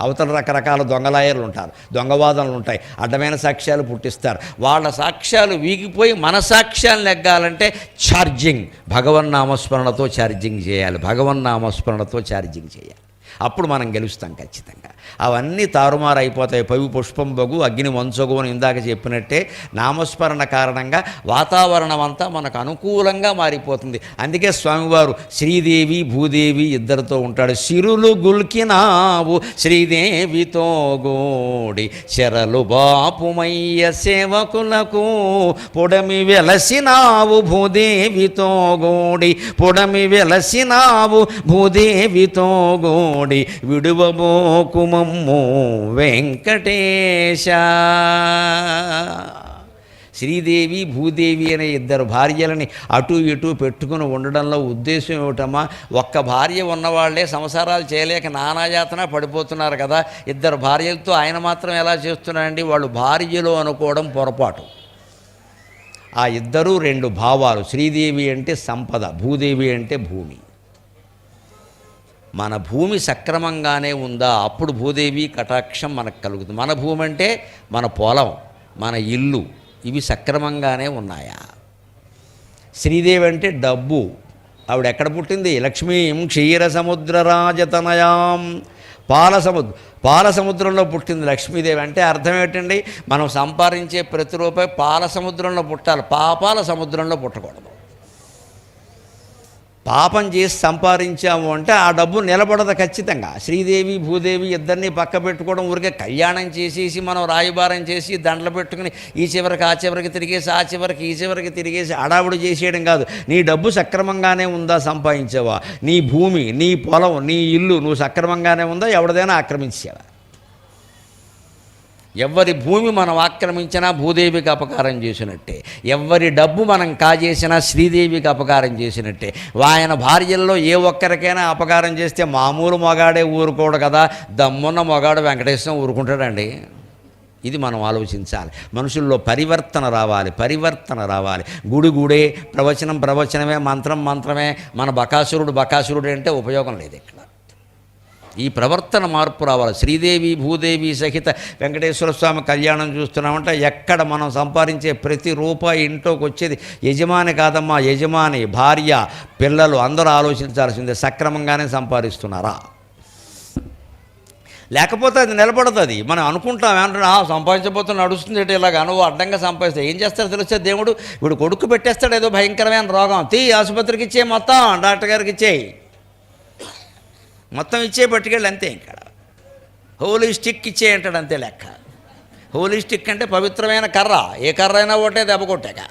అవతల రకరకాల దొంగలాయర్లు ఉంటారు, దొంగవాదనలు ఉంటాయి, అడ్డమైన సాక్ష్యాలు పుట్టిస్తారు. వాళ్ళ సాక్ష్యాలు వీగిపోయి మన సాక్ష్యాలు నెగ్గాలంటే ఛార్జింగ్, భగవన్నామస్మరణతో ఛార్జింగ్ చేయాలి. భగవన్నామస్మరణతో ఛార్జింగ్ చేయాలి. అప్పుడు మనం గెలుస్తాం ఖచ్చితంగా. అవన్నీ తారుమారు అయిపోతాయి. పవి పుష్పం బగు, అగ్ని మంచగు అని ఇందాక చెప్పినట్టే నామస్మరణ కారణంగా వాతావరణం అంతా మనకు అనుకూలంగా మారిపోతుంది. అందుకే స్వామివారు శ్రీదేవి భూదేవి ఇద్దరితో ఉంటాడు. సిరులు గుల్కినావు శ్రీదేవితో గోడి శరలు బాపుమయ్య సేవకులకు, పొడమి వెలసినావు భూదేవితో గోడి, పొడమి వెలసినావు భూదేవితో గోడి, విడువబోకుమమ్ము వెంకటేశ. శ్రీదేవి భూదేవి అనే 2 భార్యలని అటు ఇటు పెట్టుకుని ఉండడంలో ఉద్దేశం ఏమిటమ్మా? ఒక్క భార్య ఉన్నవాళ్లే సంసారాలు చేయలేక నానాయాతన పడిపోతున్నారు కదా. 2 భార్యలతో ఆయన మాత్రం ఎలా చేస్తున్నారండి? వాళ్ళు భార్యలు అనుకోవడం పొరపాటు. ఆ 2 భావాలు. శ్రీదేవి అంటే సంపద, భూదేవి అంటే భూమి. మన భూమి సక్రమంగానే ఉందా, అప్పుడు భూదేవి కటాక్షం మనకు కలుగుతుంది. మన భూమి అంటే మన పొలం, మన ఇల్లు, ఇవి సక్రమంగానే ఉన్నాయా? శ్రీదేవి అంటే డబ్బు. ఆవిడ ఎక్కడ పుట్టింది? లక్ష్మీం క్షీరసముద్రరాజతనయాం, పాల సముద్రంలో పుట్టింది లక్ష్మీదేవి. అంటే అర్థం ఏంటండి? మనం సంపాదించే ప్రతి రూపాయి పాల సముద్రంలో పుట్టాలి, పాపాల సముద్రంలో పుట్టకూడదు. పాపం చేసి సంపాదించాము అంటే ఆ డబ్బు నిలబడదు ఖచ్చితంగా. శ్రీదేవి భూదేవి ఇద్దరిని పక్క పెట్టుకోవడం, ఊరికే కళ్యాణం చేసేసి మనం రాయబారం చేసి దండలు పెట్టుకుని ఈ చివరికి ఆ చివరికి తిరిగేసి ఆ చివరికి ఈ చివరికి తిరిగేసి అడావుడు చేసేయడం కాదు. నీ డబ్బు సక్రమంగానే ఉందా? సంపాదించావా? నీ భూమి, నీ పొలం, నీ ఇల్లు నువ్వు సక్రమంగానే ఉందా? ఎవరిదైనా ఆక్రమించావా? ఎవరి భూమి మనం ఆక్రమించినా భూదేవికి అపకారం చేసినట్టే, ఎవరి డబ్బు మనం కాజేసినా శ్రీదేవికి అపకారం చేసినట్టే. ఆయన భార్యల్లో ఏ ఒక్కరికైనా అపకారం చేస్తే మామూలు మగాడే ఊరుకోడు కదా, దమ్మున్న మగాడు వెంకటేశ్వరం ఊరుకుంటాడండి. ఇది మనం ఆలోచించాలి. మనుషుల్లో పరివర్తన రావాలి. గుడి గుడే, ప్రవచనమే, మంత్రమే. మన బకాసురుడు అంటే ఉపయోగం లేదు ఇక్కడ. ఈ ప్రవర్తన మార్పు రావాలి. శ్రీదేవి భూదేవి సహిత వెంకటేశ్వర స్వామి కళ్యాణం చూస్తున్నామంటే ఎక్కడ మనం సంపాదించే ప్రతి రూపాయి ఇంట్లోకి వచ్చేది యజమాని కాదమ్మా, యజమాని, భార్య, పిల్లలు అందరూ ఆలోచించాల్సిందే. సక్రమంగానే సంపాదిస్తున్నారా? లేకపోతే అది నిలబడుతుంది. మనం అనుకుంటాం ఏమంటున్నా సంపాదించబోతున్నా నడుస్తుంది అంటే ఇలాగ నువ్వు అడ్డంగా సంపాదిస్తే ఏం చేస్తారో తెలిస్తే దేవుడు ఇప్పుడు కొడుకు పెట్టేస్తాడు ఏదో భయంకరమైన రోగం, ఆసుపత్రికి ఇచ్చే, మొత్తం డాక్టర్ గారికి ఇచ్చేయి, మొత్తం ఇచ్చే పట్టుకెళ్ళి అంతే. ఇక్కడ హోలిస్టిక్ ఇచ్చే అంటాడు అంతే లెక్క. హోలిస్టిక్ అంటే పవిత్రమైన కర్ర, ఏ కర్ర అయినా ఒకటే దెబ్బ కొట్టాక,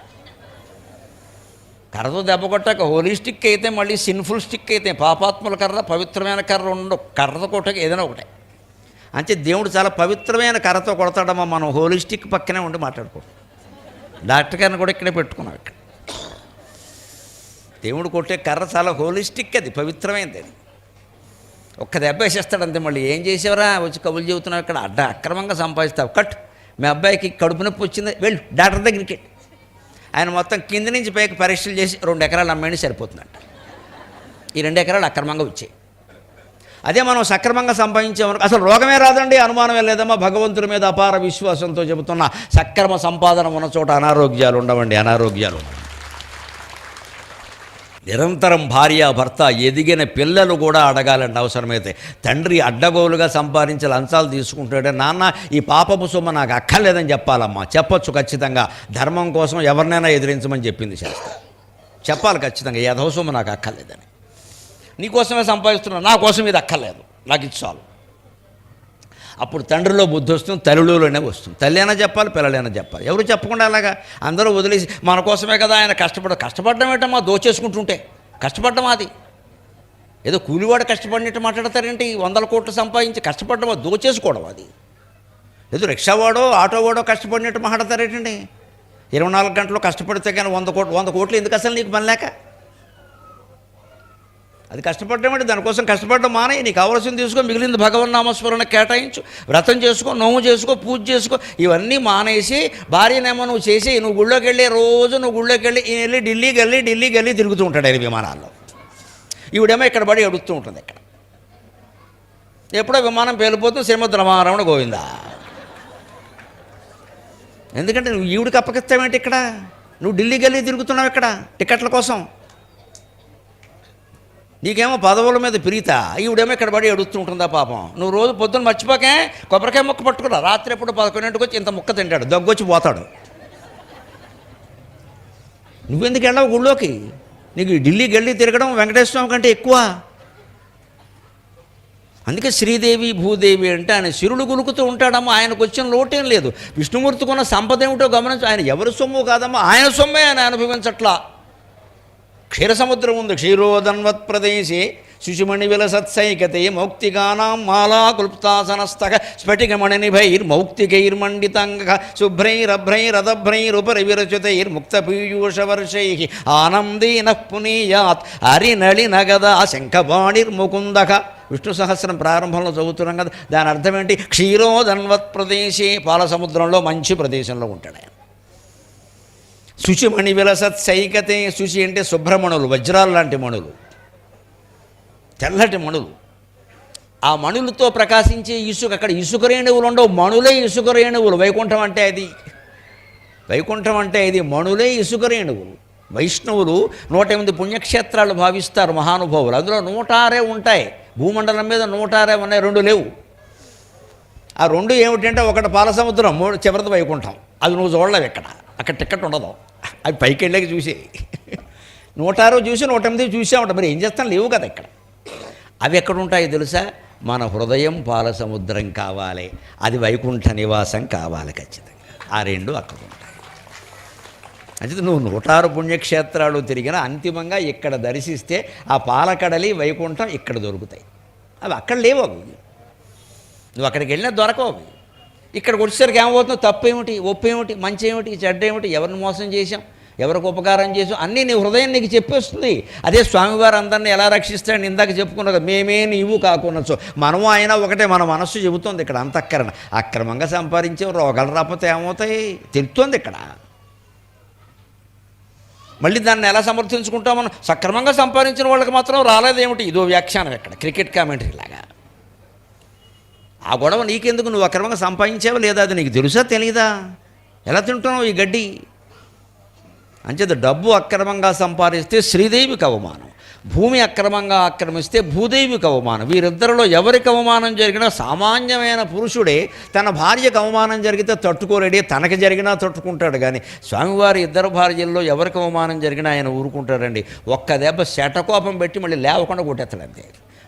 కర్రతో దెబ్బ కొట్టాక. హోలిస్టిక్ అయితే మళ్ళీ సిన్ఫుల్ స్టిక్ అయితే పాపాత్ముల కర్ర, పవిత్రమైన కర్ర ఉండవు. కర్రతో కొట్టాక ఏదైనా ఒకటే. అంటే దేవుడు చాలా పవిత్రమైన కర్రతో కొడతాడమ్మా. మనం హోలిస్టిక్ పక్కనే ఉండి మాట్లాడుకోండి. డాక్టర్ గారిని కూడా ఇక్కడే పెట్టుకున్నాం. ఇక్కడ దేవుడు కొట్టే కర్ర చాలా హోలిస్టిక్, అది పవిత్రమైనది. అది ఒక్క దెబ్బ వేసేస్తాడు అంతే. మళ్ళీ ఏం చేసేవరా వచ్చి కబులు చెబుతున్నావు, ఇక్కడ అక్రమంగా సంపాదిస్తావు, కట్. మీ అబ్బాయికి కడుపు నొప్పి వచ్చింది, వెళ్ళు డాక్టర్ దగ్గరికి. ఆయన మొత్తం కింద నుంచి పైకి పరీక్షలు చేసి 2 ఎకరాలు అమ్మేయండి సరిపోతుందంట. ఈ 2 ఎకరాలు అక్రమంగా వచ్చాయి. అదే మనం సక్రమంగా సంపాదించామని అసలు రోగమే రాదండి, అనుమానమే లేదమ్మా. భగవంతుడి మీద అపార విశ్వాసంతో చెబుతున్న సక్రమ సంపాదన ఉన్న చోట అనారోగ్యాలు ఉండవండి, అనారోగ్యాలు. నిరంతరం భార్య భర్త, ఎదిగిన పిల్లలు కూడా అడగాలండి అవసరమైతే. తండ్రి అడ్డగోలుగా సంపాదించి లంచాలు తీసుకుంటాడే, నాన్న ఈ పాపపు సొమ్ము నాకు అక్కర్లేదని చెప్పాలమ్మా. చెప్పొచ్చు ఖచ్చితంగా. ధర్మం కోసం ఎవరినైనా ఎదిరించమని చెప్పింది శాస్త్రం. చెప్పాలి ఖచ్చితంగా, ఈ అధవ సొమ్ము నాకు అక్కర్లేదని. నీకోసమే సంపాదిస్తున్నా, నా కోసం ఇది అక్కర్లేదు, నాకు ఇది చాలు. అప్పుడు తండ్రిలో బుద్ధి వస్తుంది, తల్లిలోనే వస్తుంది. తల్లి అయినా చెప్పాలి, పిల్లలైనా చెప్పాలి. ఎవరు చెప్పకుండా అలాగా అందరూ వదిలేసి మన కోసమే కదా ఆయన కష్టపడడం ఏంటమ్మా, దోచేసుకుంటుంటే కష్టపడ్డం. అది ఏదో కూలివాడు కష్టపడినట్టు మాట్లాడతారేంటి? 100 కోట్లు సంపాదించి కష్టపడ్డమా, దోచేసుకోవడం. అది ఏదో రిక్షావాడో ఆటోవాడో కష్టపడినట్టు మాట్లాడతారేంటండి? 24 గంటలు కష్టపడితే కానీ 100 కోట్లు ఎందుకు అసలు నీకు పని లేక? అది కష్టపడడం అంటే దానికోసం కష్టపడడం మానే, నీకు కావాల్సింది తీసుకో, మిగిలింది భగవన్నామస్మరణ కేటాయించు, వ్రతం చేసుకో, నోము చేసుకో, పూజ చేసుకో. ఇవన్నీ మానేసి భార్యనేమో నువ్వు చేసి నువ్వు గుళ్ళోకి వెళ్ళి రోజు నువ్వు గుళ్ళోకి వెళ్ళి ఈయన వెళ్ళి ఢిల్లీ గల్లీ తిరుగుతూ ఉంటాడు ఆయన విమానాల్లో. ఈవిడేమో ఇక్కడ పడి అడుగుతూ ఉంటుంది. ఇక్కడ ఎప్పుడో విమానం పేలిపోతుంది, శ్రీమద్ రమారమణ గోవిందా. ఎందుకంటే నువ్వు ఈవిడికి అప్పగిస్తావేంటి? ఇక్కడ నువ్వు ఢిల్లీ గల్లీ తిరుగుతున్నావు ఇక్కడ టికెట్ల కోసం. నీకేమో పదవుల మీద ప్రీత, ఈవిడేమో ఇక్కడ పడి అడుగుతూ ఉంటుందా పాపం. నువ్వు రోజు పొద్దున్న మర్చిపోకే కొబ్బరికాయ ముక్క పట్టుకురా, రాత్రి ఎప్పుడు 11 వచ్చి ఇంత ముక్క తింటాడు, దగ్గొచ్చి పోతాడు. నువ్వెందుకు వెళ్ళావు గుళ్ళోకి? నీకు ఢిల్లీ గల్లీ తిరగడం వెంకటేశ్వర స్వామి కంటే ఎక్కువ. అందుకే శ్రీదేవి భూదేవి అంటే ఆయన సిరులు గులుకుతూ ఉంటాడమ్మా. ఆయనకు వచ్చిన లోటేం లేదు. విష్ణుమూర్తికున్న సంపద ఏమిటో గమనించు. ఆయన ఎవరి సొమ్ము కాదమ్మా, ఆయన సొమ్మే ఆయన అనుభవించట్లా. క్షీరసముద్రం ఉంది, క్షీరోదన్వత్ ప్రదేశే శుచిమణి విలసత్సైకతే మౌక్తిగానాం మాలా క్లుప్తాసనస్తక స్ఫటికమణినిభైర్మౌక్తికైర్మండితంగ శుభ్రైరభ్రైరదభ్రైరుపరి విరచితైర్ముక్తపీయూషవర్షై ఆనందేన పునీయాత్ హరినళినగదా శంఖపాణిర్ముకుందక. విష్ణు సహస్రం ప్రారంభంలో చదువుతున్నాం కదా, దాని అర్థం ఏంటి? క్షీరోదన్వత్ ప్రదేశే, పాల సముద్రంలో మంచి ప్రదేశంలో ఉంటాడు ఆయన. శుచిమణి విలసత్ సైకతే, శుచి అంటే శుభ్రమణులు, వజ్రాలు లాంటి మణులు, తెల్లటి మణులు. ఆ మణులతో ప్రకాశించే ఇసుక. అక్కడ ఇసుక రేణువులు ఉండవు, మణులే ఇసుక రేణువులు. వైకుంఠం అంటే అది. వైకుంఠం అంటే ఇది మణులే ఇసుక రేణువులు. వైష్ణవులు 108 పుణ్యక్షేత్రాలు భావిస్తారు మహానుభావులు. అందులో 106 ఉంటాయి. భూమండలం మీద 106 ఉన్నాయి, 2 లేవు. ఆ 2 ఏమిటంటే ఒకటి పాలసముద్రం, చివరిది వైకుంఠం. అది నువ్వు చూడలేవు ఇక్కడ, అక్కడ టికెట్ ఉండదు. అవి పైకి వెళ్ళాక చూసి 106 చూసి 108 చూసామంట. మరి ఏం చేస్తాను, లేవు కదా ఇక్కడ. అవి ఎక్కడ ఉంటాయి తెలుసా? మన హృదయం పాలసముద్రం కావాలి, అది వైకుంఠ నివాసం కావాలి ఖచ్చితంగా. ఆ 2 అక్కడ ఉంటాయి. అంటే నువ్వు 106 పుణ్యక్షేత్రాలు తిరిగినా అంతిమంగా ఇక్కడ దర్శిస్తే ఆ పాలకడలి వైకుంఠం ఇక్కడ దొరుకుతాయి. అవి అక్కడ లేవు. అవి నువ్వు అక్కడికి వెళ్ళినా దొరకవు. అవి ఇక్కడికి వచ్చేసరికి ఏమవుతుందో, తప్పు ఏమిటి, ఒప్పు ఏమిటి, మంచి ఏమిటి, చెడ్డ ఏమిటి, ఎవరిని మోసం చేశాం, ఎవరికి ఉపకారం చేసాం అన్నీ నీ హృదయం నీకు చెప్పేస్తుంది. అదే స్వామివారు అందరినీ ఎలా రక్షిస్తాడని ఇందాక చెప్పుకున్నది. మేమే నీవు కాకునొచ్చు, మనము ఆయన ఒకటే. మన మనస్సు చెబుతోంది ఇక్కడ అంతఃకరణ. అక్రమంగా సంపాదించే రోగాలు రాకపోతే ఏమవుతాయి తెలుస్తోంది ఇక్కడ. మళ్ళీ దాన్ని ఎలా సమర్థించుకుంటాం మనం? సక్రమంగా సంపాదించిన వాళ్ళకి మాత్రం రాలేదేమిటి, ఇదో వ్యాఖ్యానం ఇక్కడ క్రికెట్ కామెంటరీ లాగా. ఆ గొడవ నీకెందుకు? నువ్వు అక్రమంగా సంపాదించావా లేదా అది నీకు తెలుసా తెలియదా? ఎలా తింటున్నావు ఈ గడ్డి? అంచేత డబ్బు అక్రమంగా సంపాదిస్తే శ్రీదేవికి అవమానం, భూమి అక్రమంగా ఆక్రమిస్తే భూదేవికి అవమానం. వీరిద్దరిలో ఎవరికి అవమానం జరిగినా సామాన్యమైన పురుషుడే తన భార్యకు అవమానం జరిగితే తట్టుకోలేడే, తనకి జరిగినా తట్టుకుంటాడు. కానీ స్వామివారి ఇద్దరు భార్యల్లో ఎవరికి అవమానం జరిగినా ఆయన ఊరుకుంటాడండి. ఒక్క దెబ్బ శటకోపం పెట్టి మళ్ళీ లేవకుండా కొట్టేస్తాడు అంతే.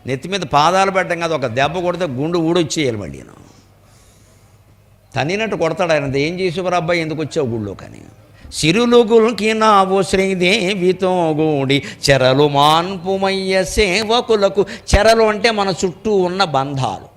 నెత్తి మీద పాదాలు పెట్టడం కాదు, ఒక దెబ్బ కొడితే గుండు ఊడొచ్చేయాలి. మళ్ళీ తన్నినట్టు కొడతాడు ఆయన. ఏం చేసేవారు అబ్బాయి, ఎందుకు వచ్చావు గుళ్ళో? కానీ సిరులుగుల్కి నావు శ్రీదేవితో గూడి చెరలు మాన్పుమయ్య సేవకులకు. చెరలు అంటే మన చుట్టూ ఉన్న బంధాలు.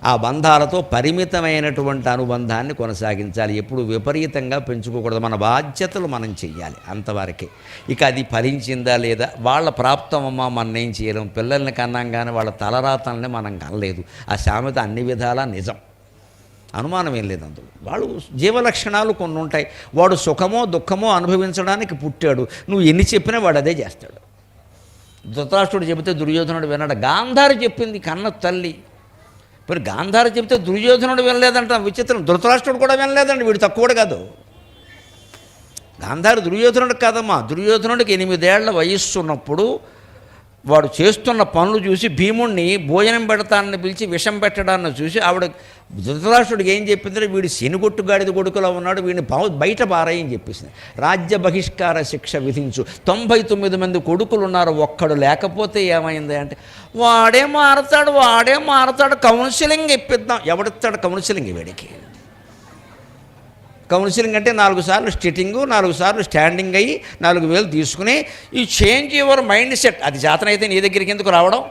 ఆ బంధాలతో పరిమితమైనటువంటి అనుబంధాన్ని కొనసాగించాలి. ఎప్పుడు విపరీతంగా పెంచుకోకూడదు. మన బాధ్యతలు మనం చెయ్యాలి అంతవరకే. ఇక అది ఫలించిందా లేదా వాళ్ళ ప్రాప్తమమ్మా, మనం ఏం చేయలేం. పిల్లల్ని కన్నాం కానీ వాళ్ళ తలరాతల్ని మనం కనలేదు. ఆ సామెత అన్ని విధాలా నిజం, అనుమానం ఏం లేదు అందులో. వాళ్ళు జీవలక్షణాలు కొన్ని ఉంటాయి. వాడు సుఖమో దుఃఖమో అనుభవించడానికి పుట్టాడు. నువ్వు ఎన్ని చెప్పినా వాడు అదే చేస్తాడు. ధృతరాష్ట్రుడు చెబితే దుర్యోధనుడు విన్నాడు. గాంధారి చెప్పింది కన్న తల్లి. మరి గాంధారి చెబితే దుర్యోధనుడు వినలేదంట, విచిత్రం. ధృతరాష్ట్రుడు కూడా వినలేదండి, వీడు తక్కువడు కాదు. గాంధారి దుర్యోధనుడు కాదమ్మా. దుర్యోధనుడికి 8 ఏళ్ల వయస్సు ఉన్నప్పుడు వాడు చేస్తున్న పనులు చూసి భీముణ్ణి భోజనం పెడతానని పిలిచి విషం పెట్టడాన్ని చూసి ఆవిడ ధృతరాష్ట్రుడికి ఏం చెప్పిందంటే, వీడు శనిగొట్టు గాడిద కొడుకులో ఉన్నాడు, వీడిని బయట పారాయని చెప్పేసింది. రాజ్య బహిష్కార శిక్ష విధించు. 99 మంది కొడుకులు ఉన్నారు, ఒక్కడు లేకపోతే ఏమైంది అంటే, వాడే మారతాడు కౌన్సిలింగ్ ఇప్పిద్దాం. ఎవడిస్తాడు కౌన్సిలింగ్ వీడికి? కౌన్సిలింగ్ అంటే 4 సార్లు స్టిట్టింగు, 4 సార్లు స్టాండింగ్ అయ్యి 4,000 తీసుకుని ఈ చేంజ్ యువర్ మైండ్ సెట్. అది చేతనైతే నీ దగ్గరికి ఎందుకు రావడం?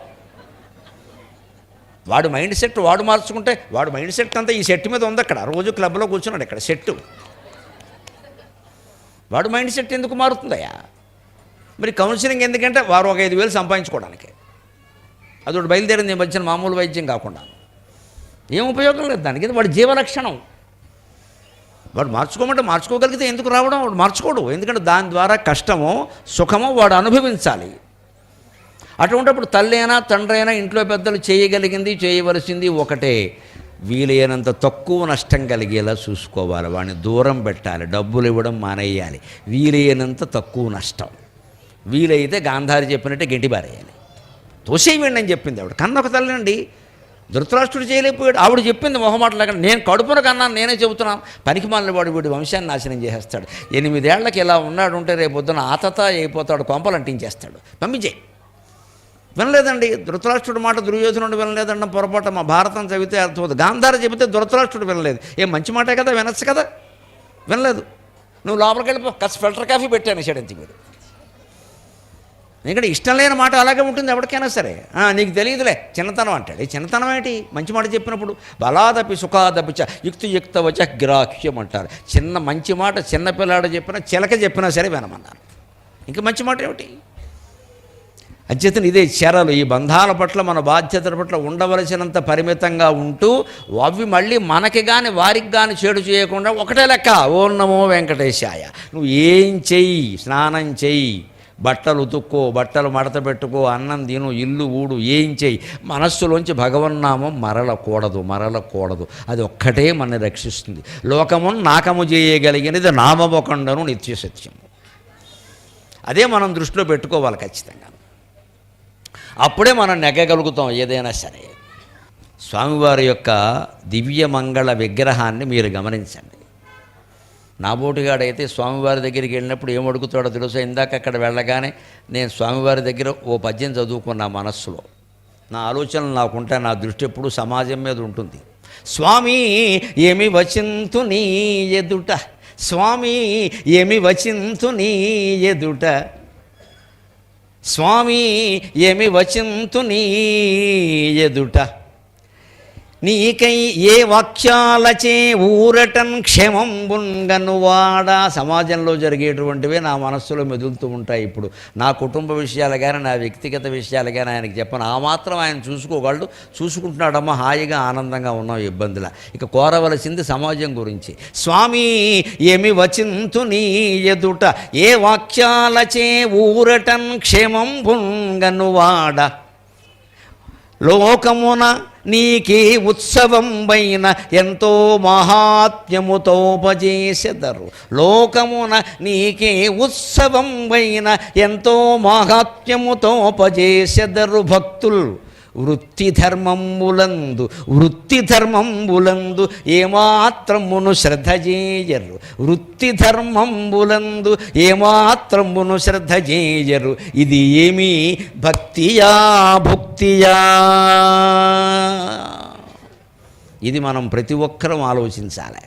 వాడు మైండ్ సెట్ వాడు మార్చుకుంటే, వాడు మైండ్ సెట్ అంతా ఈ సెట్ మీద ఉంది. అక్కడ రోజు క్లబ్లో కూర్చున్నాడు, ఇక్కడ సెట్టు. వాడు మైండ్ సెట్ ఎందుకు మారుతుందయ్యా? మరి కౌన్సిలింగ్ ఎందుకంటే వారు ఒక 5,000 సంపాదించుకోవడానికి. అదొకటి బయలుదేరింది ఈ మధ్యన, మామూలు వైద్యం కాకుండా. ఏం ఉపయోగం లేదు దానికి. వాడి జీవలక్షణం. వాడు మార్చుకోమంటే మార్చుకోగలిగితే ఎందుకు రావడం? వాడు మార్చుకోడు. ఎందుకంటే దాని ద్వారా కష్టమో సుఖమో వాడు అనుభవించాలి. అటువంటిప్పుడు తల్లి అయినా తండ్రి అయినా ఇంట్లో పెద్దలు చేయగలిగింది చేయవలసింది ఒకటే, వీలైనంత తక్కువ నష్టం కలిగేలా చూసుకోవాలి. వాడిని దూరం పెట్టాలి, డబ్బులు ఇవ్వడం మానేయాలి. వీలైనంత తక్కువ నష్టం. వీలైతే గాంధారి చెప్పినట్టే గెంటిబారేయాలి, తోసేయండి అని చెప్పింది ఆవిడ. కన్నొక తల్లి అండి. ధృతరాష్ట్రుడు చేయలేకపోయాడు. ఆవిడ చెప్పింది మొహమాటలేక, నేను కడుపున కన్నాను, నేనే చెబుతున్నాను. పనికి మాలిన వాడు వీడి వంశాన్ని నాశనం చేసేస్తాడు. 8 ఏళ్లకి ఇలా ఉన్నాడు ఉంటే రేపు పొద్దున ఆతత అయిపోతాడు, కొంపలు అంటించేస్తాడు. పంపించే. వినలేదండి ధృతరాష్ట్రుడు మాట. దుర్యోధనుడు వినలేదన్న పొరపాటు మా భారతం చదివితే అర్థమవుతుంది. గాంధార చెబితే ధృతరాష్ట్రుడు వినలేదు. ఏం మంచి మాటే కదా, వినొచ్చు కదా. వినలేదు. నువ్వు లోపలికి వెళ్ళిపో, కాస్త ఫిల్టర్ కాఫీ పెట్టాను చెడంతి మీరు. ఎందుకంటే ఇష్టం లేని మాట అలాగే ఉంటుంది ఎవరికైనా సరే. నీకు తెలియదులే చిన్నతనం అంటాడు. ఈ చిన్నతనం ఏంటి? మంచి మాట చెప్పినప్పుడు బలాదపి సుఖాదపి చ యుక్తియుక్తవచ గ్రాహ్యం అంటారు. చిన్న మంచి మాట చిన్నపిల్లాడు చెప్పినా చిలక చెప్పినా సరే వినమన్నారు. ఇంకా మంచి మాట ఏమిటి? అంచేతను ఇదే చెరలు. ఈ బంధాల పట్ల మన బాధ్యతల పట్ల ఉండవలసినంత పరిమితంగా ఉంటూ అవి మళ్ళీ మనకి కానీ వారికి కానీ చెడు చేయకుండా ఒకటే లెక్క. ఓం నమో వెంకటేశాయ. నువ్వు ఏం చెయ్యి, స్నానం చెయ్యి, బట్టలు ఉతుక్కో, బట్టలు మడత పెట్టుకో, అన్నం తిను, ఇల్లు ఊడు, ఏం చేయి, మనస్సులోంచి భగవన్నామం మరలకూడదు. అది ఒక్కటే మనని రక్షిస్తుంది. లోకమును నాకము చేయగలిగినది నామమొకండను నిత్య సత్యము. అదే మనం దృష్టిలో పెట్టుకోవాలి ఖచ్చితంగా. అప్పుడే మనం నెగ్గగలుగుతాం ఏదైనా సరే. స్వామివారి యొక్క దివ్యమంగళ విగ్రహాన్ని మీరు గమనించండి. నాబోటిగాడైతే స్వామివారి దగ్గరికి వెళ్ళినప్పుడు ఏం అడుగుతాడో తెలుసా? ఇందాక అక్కడ వెళ్ళగానే నేను స్వామివారి దగ్గర ఓ పద్యం చదువుకున్నా మనస్సులో. నా ఆలోచనలు నాకుంటా, నా దృష్టి ఎప్పుడు సమాజం మీద ఉంటుంది. స్వామి ఏమి వచింతు నీ ఎదుట, స్వామి ఏమి వచింతు నీ ఎదుట, స్వామి ఏమి వచింతు నీ ఎదుట, నీకై ఏ వాక్యాలచే ఊరటన్ క్షేమంబుంగనువాడ. సమాజంలో జరిగేటువంటివే నా మనస్సులో మెదులుతూ ఉంటాయి. ఇప్పుడు నా కుటుంబ విషయాలు కానీ, నా వ్యక్తిగత విషయాలు కానీ ఆయనకి చెప్పను. ఆ మాత్రం ఆయన చూసుకోగలడు, చూసుకుంటున్నాడమ్మా, హాయిగా ఆనందంగా ఉన్నాం, ఇబ్బందిలా. ఇక కోరవలసింది సమాజం గురించి. స్వామి ఏమి వచింతు నీ ఎదుట, ఏ వాక్యాలచే ఊరటన్ క్షేమంబుంగనువాడ, లోకమున నీకే ఉత్సవం పైన ఎంతో మహాత్మ్యముతోపజేసెదరు, లోకమున నీకే ఉత్సవం పైన ఎంతో మహాత్మ్యముతోపజేసెదరు భక్తులు. వృత్తి ధర్మంబులందు ఏమాత్రమును శ్రద్ధ చేయరు, వృత్తి ధర్మంబులందు ఏమాత్రమును శ్రద్ధ చేయరు. ఇది ఏమి భక్తియా భుక్తియా? ఇది మనం ప్రతి ఒక్కరం ఆలోచించాలి.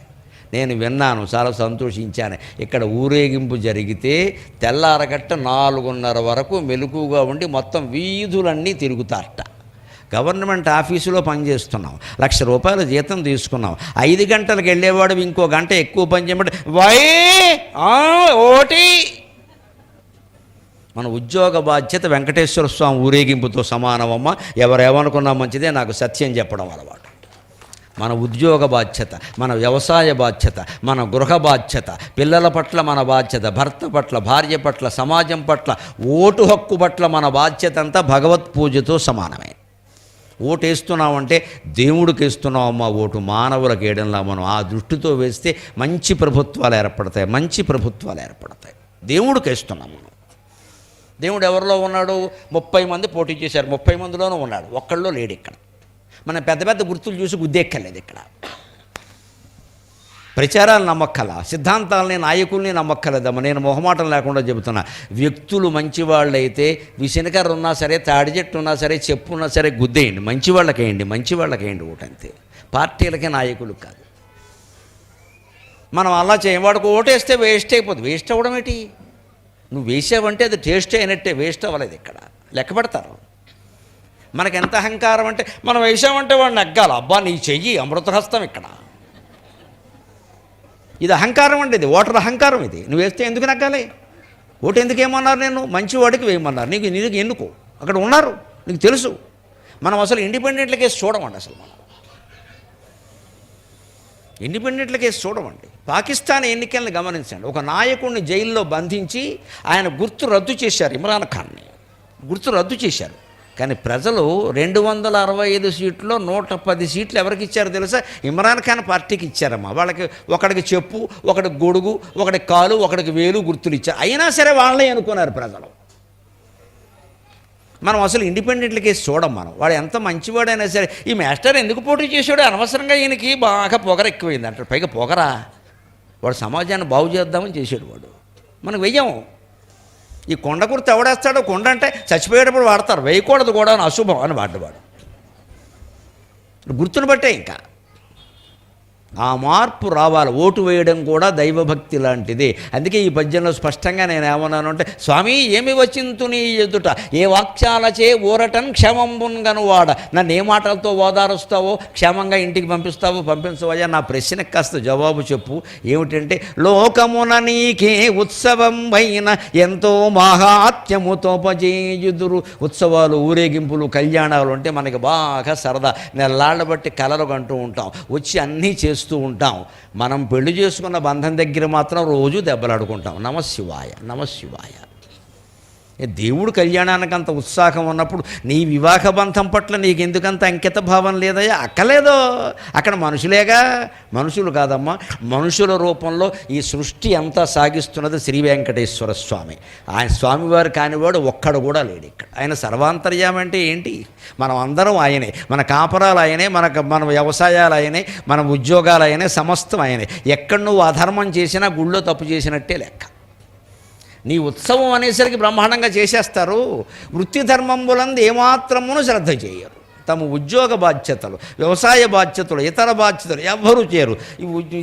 నేను విన్నాను, చాలా సంతోషించాను. ఇక్కడ ఊరేగింపు జరిగితే తెల్లారగట్ట 4:30 వరకు మెలకుగా ఉండి మొత్తం వీధులన్నీ తిరుగుతారట. గవర్నమెంట్ ఆఫీసులో పనిచేస్తున్నాం, ₹1,00,000 జీతం తీసుకున్నాం. 5 గంటలకు వెళ్ళేవాడు ఇంకో గంట ఎక్కువ పని చేయమంటే ఓటి. మన ఉద్యోగ బాధ్యత వెంకటేశ్వర స్వామి ఊరేగింపుతో సమానమమ్మ. ఎవరేమనుకున్నా మంచిదే, నాకు సత్యం చెప్పడం అలవాటు. మన ఉద్యోగ బాధ్యత, మన వ్యవసాయ బాధ్యత, మన గృహ బాధ్యత, పిల్లల పట్ల మన బాధ్యత, భర్త పట్ల, భార్య పట్ల, సమాజం పట్ల, ఓటు హక్కు పట్ల మన బాధ్యత అంతా భగవత్ పూజతో సమానమే. ఓటు వేస్తున్నామంటే దేవుడికి వేస్తున్నామమ్మా, ఓటు మానవులకు వేయడంలా. మనం ఆ దృష్టితో వేస్తే మంచి ప్రభుత్వాలు ఏర్పడతాయి. దేవుడికి వేస్తున్నాం మనం. దేవుడు ఎవరిలో ఉన్నాడు? 30 మంది పోటీ చేశారు, 30 మందిలోనూ ఉన్నాడు, ఒక్కళ్ళో లేడు. ఇక్కడ మనం పెద్ద పెద్ద గుర్తులు చూసి గుద్దెక్కర్లేదు. ఇక్కడ ప్రచారాలు నమ్మక్కల, సిద్ధాంతాలని, నాయకుల్ని నమ్మక్కలేదమ్మా. నేను మొహమాటం లేకుండా చెబుతున్నా. వ్యక్తులు మంచివాళ్ళైతే విసనకర్ర ఉన్నా సరే, తాడి చెట్టు ఉన్నా సరే, చెప్పు ఉన్నా సరే గుద్దేయండి. మంచివాళ్ళకేయండి ఓటంతే. పార్టీలకే, నాయకులకు కాదు. మనం అలా చేయం. వాడికి ఓటేస్తే వేస్ట్ అయిపోతుంది. వేస్ట్ అవ్వడం ఏంటి? నువ్వు వేసావంటే అది టేస్ట్ అయినట్టే, వేస్ట్ అవ్వలేదు. ఇక్కడ లెక్క పెడతారు. మనకు ఎంత అహంకారం అంటే, మనం వేసామంటే వాడిని నెగ్గాలి. అబ్బా నీ చెయ్యి అమృతహస్తం. ఇక్కడ ఇది అహంకారం అండి, ఇది ఓటర్ అహంకారం. ఇది నువ్వు వేస్తే ఎందుకు నెగ్గాలి? ఓటు ఎందుకు ఏమన్నారు? నేను మంచివాడికి వేయమన్నారు. నీకు ఎందుకు? అక్కడ ఉన్నారు, నీకు తెలుసు. మనం అసలు ఇండిపెండెంట్ల కేసు చూడమండి. అసలు మనం ఇండిపెండెంట్ల కేసు చూడమండి. పాకిస్తాన్ ఎన్నికలను గమనించండి. ఒక నాయకుడిని జైల్లో బంధించి ఆయన గుర్తు రద్దు చేశారు, ఇమ్రాన్ ఖాన్ని గుర్తు రద్దు చేశారు. కానీ ప్రజలు 265 సీట్లు 110 సీట్లు ఎవరికి ఇచ్చారో తెలుసా? ఇమ్రాన్ ఖాన్ పార్టీకి ఇచ్చారమ్మా. వాళ్ళకి ఒకడికి చెప్పు, ఒకడికి గొడుగు, ఒకడికి కాలు, ఒకడికి వేలు గుర్తులు ఇచ్చారు. అయినా సరే వాళ్ళే అనుకున్నారు ప్రజలు. మనం అసలు ఇండిపెండెంట్ల కేసు చూడం. మనం వాడు ఎంత మంచివాడైనా సరే, ఈ మాస్టర్ ఎందుకు పోటీ చేశాడు? అనవసరంగా ఈయనకి బాగా పొగర ఎక్కువైంది అంటారు. పైగా పొగరా, వాడు సమాజాన్ని బాగు చేద్దామని చేశాడు. వాడు మనకు వెయ్యము. ఈ కొండ గుర్తు ఎవడేస్తాడో? కొండ అంటే చచ్చిపోయేటప్పుడు వాడతారు, వేయకూడదు కూడా అని, అశుభం అని వాడు గుర్తును బట్టే. ఇంకా ఆ మార్పు రావాలి. ఓటు వేయడం కూడా దైవభక్తి లాంటిది. అందుకే ఈ పద్యంలో స్పష్టంగా నేను ఏమన్నాను అంటే, స్వామి ఏమి వచింతు నీ ఎదుట, ఏ వాక్యాలచే ఊరటన్ క్షేమంబున్గనువాడ. నన్ను ఏ మాటలతో ఓదారుస్తావో, క్షేమంగా ఇంటికి పంపించవయ్యా. నా ప్రశ్నకు కాస్త జవాబు చెప్పు. ఏమిటంటే, లోకమున నీకే ఉత్సవం పైన ఎంతో మహాత్మ్యముతోపజేయుదురు. ఉత్సవాలు, ఊరేగింపులు, కళ్యాణాలు అంటే మనకి బాగా సరదా. నెల్లాళ్ళ బట్టి కలలు కంటూ ఉంటాం, వచ్చి అన్నీ చేస్తూ ఉంటాం. మనం పెళ్లి చేసుకున్న బంధం దగ్గర మాత్రం రోజు దెబ్బలాడుకుంటాం. నమశివాయ. దేవుడు కళ్యాణానికి అంత ఉత్సాహం ఉన్నప్పుడు నీ వివాహ బంధం పట్ల నీకు ఎందుకంత అంకిత భావం లేదయ్యా? అక్కలేదో, అక్కడ మనుషులేగా, మనుషులు కాదమ్మా, మనుషుల రూపంలో ఈ సృష్టి అంతా సాగిస్తున్నది శ్రీ వెంకటేశ్వర స్వామి. ఆయన స్వామివారు కానివాడు ఒక్కడు కూడా లేడు ఇక్కడ. ఆయన సర్వాంతర్యామి అంటే ఏంటి? మనం అందరం ఆయనే, మన కాపరాలు ఆయనే, మన వ్యవసాయాలు ఆయనే, మన ఉద్యోగాలు ఆయనే, సమస్తం ఆయనే. ఎక్కడ నువ్వు అధర్మం చేసినా గుళ్ళో తప్పు చేసినట్టే లెక్క. నీ ఉత్సవం అనేసరికి బ్రహ్మాండంగా చేసేస్తారు. వృత్తి ధర్మములందు ఏమాత్రమును శ్రద్ధ చేయరు. తమ ఉద్యోగ బాధ్యతలు, వ్యవసాయ బాధ్యతలు, ఇతర బాధ్యతలు ఎవ్వరూ చేయరు.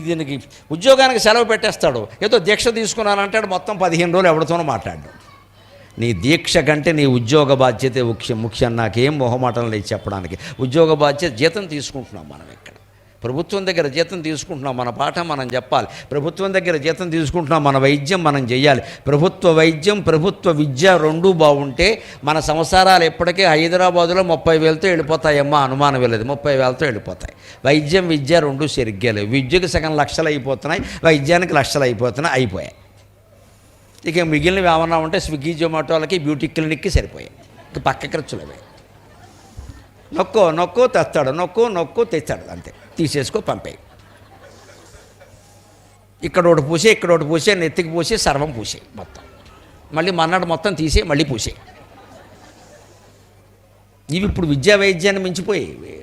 దీనికి ఉద్యోగానికి సెలవు పెట్టేస్తాడు, ఏదో దీక్ష తీసుకున్నానంటాడు, మొత్తం 15 రోజులు ఎవరితోనో మాట్లాడు. నీ దీక్ష కంటే నీ ఉద్యోగ బాధ్యతే ముఖ్యం. నాకేం మొహమాటం లేదు చెప్పడానికి. ఉద్యోగ బాధ్యత, జీతం తీసుకుంటున్నాం మనం ఇక్కడ. ప్రభుత్వం దగ్గర జీతం తీసుకుంటున్నాం, మన పాఠం మనం చెప్పాలి. ప్రభుత్వం దగ్గర జీతం తీసుకుంటున్నాం, మన వైద్యం మనం చేయాలి. ప్రభుత్వ వైద్యం, ప్రభుత్వ విద్య రెండూ బాగుంటే మన సంసారాలు ఎప్పటికీ హైదరాబాదులో 30,000తో వెళ్ళిపోతాయమ్మా, అనుమానం లేదు. 30,000తో వెళ్ళిపోతాయి. వైద్యం, విద్య రెండూ సరిగ్గా లేవు. విద్యకు సగం లక్షలు అయిపోతున్నాయి, వైద్యానికి లక్షలు అయిపోయాయి. ఇక మిగిలినవి ఏమన్నా ఉంటే స్విగ్గీ, జొమాటోలకి, బ్యూటీ క్లినిక్కి సరిపోయాయి. ఇక పక్క ఖర్చులు అవి. నొక్కో తెస్తాడు, నొక్కు తెస్తాడు, అంతే. తీసేసుకో, పంపేయి. ఇక్కడ ఒకటి పూసే, నెత్తికి పూసే, సర్వం పూసే మొత్తం. మళ్ళీ మన్నాడు మొత్తం తీసే, మళ్ళీ పూసే. ఇవి ఇప్పుడు విద్యా వైద్యాన్ని మించిపోయేవి.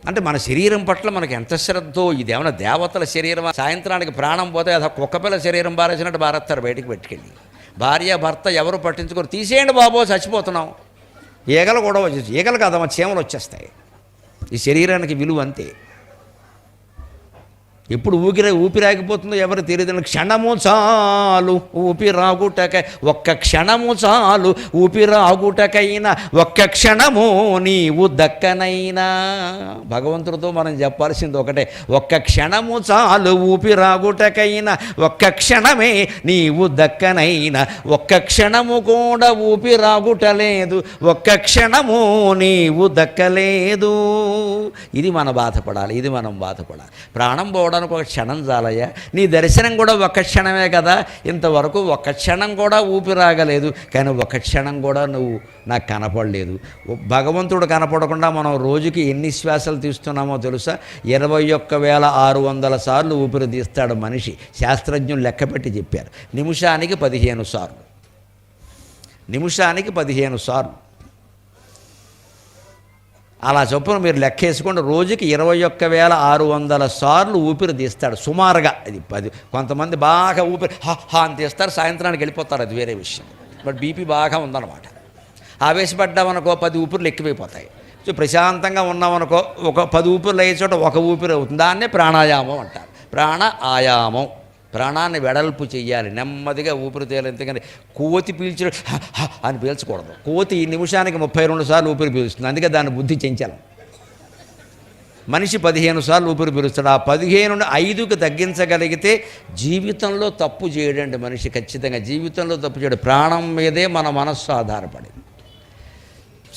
అంటే మన శరీరం పట్ల మనకు ఎంత శ్రద్ధో. ఇదేమన్నా దేవతల శరీరం? సాయంత్రానికి ప్రాణం పోతే అది కుక్కపిల్ల శరీరం బారేసినట్టు బారేస్తారు బయటికి పెట్టుకెళ్ళి. భార్య భర్త ఎవరు పట్టించుకోరు. తీసేయండి బాబో, చచ్చిపోతున్నాం. ఈగలు కూడా వచ్చేసి, ఈగలు కాదమ్మా, చీమలు వచ్చేస్తాయి. ఈ శరీరానికి విలువ అంతే. ఎప్పుడు ఊపిరాగిపోతుందో ఎవరు తెలియదు. క్షణము చాలు ఊపిరాగుటకై, ఒక్క క్షణము చాలు ఊపిరాగుటకైనా, ఒక్క క్షణము నీవు దక్కనైనా. భగవంతుడితో మనం చెప్పాల్సింది ఒకటే, ఒక్క క్షణము చాలు ఊపిరాగుటకైనా, ఒక్క క్షణమే నీవు దక్కనైనా. ఒక్క క్షణము కూడా ఊపిరాగుటలేదు, ఒక్క క్షణము నీవు దక్కలేదు. ఇది మనం బాధపడాలి, ఇది మనం బాధపడాలి. ప్రాణం పోవడం ఒక క్షణం చాలయ్యా. నీ దర్శనం కూడా ఒక్క క్షణమే కదా. ఇంతవరకు ఒక్క క్షణం కూడా ఊపిరాగలేదు, కానీ ఒక్క క్షణం కూడా నువ్వు నాకు కనపడలేదు. భగవంతుడు కనపడకుండా మనం రోజుకి ఎన్ని శ్వాసలు తీస్తున్నామో తెలుసా? 21,600 సార్లు ఊపిరి తీస్తాడు మనిషి. శాస్త్రజ్ఞులు లెక్కపెట్టి చెప్పారు. నిమిషానికి 15 సార్లు. నిమిషానికి 15 సార్లు. అలా చొప్పున మీరు లెక్కేసుకోండి. రోజుకి 21,600 సార్లు ఊపిరి తీస్తాడు సుమారుగా. అది 10. కొంతమంది బాగా ఊపిరి హా అని తీస్తారు, సాయంత్రానికి వెళ్ళిపోతారు, అది వేరే విషయం. బట్ బీపీ బాగా ఉందన్నమాట. ఆవేశపడ్డామనుకో 10 ఊపిరులు ఎక్కువైపోతాయి. సో ప్రశాంతంగా ఉన్నామనుకో ఒక 10 ఊపిరులు అయ్యే చోట ఒక ఊపిరి అవుతుంది. దాన్నే ప్రాణాయామం అంటారు. ప్రాణాయామం. ప్రాణాన్ని వెడల్పు చెయ్యాలి, నెమ్మదిగా ఊపిరి తేలి. ఎందుకని కోతి పీల్చడం అని పీల్చకూడదు. కోతి నిమిషానికి 32 సార్లు ఊపిరి పీలుస్తుంది, అందుకే దాని బుద్ధి చెంచాలి. మనిషి 15 సార్లు ఊపిరి పీలుస్తాడు. ఆ 15ను 5కి తగ్గించగలిగితే జీవితంలో తప్పు చేయడండి మనిషి. ఖచ్చితంగా జీవితంలో తప్పు చేయడం. ప్రాణం మీదే మన మనస్సు ఆధారపడింది,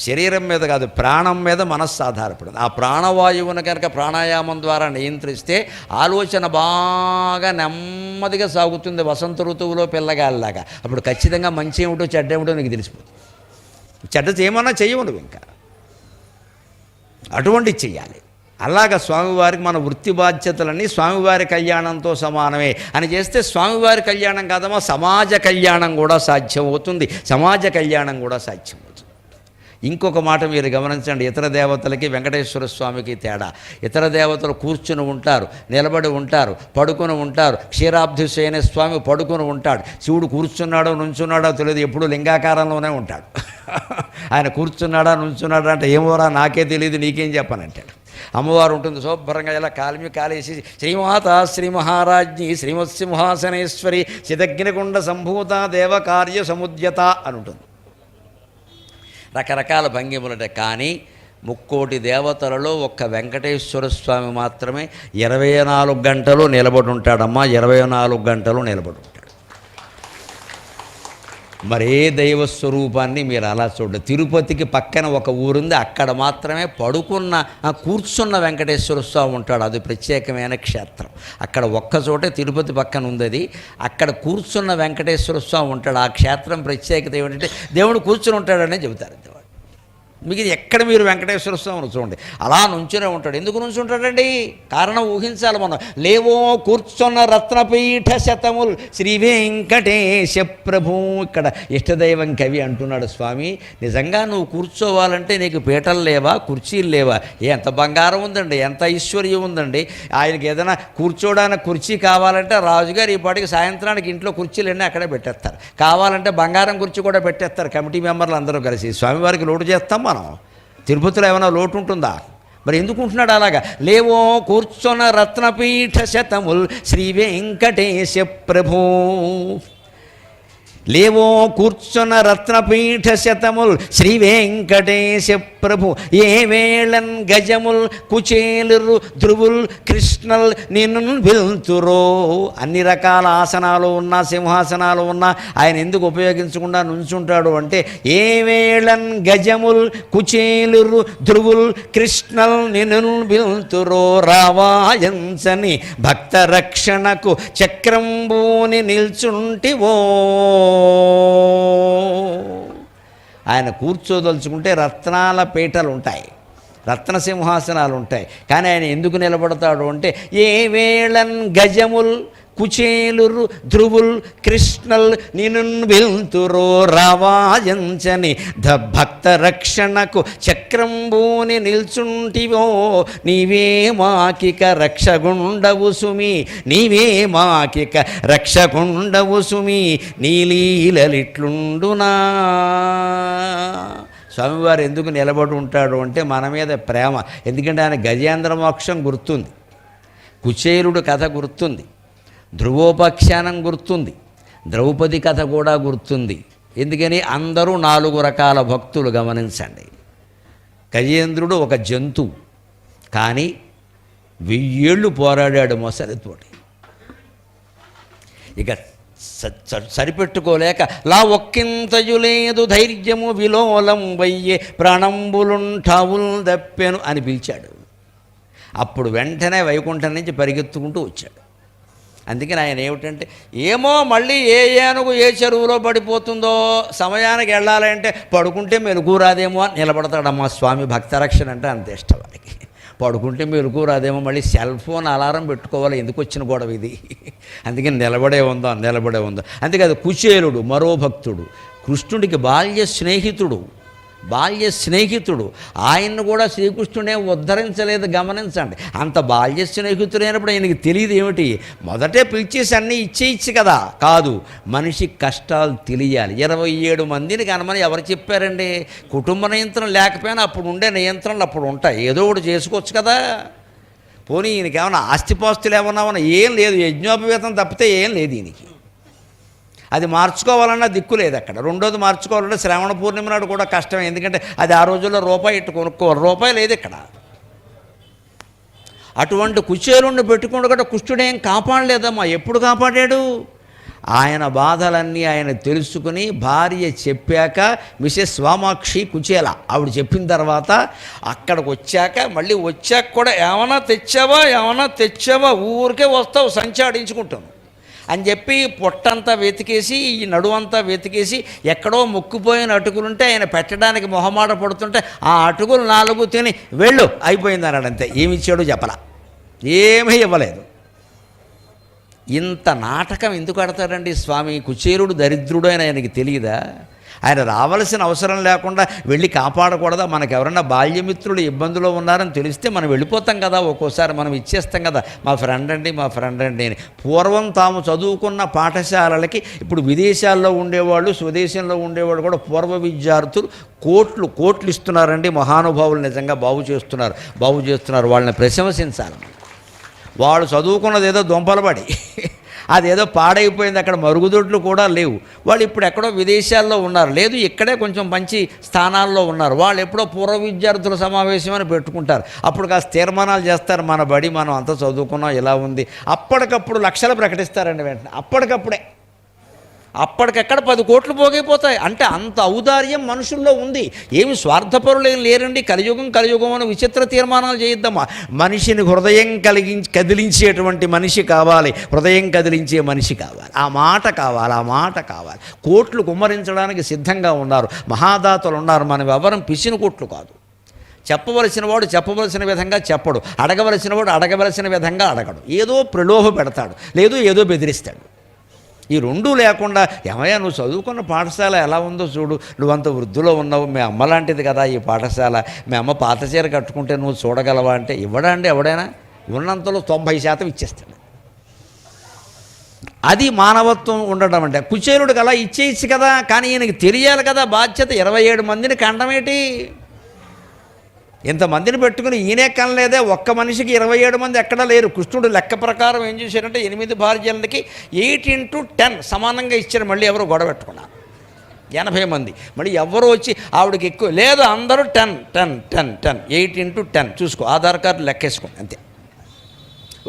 శరీరం మీద కాదు, ప్రాణం మీద మనస్సు ఆధారపడింది. ఆ ప్రాణవాయువును కనుక ప్రాణాయామం ద్వారా నియంత్రిస్తే ఆలోచన బాగా నెమ్మదిగా సాగుతుంది, వసంత ఋతువులో పిల్లగాలిలాగా. అప్పుడు ఖచ్చితంగా మంచి ఏమిటో చెడ్డ ఏమిటో నీకు తెలిసిపోతుంది. చెడ్డ చేయమన్నా చెయ్యవు నువ్వు, ఇంకా అటువంటిది చెయ్యాలి. అలాగా స్వామివారికి మన వృత్తి బాధ్యతలన్నీ స్వామివారి కళ్యాణంతో సమానమే అని చేస్తే స్వామివారి కళ్యాణం కాదమ్మా, సమాజ కళ్యాణం కూడా సాధ్యమవుతుంది. సమాజ కళ్యాణం కూడా సాధ్యమవుతుంది. ఇంకొక మాట మీరు గమనించండి. ఇతర దేవతలకి వెంకటేశ్వర స్వామికి తేడా. ఇతర దేవతలు కూర్చుని ఉంటారు, నిలబడి ఉంటారు, పడుకుని ఉంటారు. క్షీరాబ్ధిశయన స్వామి పడుకుని ఉంటాడు. శివుడు కూర్చున్నాడో నుంచున్నాడో తెలియదు, ఎప్పుడు లింగాకారంలోనే ఉంటాడు. ఆయన కూర్చున్నాడా నుంచున్నాడా అంటే ఏమోరా నాకే తెలియదు, నీకేం చెప్పనంటాడు. అమ్మవారు ఉంటుంది శుభ్రంగా, ఇలా కాలిమి కాలేసి శ్రీమాత శ్రీ మహారాజ్ఞి శ్రీమత్సింహాసనేశ్వరి చిదగ్నికుండ సంభూత దేవకార్య సముద్యత అని ఉంటుంది. రకరకాల భంగిములట. కానీ 3,000,000 దేవతలలో ఒక్క వెంకటేశ్వర స్వామి మాత్రమే 24 గంటలు నిలబడి ఉంటాడమ్మా. 24 గంటలు నిలబడి ఉంటాడు. మరే దైవస్వరూపాన్ని మీరు అలా చూడండి. తిరుపతికి పక్కన ఒక ఊరుంది, అక్కడ మాత్రమే కూర్చున్న వెంకటేశ్వర స్వామి ఉంటాడు. అది ప్రత్యేకమైన క్షేత్రం. అక్కడ ఒక్కచోటే తిరుపతి పక్కన ఉంది అది. అక్కడ కూర్చున్న వెంకటేశ్వర స్వామి ఉంటాడు. ఆ క్షేత్రం ప్రత్యేకత ఏమిటంటే దేవుడు కూర్చుని ఉంటాడనే చెబుతారు. మీకు ఎక్కడ మీరు వెంకటేశ్వర స్వామిని చూడండి, అలా నుంచునే ఉంటాడు. ఎందుకు నుంచుంటాడండి? కారణం ఊహించాలి మనం. లేవో కూర్చున్న రత్నపీఠ శతముల్ శ్రీ వెంకటేశ ప్రభు. ఇక్కడ ఇష్టదైవం కవి అంటున్నాడు స్వామి, నిజంగా నువ్వు కూర్చోవాలంటే నీకు పీటలు లేవా, కుర్చీలు లేవా? ఎంత బంగారం ఉందండి, ఎంత ఐశ్వర్యం ఉందండి. ఆయనకి ఏదైనా కూర్చోడానికి కుర్చీ కావాలంటే రాజుగారు ఈ పాటికి సాయంత్రానికి ఇంట్లో కుర్చీలన్నీ అక్కడే పెట్టేస్తారు. కావాలంటే బంగారం కుర్చీ కూడా పెట్టేస్తారు కమిటీ మెంబర్లు అందరూ కలిసి. స్వామివారికి లోటు చేస్తాం మనం. తిరుపతిలో ఏమైనా లోటు ఉంటుందా? మరి ఎందుకుంటున్నాడు అలాగా? లేవో కూర్చొన్న రత్నపీఠ శతముల్ శ్రీ వెంకటేశ ప్రభు. లేవో కూర్చున్న రత్నపీఠ శతముల్ శ్రీ వెంకటేశ ప్రభు. ఏ వేళన్ గజముల్ కుచేలురు ధ్రువుల్ కృష్ణల్ నిన్ను వెళ్తురో. అన్ని రకాల ఆసనాలు ఉన్నా, సింహాసనాలు ఉన్నా ఆయన ఎందుకు ఉపయోగించకుండా నుంచుంటాడు అంటే, ఏ వేళన్ గజముల్ కుచేలురు ధ్రువుల్ కృష్ణల్ నిన్ను వెళ్తురో. రావాయంచని భక్త రక్షణకు చక్రంబూని నిల్చుంటివో. ఆయన కూర్చోదలుచుకుంటే రత్నాల పీటలు ఉంటాయి, రత్న సింహాసనాలు ఉంటాయి. కానీ ఆయన ఎందుకు నిలబడతాడు అంటే, ఏ వేళన్ గజముల్ కుచేలురు ధ్రువుల్ కృష్ణల్ నిన్ను వెళ్తురో. రావాయంచని భక్త రక్షణకు చక్రంబూని నిల్చుంటివో. నీవే మాకిక రక్షగుండవు సుమి, నీవే మాకిక రక్షగుండవు సుమి, నీలీలలిట్లుండునా. స్వామివారు ఎందుకు నిలబడి ఉంటాడు అంటే మన మీద ప్రేమ. ఎందుకంటే ఆయన గజేంద్ర మోక్షం గుర్తుంది, కుచేలుడు కథ గుర్తుంది, ధ్రువోపాఖ్యానం గుర్తుంది, ద్రౌపది కథ కూడా గుర్తుంది. ఎందుకని అందరూ 4 రకాల భక్తులు. గమనించండి, గజేంద్రుడు ఒక జంతువు, కానీ 1000 ఏళ్ళు పోరాడాడు మొసలితోటి. ఇక సరిపెట్టుకోలేక లా ఒక్కింతయు లేదు ధైర్యము విలోలం వయ్యే ప్రాణంబులుంఠావుల్ దప్పెను అని పిలిచాడు. అప్పుడు వెంటనే వైకుంఠం నుంచి పరిగెత్తుకుంటూ వచ్చాడు. అందుకని ఆయన ఏమిటంటే, ఏమో మళ్ళీ ఏ ఏనుగు ఏ చెరువులో పడిపోతుందో, సమయానికి వెళ్ళాలంటే పడుకుంటే మెలుగు రాదేమో అని నిలబడతాడమ్మా స్వామి. భక్తరక్షణ అంటే అంత ఇష్టం వారికి. పడుకుంటే మెలుగు రాదేమో, మళ్ళీ సెల్ ఫోన్ అలారం పెట్టుకోవాలి, ఎందుకు వచ్చిన గొడవ ఇది. అందుకని నిలబడే ఉందో. అంతేకాదు కుచేలుడు మరో భక్తుడు, కృష్ణుడికి బాల్య స్నేహితుడు. ఆయన్ను కూడా శ్రీకృష్ణుడే ఉద్ధరించలేదు. గమనించండి, అంత బాల్య స్నేహితుడైనప్పుడు ఆయనకి తెలియదు ఏమిటి, మొదటే పిలిచేసి అన్నీ ఇచ్చేయచ్చు కదా. కాదు, మనిషి కష్టాలు తెలియాలి. 27 మందిని కనమని ఎవరు చెప్పారండి? కుటుంబ నియంత్రణ లేకపోయినా అప్పుడు ఉండే నియంత్రణలు అప్పుడు ఉంటాయి, ఏదో ఒకటి చేసుకోవచ్చు కదా. పోనీ ఈయనకి ఏమన్నా ఆస్తిపాస్తులు ఏమన్నా ఏం లేదు, యజ్ఞోపవేతం తప్పితే ఏం లేదు ఈయనకి. అది మార్చుకోవాలన్నా దిక్కు లేదు అక్కడ. రెండోది మార్చుకోవాలంటే శ్రావణ పూర్ణిమ నాడు కూడా కష్టమే, ఎందుకంటే అది ఆ రోజుల్లో రూపాయి ఇట్టు కొనుక్కోవాలి, రూపాయి లేదు ఇక్కడ. అటువంటి కుచేలుండి పెట్టుకుంటే కుష్ఠుడేం కాపాడలేదమ్మా. ఎప్పుడు కాపాడాడు? ఆయన బాధలన్నీ ఆయన తెలుసుకుని భార్య చెప్పాక, మిసెస్ వామాక్షి కుచేల ఆవిడ చెప్పిన తర్వాత అక్కడికి వచ్చాక, మళ్ళీ వచ్చాక కూడా ఏమన్నా తెచ్చావా, ఊరికే వస్తావు సంచాడించుకుంటాను అని చెప్పి పొట్టంతా వెతికేసి, ఈ నడువంతా వెతికేసి, ఎక్కడో మొక్కుపోయిన అటుకులుంటే ఆయన పెట్టడానికి మొహమాట పడుతుంటే ఆ అటుకులు 4 తిని వెళ్ళు అయిపోయింది అన్నాడు. అంతే, ఏమి ఇచ్చాడో చెప్పలా, ఏమీ ఇవ్వలేదు. ఇంత నాటకం ఎందుకు ఆడతాడండి స్వామి? కుచేలుడు దరిద్రుడు అని ఆయనకి తెలియదా? ఆయన రావాల్సిన అవసరం లేకుండా వెళ్ళి కాపాడకూడదా? మనకు ఎవరన్నా బాల్యమిత్రులు ఇబ్బందులో ఉన్నారని తెలిస్తే మనం వెళ్ళిపోతాం కదా, ఒక్కోసారి మనం ఇచ్చేస్తాం కదా, మా ఫ్రెండ్ అండి అని. పూర్వం తాము చదువుకున్న పాఠశాలలకి ఇప్పుడు విదేశాల్లో ఉండేవాళ్ళు, స్వదేశంలో ఉండేవాళ్ళు కూడా పూర్వ విద్యార్థులు కోట్లు ఇస్తున్నారండి. మహానుభావులు నిజంగా బాగు చేస్తున్నారు. వాళ్ళని ప్రశంసించాలి. వాళ్ళు చదువుకున్నది ఏదో దొంపలబడి అదేదో పాడైపోయింది, అక్కడ మరుగుదొడ్లు కూడా లేవు. వాళ్ళు ఇప్పుడు ఎక్కడో విదేశాల్లో ఉన్నారు, లేదు ఇక్కడే కొంచెం మంచి స్థానాల్లో ఉన్నారు. వాళ్ళు ఎప్పుడో పూర్వ విద్యార్థుల సమావేశం అని పెట్టుకుంటారు. అప్పుడు కాస్త తీర్మానాలు చేస్తారు, మన బడి మనం అంతా చదువుకున్నాం ఇలా ఉంది. అప్పటికప్పుడు లక్షలు ప్రకటిస్తారండి వెంటనే, అప్పటికప్పుడే. అప్పటికక్కడ 10 కోట్లు పోగైపోతాయి. అంటే అంత ఔదార్యం మనుషుల్లో ఉంది. ఏమి స్వార్థపరులు లేరండి. కలియుగం అని విచిత్ర తీర్మానాలు చేయొద్దమ్మా. మనిషిని హృదయం కదిలించేటువంటి మనిషి కావాలి, హృదయం కదిలించే మనిషి కావాలి. ఆ మాట కావాలి. కోట్లు కుమ్మరించడానికి సిద్ధంగా ఉన్నారు, మహాదాతలు ఉన్నారు. మనం ఎవరం పిసిన కోట్లు కాదు. చెప్పవలసిన వాడు చెప్పవలసిన విధంగా చెప్పడు, అడగవలసిన వాడు అడగవలసిన విధంగా అడగడు. ఏదో ప్రలోభ పెడతాడు, లేదు ఏదో బెదిరిస్తాడు. ఈ రెండూ లేకుండా, ఏమయ్యా నువ్వు చదువుకున్న పాఠశాల ఎలా ఉందో చూడు, నువ్వంత వృద్ధిలో ఉన్నావు, మీ అమ్మ లాంటిది కదా ఈ పాఠశాల, మీ అమ్మ పాత చీర కట్టుకుంటే నువ్వు చూడగలవా అంటే ఇవ్వడా అండి ఎవడైనా? ఉన్నంతలో 90% ఇచ్చేస్తాడు. అది మానవత్వం ఉండడం అంటే. కుచేలుడికి అలా ఇచ్చేయచ్చు కదా, కానీ ఈయనకి తెలియాలి కదా బాధ్యత. 27 మందిని కండమేటి, ఇంతమందిని పెట్టుకుని ఈయనే కనలేదే. ఒక్క మనిషికి 27 మంది ఎక్కడా లేరు. కృష్ణుడు లెక్క ప్రకారం ఏం చేశారంటే 8 భార్యలకి 8 × 10 సమానంగా ఇచ్చారు. మళ్ళీ ఎవరు గొడవ పెట్టుకున్నారు, 80 మంది. మళ్ళీ ఎవరు వచ్చి ఆవిడకి ఎక్కువ లేదు, అందరూ 10 8 × 10 చూసుకో, ఆధార్ కార్డు లెక్కేసుకో అంతే.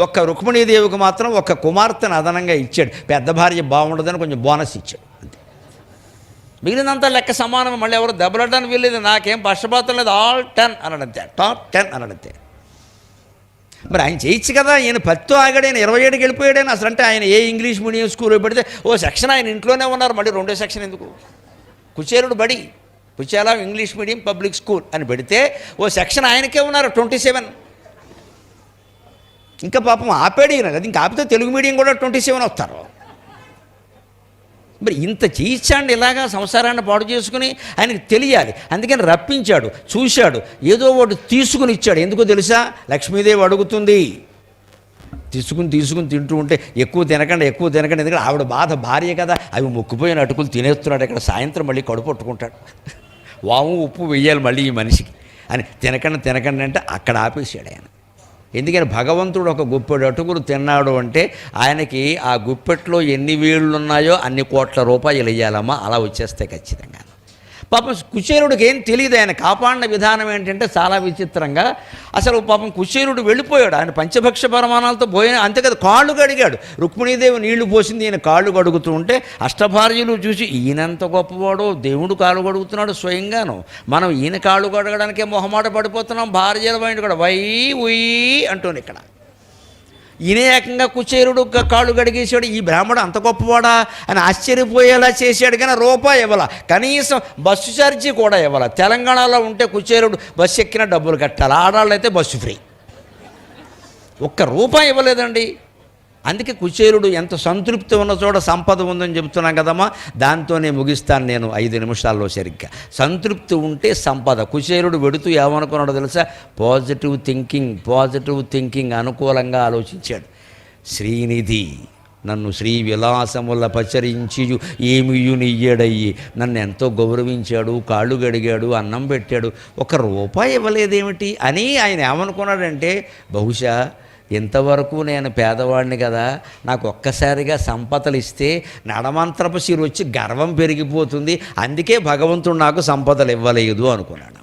ఒక్క రుక్మిణీదేవికి మాత్రం ఒక్క కుమార్తెను అదనంగా ఇచ్చాడు. పెద్ద భార్య బాగుండదని కొంచెం బోనస్ ఇచ్చాడు అంతే. మిగిలినంతా లెక్క సమానం. మళ్ళీ ఎవరు దెబ్బలాడడానికి వీల్లేదు, నాకేం పక్షపాతం లేదు, ఆల్ 10 అనడంతే, టాప్ 10 అనడంతే. మరి ఆయన చేయొచ్చు కదా, ఈయన 10 ఆగాడైనా 27కి వెళ్ళిపోయాడైనా. అసలు అంటే ఆయన ఏ ఇంగ్లీష్ మీడియం స్కూల్లో పెడితే ఓ సెక్షన్ ఆయన ఇంట్లోనే ఉన్నారు, మళ్ళీ 2వ సెక్షన్ ఎందుకు? కుచేరుడు బడి, కుచేలా ఇంగ్లీష్ మీడియం పబ్లిక్ స్కూల్ అని పెడితే ఓ సెక్షన్ ఆయనకే ఉన్నారు 27. ఇంకా పాపం ఆపాడు ఈయన, అది ఇంకా ఆపితే తెలుగు మీడియం కూడా 27 వస్తారు. మరి ఇంత చేయించాండి ఇలాగా సంసారాన్ని పాడు చేసుకుని. ఆయనకి తెలియాలి, అందుకని రప్పించాడు, చూశాడు, ఏదో ఒకటి తీసుకుని ఇచ్చాడు. ఎందుకో తెలుసా? లక్ష్మీదేవి అడుగుతుంది, తీసుకుని తింటూ ఉంటే ఎక్కువ తినకండి. ఎందుకంటే ఆవిడ బాధ, భార్య కదా, అవి మొక్కుపోయిన అటుకులు తినేస్తున్నాడు. ఇక్కడ సాయంత్రం మళ్ళీ కడుపు పట్టుకుంటాడు, వాము ఉప్పు వెయ్యాలి మళ్ళీ ఈ మనిషికి అని. తినకండి అంటే అక్కడ ఆపేసాడు ఆయన. ఎందుకని భగవంతుడు ఒక గుప్పెడు అటుకులు తిన్నాడు అంటే ఆయనకి ఆ గుప్పెట్లో ఎన్ని వేళ్ళు ఉన్నాయో అన్ని కోట్ల రూపాయలు ఇవ్వాలమ్మా, అలా వచ్చేస్తే ఖచ్చితంగా. పాపం కుచేరుడికి ఏం తెలియదు. ఆయన కాపాడిన విధానం ఏంటంటే చాలా విచిత్రంగా. అసలు పాపం కుచేరుడు వెళ్ళిపోయాడు, ఆయన పంచభక్ష పరమాణాలతో పోయిన, అంతే కదా, కాళ్ళు కడిగాడు. రుక్మిణీదేవి నీళ్లు పోసింది, ఈయన కాళ్ళు కడుగుతూ ఉంటే అష్టభార్యలు చూసి ఈయనంత గొప్పవాడో, దేవుడు కాళ్ళు కడుగుతున్నాడు స్వయంగాను, మనం ఈయన కాళ్ళు కడగడానికే మొహమాట పడిపోతున్నాం. భార్యల బయట కూడా వై ఉయ్యి అంటూనే ఇక్కడ ఈయన ఏకంగా కుచేరుడు కాళ్ళు గడిగేశాడు. ఈ బ్రాహ్మడు అంత గొప్పవాడా అని ఆశ్చర్యపోయేలా చేశాడు. కానీ రూపాయి ఇవ్వాల, కనీసం బస్సు ఛార్జీ కూడా ఇవ్వాల. తెలంగాణలో ఉంటే కుచేరుడు బస్సు ఎక్కిన డబ్బులు కట్టాలి, ఆడవాళ్ళు అయితే బస్సు ఫ్రీ. ఒక్క రూపాయి ఇవ్వలేదండి. అందుకే కుచేరుడు ఎంత సంతృప్తి ఉన్న చోట సంపద ఉందని చెబుతున్నాం కదమ్మా. దాంతోనే ముగిస్తాను నేను 5 నిమిషాల్లో సరిగ్గా. సంతృప్తి ఉంటే సంపద. కుచేరుడు వెడుతూ ఏమనుకున్నాడో తెలుసా? పాజిటివ్ థింకింగ్ అనుకూలంగా ఆలోచించాడు. శ్రీనిధి నన్ను శ్రీ విలాసముల పచరించియు ఏమియునియ్యడయ్యి, నన్ను ఎంతో గౌరవించాడు, కాళ్ళు గడిగాడు, అన్నం పెట్టాడు, 1 రూపాయి ఇవ్వలేదేమిటి అని ఆయన ఏమనుకున్నాడంటే, బహుశా ఇంతవరకు నేను పేదవాడిని కదా, నాకు ఒక్కసారిగా సంపదలు ఇస్తే నడమంత్రపు సిరి వచ్చి గర్వం పెరిగిపోతుంది, అందుకే భగవంతుడు నాకు సంపదలు ఇవ్వలేదు అనుకున్నాడు.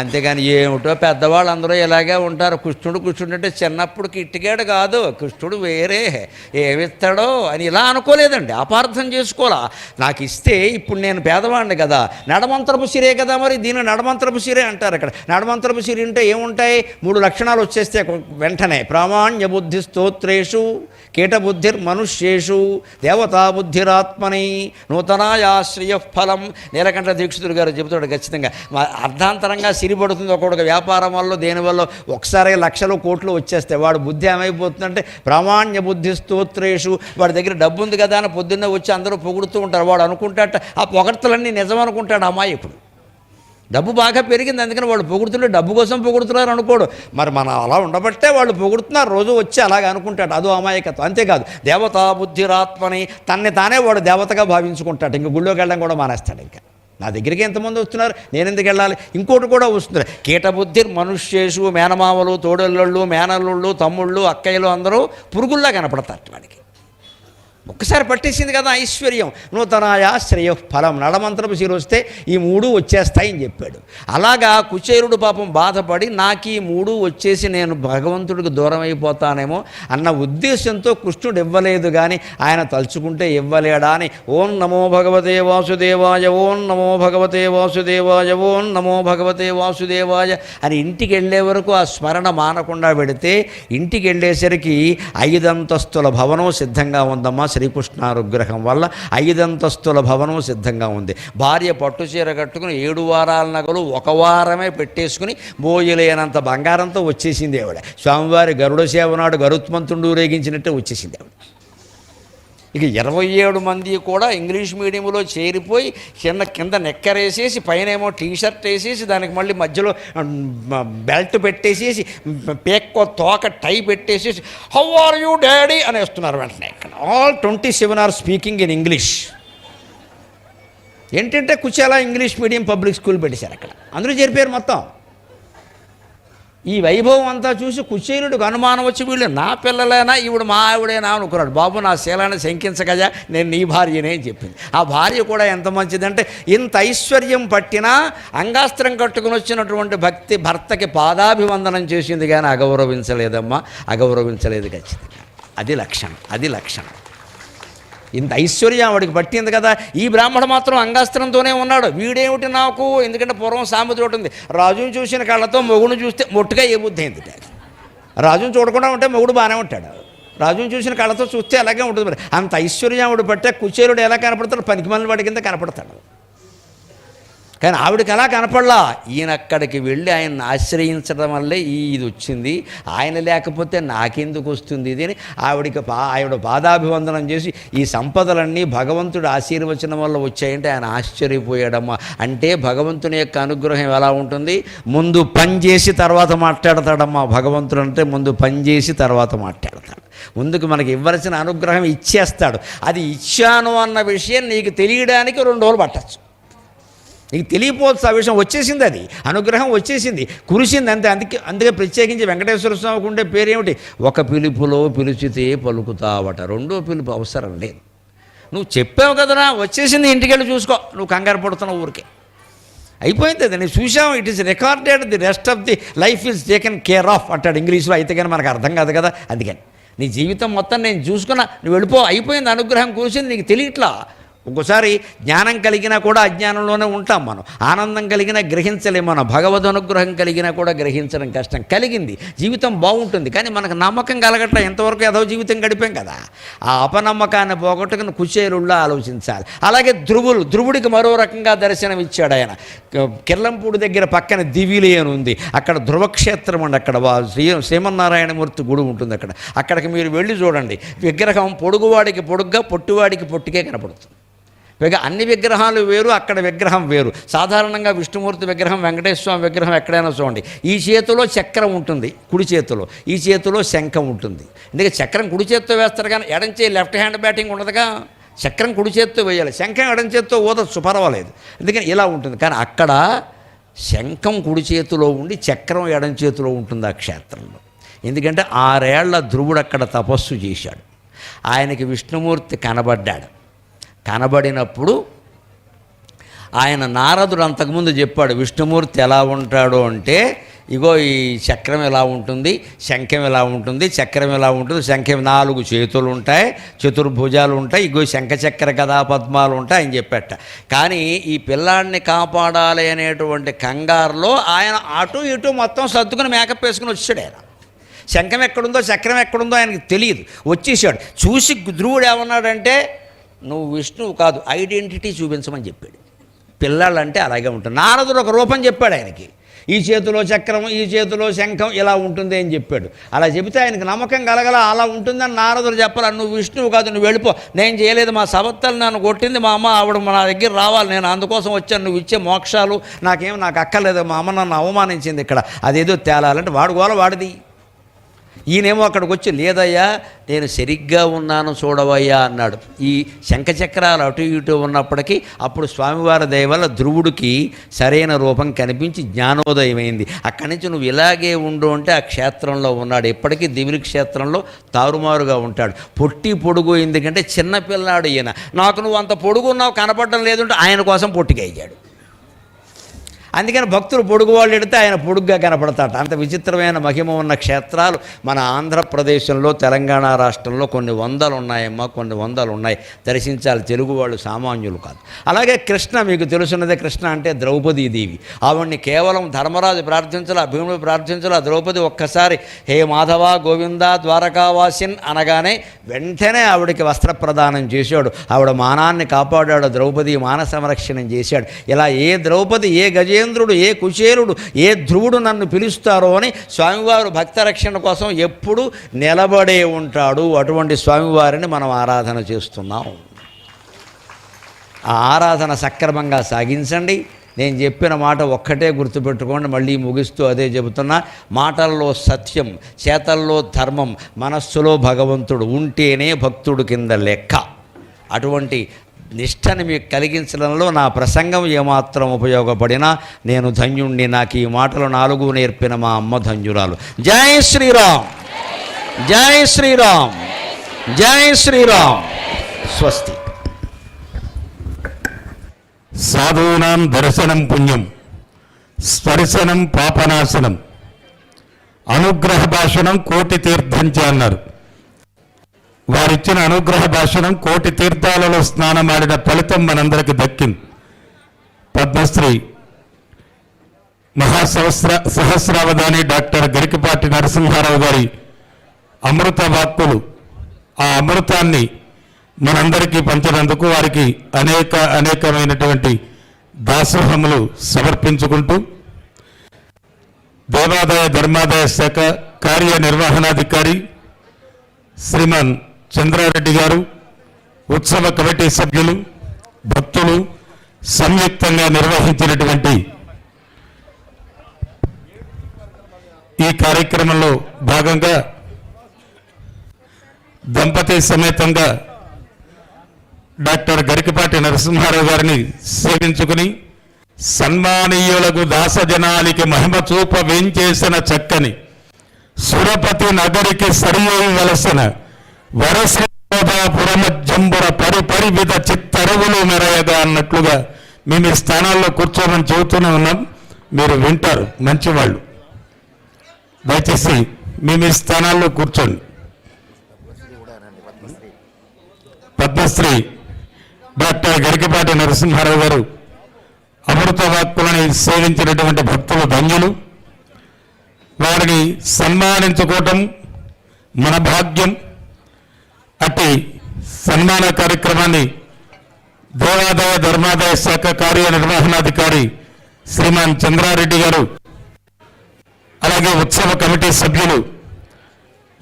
అంతేగాని ఏమిటో పెద్దవాళ్ళు అందరూ ఇలాగే ఉంటారు. కృష్ణుడు అంటే చిన్నప్పుడు కిట్టిగాడు కాదు, కృష్ణుడు వేరే, ఏమిస్తాడో అని ఇలా అనుకోలేదండి, అపార్థం చేసుకోవాలా. నాకు ఇస్తే ఇప్పుడు నేను పేదవాడిని కదా, నడమంత్రపు సిరే కదా, మరి దీన్ని నడమంత్రపు సిరే అంటారు. ఇక్కడ నడమంత్రపు సిరి అంటే ఏముంటాయి? 3 లక్షణాలు వచ్చేస్తే వెంటనే. ప్రామాణ్య బుద్ధి స్తోత్రేషు కీటబుద్ధిర్ మనుష్యేషు దేవతా బుద్ధిరాత్మని నూతనాయాశ్రయ ఫలం. నీలకంఠ దీక్షితుడు గారు చెబుతాడు ఖచ్చితంగా. అర్ధాంతరంగా సిరిపడుతుంది ఒకటికి, వ్యాపారం వల్ల దేనివల్ల ఒకసారి లక్షలు కోట్లు వచ్చేస్తే వాడు బుద్ధి ఏమైపోతుందంటే ప్రామాణ్య బుద్ధి స్తోత్రేషు. వాడి దగ్గర డబ్బు ఉంది కదా అని పొద్దున్నే వచ్చి అందరూ పొగుడుతూ ఉంటారు. వాడు అనుకుంటాట ఆ పొగడ్తలన్నీ నిజం అనుకుంటాడు అమాయకుడు. డబ్బు బాగా పెరిగింది అందుకని వాళ్ళు పొగుడుతుంటే డబ్బు కోసం పొగుడుతున్నారు అనుకోడు. మరి మనం అలా ఉండబట్టే వాళ్ళు పొగుడుతున్నారు, రోజు వచ్చి అలాగే అనుకుంటాడు. అదో అమాయకత్వం. అంతేకాదు దేవతా బుద్ధిరాత్మని, తన్ని తానే వాడు దేవతగా భావించుకుంటాడు. ఇంక గుళ్ళోకి వెళ్ళడం కూడా మానేస్తాడు. ఇంకా నా దగ్గరికి ఎంతమంది వస్తున్నారు, నేను ఎందుకు వెళ్ళాలి? ఇంకోటి కూడా వస్తుంది, కీటబుద్ధి మనుష్యేషు. మేనమామలు, తోడళ్ళు, మేనల్లుళ్ళు, తమ్ముళ్ళు, అక్కయ్యలు అందరూ పురుగుల్లా కనపడతారు వాడికి. ఒక్కసారి పట్టేసింది కదా ఐశ్వర్యం. నూతనాయా శ్రేయ ఫలం, నడమంత్రపు శిర వస్తే ఈ మూడు వచ్చేస్తాయని చెప్పాడు. అలాగా కుచేరుడు పాపం బాధపడి నాకు ఈ మూడు వచ్చేసి నేను భగవంతుడికి దూరం అయిపోతానేమో అన్న ఉద్దేశంతో కృష్ణుడు ఇవ్వలేదు, కానీ ఆయన తలుచుకుంటే ఇవ్వలేడా అని ఓం నమో భగవతే వాసుదేవాయ, ఓం నమో భగవతే వాసుదేవాయ, ఓం నమో భగవతే వాసుదేవాయ అని ఇంటికి వెళ్ళే వరకు ఆ స్మరణ మానకుండా పెడితే ఇంటికి వెళ్ళేసరికి 5 అంతస్తుల భవనం సిద్ధంగా ఉందమ్మా. శ్రీకృష్ణానుగ్రహం వల్ల 5 అంతస్తుల భవనం సిద్ధంగా ఉంది. భార్య పట్టుచీర కట్టుకుని 7 వారాల నగలు 1 వారమే పెట్టేసుకుని మోయలేనంత బంగారంతో వచ్చేసింది ఆవిడ. స్వామివారి గరుడ సేవ నాడు గరుత్మంతుడు రేగించినట్టే వచ్చేసింది ఆవిడ. ఇక 27 మంది కూడా ఇంగ్లీష్ మీడియంలో చేరిపోయి కింద నెక్కరేసేసి పైనేమో టీషర్ట్ వేసేసి దానికి మళ్ళీ మధ్యలో బెల్ట్ పెట్టేసేసి పేక్కో తోక టై పెట్టేసేసి హౌ ఆర్ యూ డాడీ అని వేస్తున్నారు వెంటనే. All 27 are speaking in English. ఏంటంటే కుచేలా ఇంగ్లీష్ మీడియం పబ్లిక్ స్కూల్ పెట్టేశారు అక్కడ, అందరూ చేరిపోయారు మొత్తం. ఈ వైభవం అంతా చూసి కుచేలుడికి అనుమానం వచ్చి వీళ్ళు నా పిల్లలేనా ఈవిడ మా ఆవిడేనా అనుకున్నాడు. బాబు నా శీలాన్ని శంకించగజా, నేను నీ భార్యనే అని చెప్పింది. ఆ భార్య కూడా ఎంత మంచిదంటే ఇంత ఐశ్వర్యం పట్టినా అంగాస్త్రం కట్టుకుని వచ్చినటువంటి భర్తకి పాదాభివందనం చేసింది, కానీ అగౌరవించలేదమ్మా, అగౌరవించలేదు ఖచ్చితంగా. అది లక్షణం. ఇంత ఐశ్వర్యం ఆవిడికి పట్టింది కదా. ఈ బ్రాహ్మడు మాత్రం అంగాస్త్రంతోనే ఉన్నాడు. వీడేమిటి నాకు, ఎందుకంటే పూర్వం సామెత ఒకటి ఉంది, రాజుని చూసిన కళ్ళతో మొగుడుని చూస్తే మొట్టుగా ఏ బుద్ధి అయింది. రాజుని చూడకుండా ఉంటే మొగుడు బాగానే ఉంటాడు, రాజుని చూసిన కళ్ళతో చూస్తే అలాగే ఉంటుంది. మరి అంత ఐశ్వర్యం ఆవిడ పట్టే కుచేరుడు ఎలా కనపడతాడు, పనికిమాలిన వాడి కింద కనపడతాడు. కానీ ఆవిడకి అలా కనపడలా. ఈయన అక్కడికి వెళ్ళి ఆయన్ని ఆశ్రయించడం వల్లే ఇది వచ్చింది, ఆయన లేకపోతే నాకెందుకు వస్తుంది ఇది అని ఆవిడ పాదాభివందనం చేసి ఈ సంపదలన్నీ భగవంతుడు ఆశీర్వచనం వల్ల వచ్చాయంటే ఆయన ఆశ్చర్యపోయాడమ్మా. అంటే భగవంతుని యొక్క అనుగ్రహం ఎలా ఉంటుంది, ముందు పని చేసి తర్వాత మాట్లాడతాడమ్మా. భగవంతుడు అంటే ముందు పని చేసి తర్వాత మాట్లాడతాడు. ముందుకు మనకి ఇవ్వాల్సిన అనుగ్రహం ఇచ్చేస్తాడు. అది ఇచ్చాను అన్న విషయం నీకు తెలియడానికి 2 రోజులు పట్టచ్చు. నీకు తెలియపోవచ్చు ఆ విషయం, వచ్చేసింది, అది అనుగ్రహం వచ్చేసింది, కురిసింది అంతే. అందుకే ప్రత్యేకించి వెంకటేశ్వర స్వామికి ఉండే పేరేమిటి, ఒక పిలుపులో పిలిచితే పలుకుతావట, 2వ పిలుపు అవసరం లేదు. నువ్వు చెప్పావు కదరా, వచ్చేసింది, ఇంటికి వెళ్ళి చూసుకో, నువ్వు కంగారు పడుతున్నావు ఊరికే. అయిపోయింది అది, నేను చూసాము, it is recorded, the rest of the life is taken care of అంటాడు ఇంగ్లీష్లో. అయితే కానీ మనకు అర్థం కాదు కదా. అందుకని నీ జీవితం మొత్తం నేను చూసుకున్నా, నువ్వు వెళ్ళిపో, అయిపోయింది, అనుగ్రహం కురిసింది, నీకు తెలియట్లా. ఒక్కోసారి జ్ఞానం కలిగినా కూడా అజ్ఞానంలోనే ఉంటాం మనం, ఆనందం కలిగినా గ్రహించలేము మనం, భగవద్ అనుగ్రహం కలిగినా కూడా గ్రహించడం కష్టం. కలిగింది జీవితం బాగుంటుంది, కానీ మనకు నమ్మకం కలగట్ల, ఎంతవరకు ఏదో జీవితం గడిపాం కదా. ఆ అపనమ్మకాన్ని పోగొట్టుకుని కుచేరుల్లో ఆలోచించాలి. అలాగే ధ్రువుడికి మరో రకంగా దర్శనం ఇచ్చాడు ఆయన. కిర్లంపూడి దగ్గర పక్కన దివిలి అని ఉంది, అక్కడ ధ్రువక్షేత్రం అండి, అక్కడ శ్రీమన్నారాయణమూర్తి గుడి ఉంటుంది. అక్కడికి మీరు వెళ్ళి చూడండి, విగ్రహం పొడుగువాడికి పొడుగ్గా పొట్టివాడికి పొట్టికే కనపడుతుంది. పైగా అన్ని విగ్రహాలు వేరు, అక్కడ విగ్రహం వేరు. సాధారణంగా విష్ణుమూర్తి విగ్రహం, వెంకటేశ్వర స్వామి విగ్రహం ఎక్కడైనా చూడండి, ఈ చేతిలో చక్రం ఉంటుంది కుడి చేతిలో, ఈ చేతిలో శంఖం ఉంటుంది. ఎందుకంటే చక్రం కుడి చేతితో వేస్తారు, కానీ ఎడం చేయి లెఫ్ట్ హ్యాండ్ బ్యాటింగ్ ఉండదుగా, చక్రం కుడి చేతితో వేయాలి, శంఖం ఎడం చేతితో ఊదచ్చు, పర్వాలేదు. ఎందుకని ఇలా ఉంటుంది. కానీ అక్కడ శంఖం కుడి చేతిలో ఉండి చక్రం ఎడం చేతిలో ఉంటుంది ఆ క్షేత్రంలో. ఎందుకంటే 6 ఏళ్ల ధ్రువుడు అక్కడ తపస్సు చేశాడు. ఆయనకి విష్ణుమూర్తి కనబడినప్పుడు ఆయన నారదుడు అంతకుముందు చెప్పాడు, విష్ణుమూర్తి ఎలా ఉంటాడో అంటే, ఇగో ఈ చక్రం ఎలా ఉంటుంది, శంఖం ఎలా ఉంటుంది, చక్రం ఎలా ఉంటుంది, శంఖం 4 చేతులు ఉంటాయి, చతుర్భుజాలు ఉంటాయి, ఇగో శంఖచక్ర గదా పద్మాలు ఉంటాయి అని చెప్పాట. కానీ ఈ పిల్లాడిని కాపాడాలి అనేటువంటి కంగారులో ఆయన అటు ఇటు మొత్తం సర్దుకుని మేకప్ వేసుకుని వచ్చాడు. ఆయన శంఖం ఎక్కడుందో చక్రం ఎక్కడుందో ఆయనకి తెలియదు, వచ్చేసాడు. చూసి ధ్రువుడు ఏమన్నాడంటే, నువ్వు విష్ణువు కాదు, ఐడెంటిటీ చూపించమని చెప్పాడు. పిల్లలంటే అలాగే ఉంటుంది. నారదుడు ఒక రూపం చెప్పాడు ఆయనకి, ఈ చేతిలో చక్రం, ఈ చేతిలో శంఖం ఇలా ఉంటుంది అని చెప్పాడు. అలా చెబితే ఆయనకు నమ్మకం కలగల, అలా ఉంటుందని నారదుడు చెప్పాలి. నువ్వు విష్ణువు కాదు, నువ్వు వెళ్ళిపో, నేను చేయలేదు, మా సవత్తలు నన్ను కొట్టింది మా అమ్మ, ఆవిడ నా దగ్గర రావాలి, నేను అందుకోసం వచ్చాను, నువ్వు ఇచ్చే మోక్షాలు నాకు అక్కర్లేదు, మా అమ్మ నన్ను అవమానించింది, ఇక్కడ అదేదో తేలాలంటే వాడు గోల వాడిది. ఈయనేమో అక్కడికి వచ్చి లేదయ్యా నేను సరిగ్గా ఉన్నాను చూడవయ్యా అన్నాడు. ఈ శంఖచక్రాలు అటు ఇటు ఉన్నప్పటికీ అప్పుడు స్వామివారి దయ వల్ల ధ్రువుడికి సరైన రూపం కనిపించి జ్ఞానోదయమైంది. అక్కడి నుంచి నువ్వు ఇలాగే ఉండు అంటే ఆ క్షేత్రంలో ఉన్నాడు. ఎప్పటికీ దివిలి క్షేత్రంలో తారుమారుగా ఉంటాడు. పొట్టి పొడుగు ఎందుకంటే చిన్నపిల్లాడు ఈయన. నాకు నువ్వు అంత పొడుగున్నావు కనపడడం లేదంటే ఆయన కోసం పొట్టిగా అయ్యాడు. అందుకని భక్తులు పొడుగు వాళ్ళు ఎడితే ఆయన పొడుగ్గా కనపడతాట. అంత విచిత్రమైన మహిమ ఉన్న క్షేత్రాలు మన ఆంధ్రప్రదేశంలో తెలంగాణ రాష్ట్రంలో కొన్ని వందలు ఉన్నాయమ్మా, కొన్ని వందలు ఉన్నాయి. దర్శించాలి. తెలుగు వాళ్ళు సామాన్యులు కాదు. అలాగే కృష్ణ, మీకు తెలుసున్నదే, కృష్ణ అంటే ద్రౌపదీదేవి. ఆవిడ్ని కేవలం ధర్మరాజు ప్రార్థించాల, భీముడు ప్రార్థించాల. ద్రౌపది ఒక్కసారి హే మాధవ గోవింద ద్వారకావాసిన్ అనగానే వెంటనే ఆవిడికి వస్త్ర ప్రదానం చేశాడు. ఆవిడ మానాన్ని కాపాడాడు. ద్రౌపది మాన సంరక్షణం చేశాడు. ఇలా ఏ ద్రౌపది, ఏ గజేంద్రుడు, ఏ కుచేలుడు, ఏ ధ్రువుడు నన్ను పిలుస్తారో అని స్వామివారు భక్త రక్షణ కోసం ఎప్పుడు నిలబడే ఉంటాడు. అటువంటి స్వామివారిని మనం ఆరాధన చేస్తున్నాం. ఆ ఆరాధన సక్రమంగా సాగించండి. నేను చెప్పిన మాట ఒక్కటే గుర్తుపెట్టుకోండి, మళ్ళీ ముగిస్తూ అదే చెబుతున్నా. మాటల్లో సత్యం, చేతల్లో ధర్మం, మనస్సులో భగవంతుడు ఉంటేనే భక్తుడు కింద లెక్క. అటువంటి నిష్టని మీకు కలిగించడంలో నా ప్రసంగం ఏమాత్రం ఉపయోగపడినా నేను ధన్యుణ్ణి. నాకు ఈ మాటలు 4 నేర్పిన మా అమ్మ ధన్యురాలు. జై శ్రీరామ్, జై శ్రీరామ్, జై శ్రీరామ్. స్వస్తి. సాధూనాం దర్శనం పుణ్యం, స్పర్శనం పాపనాశనం, అనుగ్రహ భాషణం కోటి తీర్థంచ అన్నారు. వారిచ్చిన అనుగ్రహ భాషణం కోటి తీర్థాలలో స్నానమాడిన ఫలితం మనందరికి దక్కింది. పద్మశ్రీ సహస్రావధాని డాక్టర్ గరికపాటి నరసింహారావు గారి అమృత వాక్కులు, ఆ అమృతాన్ని మనందరికీ పంచినందుకు వారికి అనేకమైనటువంటి దాసోహములు సమర్పించుకుంటూ, దేవాదాయ ధర్మాదాయ శాఖ కార్యనిర్వహణాధికారి శ్రీమాన్ చంద్రారెడ్డి గారు, ఉత్సవ కమిటీ సభ్యులు, భక్తులు సంయుక్తంగా నిర్వహించినటువంటి ఈ కార్యక్రమంలో భాగంగా దంపతి సమేతంగా డాక్టర్ గరికపాటి నరసింహారావు గారిని సేవించుకుని సన్మానీయులకు దాసజనానికి మహిమ చూప వేంచేసిన చక్కని సురపతి నగరికి సరియవలసిన వరసపురమజ్జంబుర పరివిధ చిత్తరువులు మెరయగా అన్నట్లుగా మేము ఈ స్థానాల్లో కూర్చోమని చెబుతూనే ఉన్నాం. మీరు వింటారు, మంచివాళ్ళు. దయచేసి మేము ఈ స్థానాల్లో కూర్చోండి. పద్మశ్రీ డాక్టర్ గరికపాటి నరసింహారావు గారు అమృత వాక్కులని సేవించినటువంటి భక్తులు ధన్యులు. వారిని సన్మానించుకోవటం మన భాగ్యం. అట్టి సన్మాన కార్యక్రమాన్ని దేవాదాయ ధర్మాదాయ శాఖ కార్యనిర్వహణాధికారి శ్రీమాన్ చంద్రారెడ్డి గారు, అలాగే ఉత్సవ కమిటీ సభ్యులు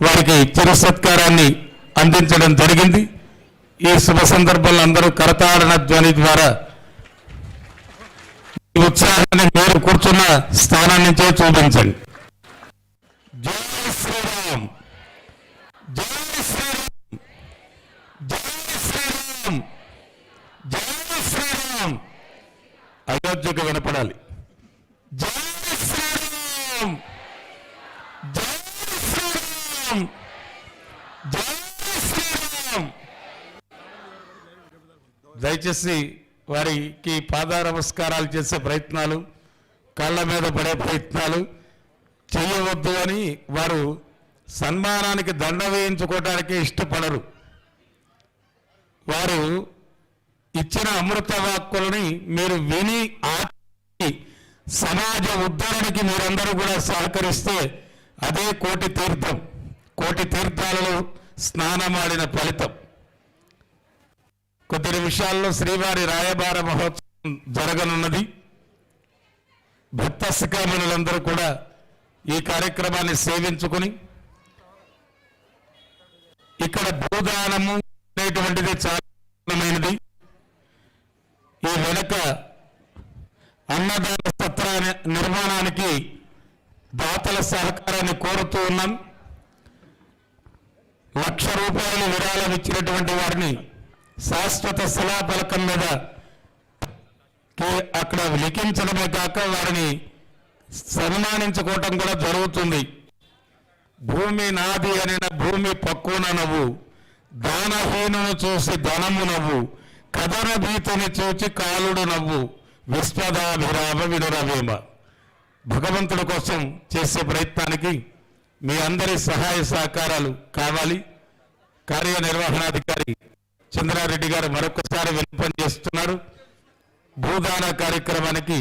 వారికి చిరు సత్కారాన్ని అందించడం జరిగింది. ఈ శుభ సందర్భంలో అందరూ కరతాళన ధ్వని ద్వారా ఈ ఉత్సాహాన్ని మీరు కూర్చున్న స్థానం నుంచే చూపించండి. జై శ్రీరామ్, జై శ్రీరామ్, జై శ్రీరామ్, జై శ్రీరామ్. అయోధ్యకు వినపడాలి. జై శ్రీరామ్, జై శ్రీరామ్, జై శ్రీరామ్. దయచేసి వారికి పాద నమస్కారాలు చేసే ప్రయత్నాలు, కాళ్ళ మీద పడే ప్రయత్నాలు చేయవద్దు అని వారు సన్మానానికి దండ వేయించుకోవడానికి ఇష్టపడరు. వారు ఇచ్చిన అమృత వాక్కులని మీరు విని ఆచి సమాజ ఉద్ధరణకి మీరందరూ కూడా సహకరిస్తే అదే కోటి తీర్థం. కోటి తీర్థాలలో స్నానమాడిన ఫలితం. కొద్ది నిమిషాల్లో శ్రీవారి రాయబార మహోత్సవం జరగనున్నది. భక్త శిఖామణులందరూ కూడా ఈ కార్యక్రమాన్ని సేవించుకుని, ఇక్కడ భూదానము అనేటువంటిది చాలా ముఖ్యమైనది. ఈ వెనుక అన్నదాన సత్ర నిర్మాణానికి దాతల సహకారాన్ని కోరుతూ ఉన్నాం. 1,00,000 విరాళం ఇచ్చినటువంటి వారిని శాశ్వత శిలాఫలకం మీద అక్కడ లిఖించడమే కాక వారిని సన్మానించుకోవటం కూడా జరుగుతుంది. భూమి నాది అనిన భూమి పక్కున నవ్వు, దానహీనును చూసి ధనము నవ్వు, కథన భీతిని చూచి కాలుడు నవ్వు, విశ్వదాభిరామ వినురవేమ. భగవంతుడి కోసం చేసే ప్రయత్నానికి మీ అందరి సహాయ సహకారాలు కావాలి. కార్యనిర్వహణాధికారి చంద్రారెడ్డి గారు మరొకసారి విన్నపం చేస్తున్నారు. భూదాన కార్యక్రమానికి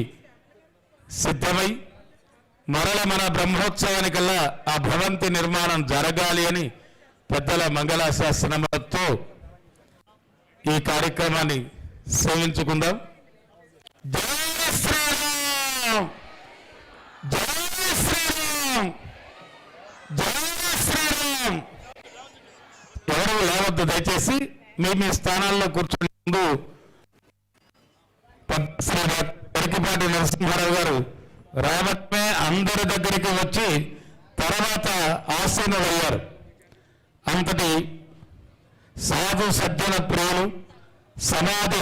సిద్ధమై మరల మన బ్రహ్మోత్సవానికల్లా ఆ భవంతి నిర్మాణం జరగాలి అని పెద్దల మంగళాశాసనములతో ఈ కార్యక్రమాన్ని సేవించుకుందాం. జై శ్రీరామ్, జై శ్రీరామ్, జై శ్రీరామ్. ఎవరు లేవద్దు, దయచేసి మీ మీ స్థానాల్లో కూర్చునే ముందు శ్రీ పరికిపాటి నరసింహారావు గారు రావటమే అందరి దగ్గరికి వచ్చి తర్వాత ఆసీనులయ్యారు. అంతటి సాధు సజ్జన ప్రియులు, సమాధి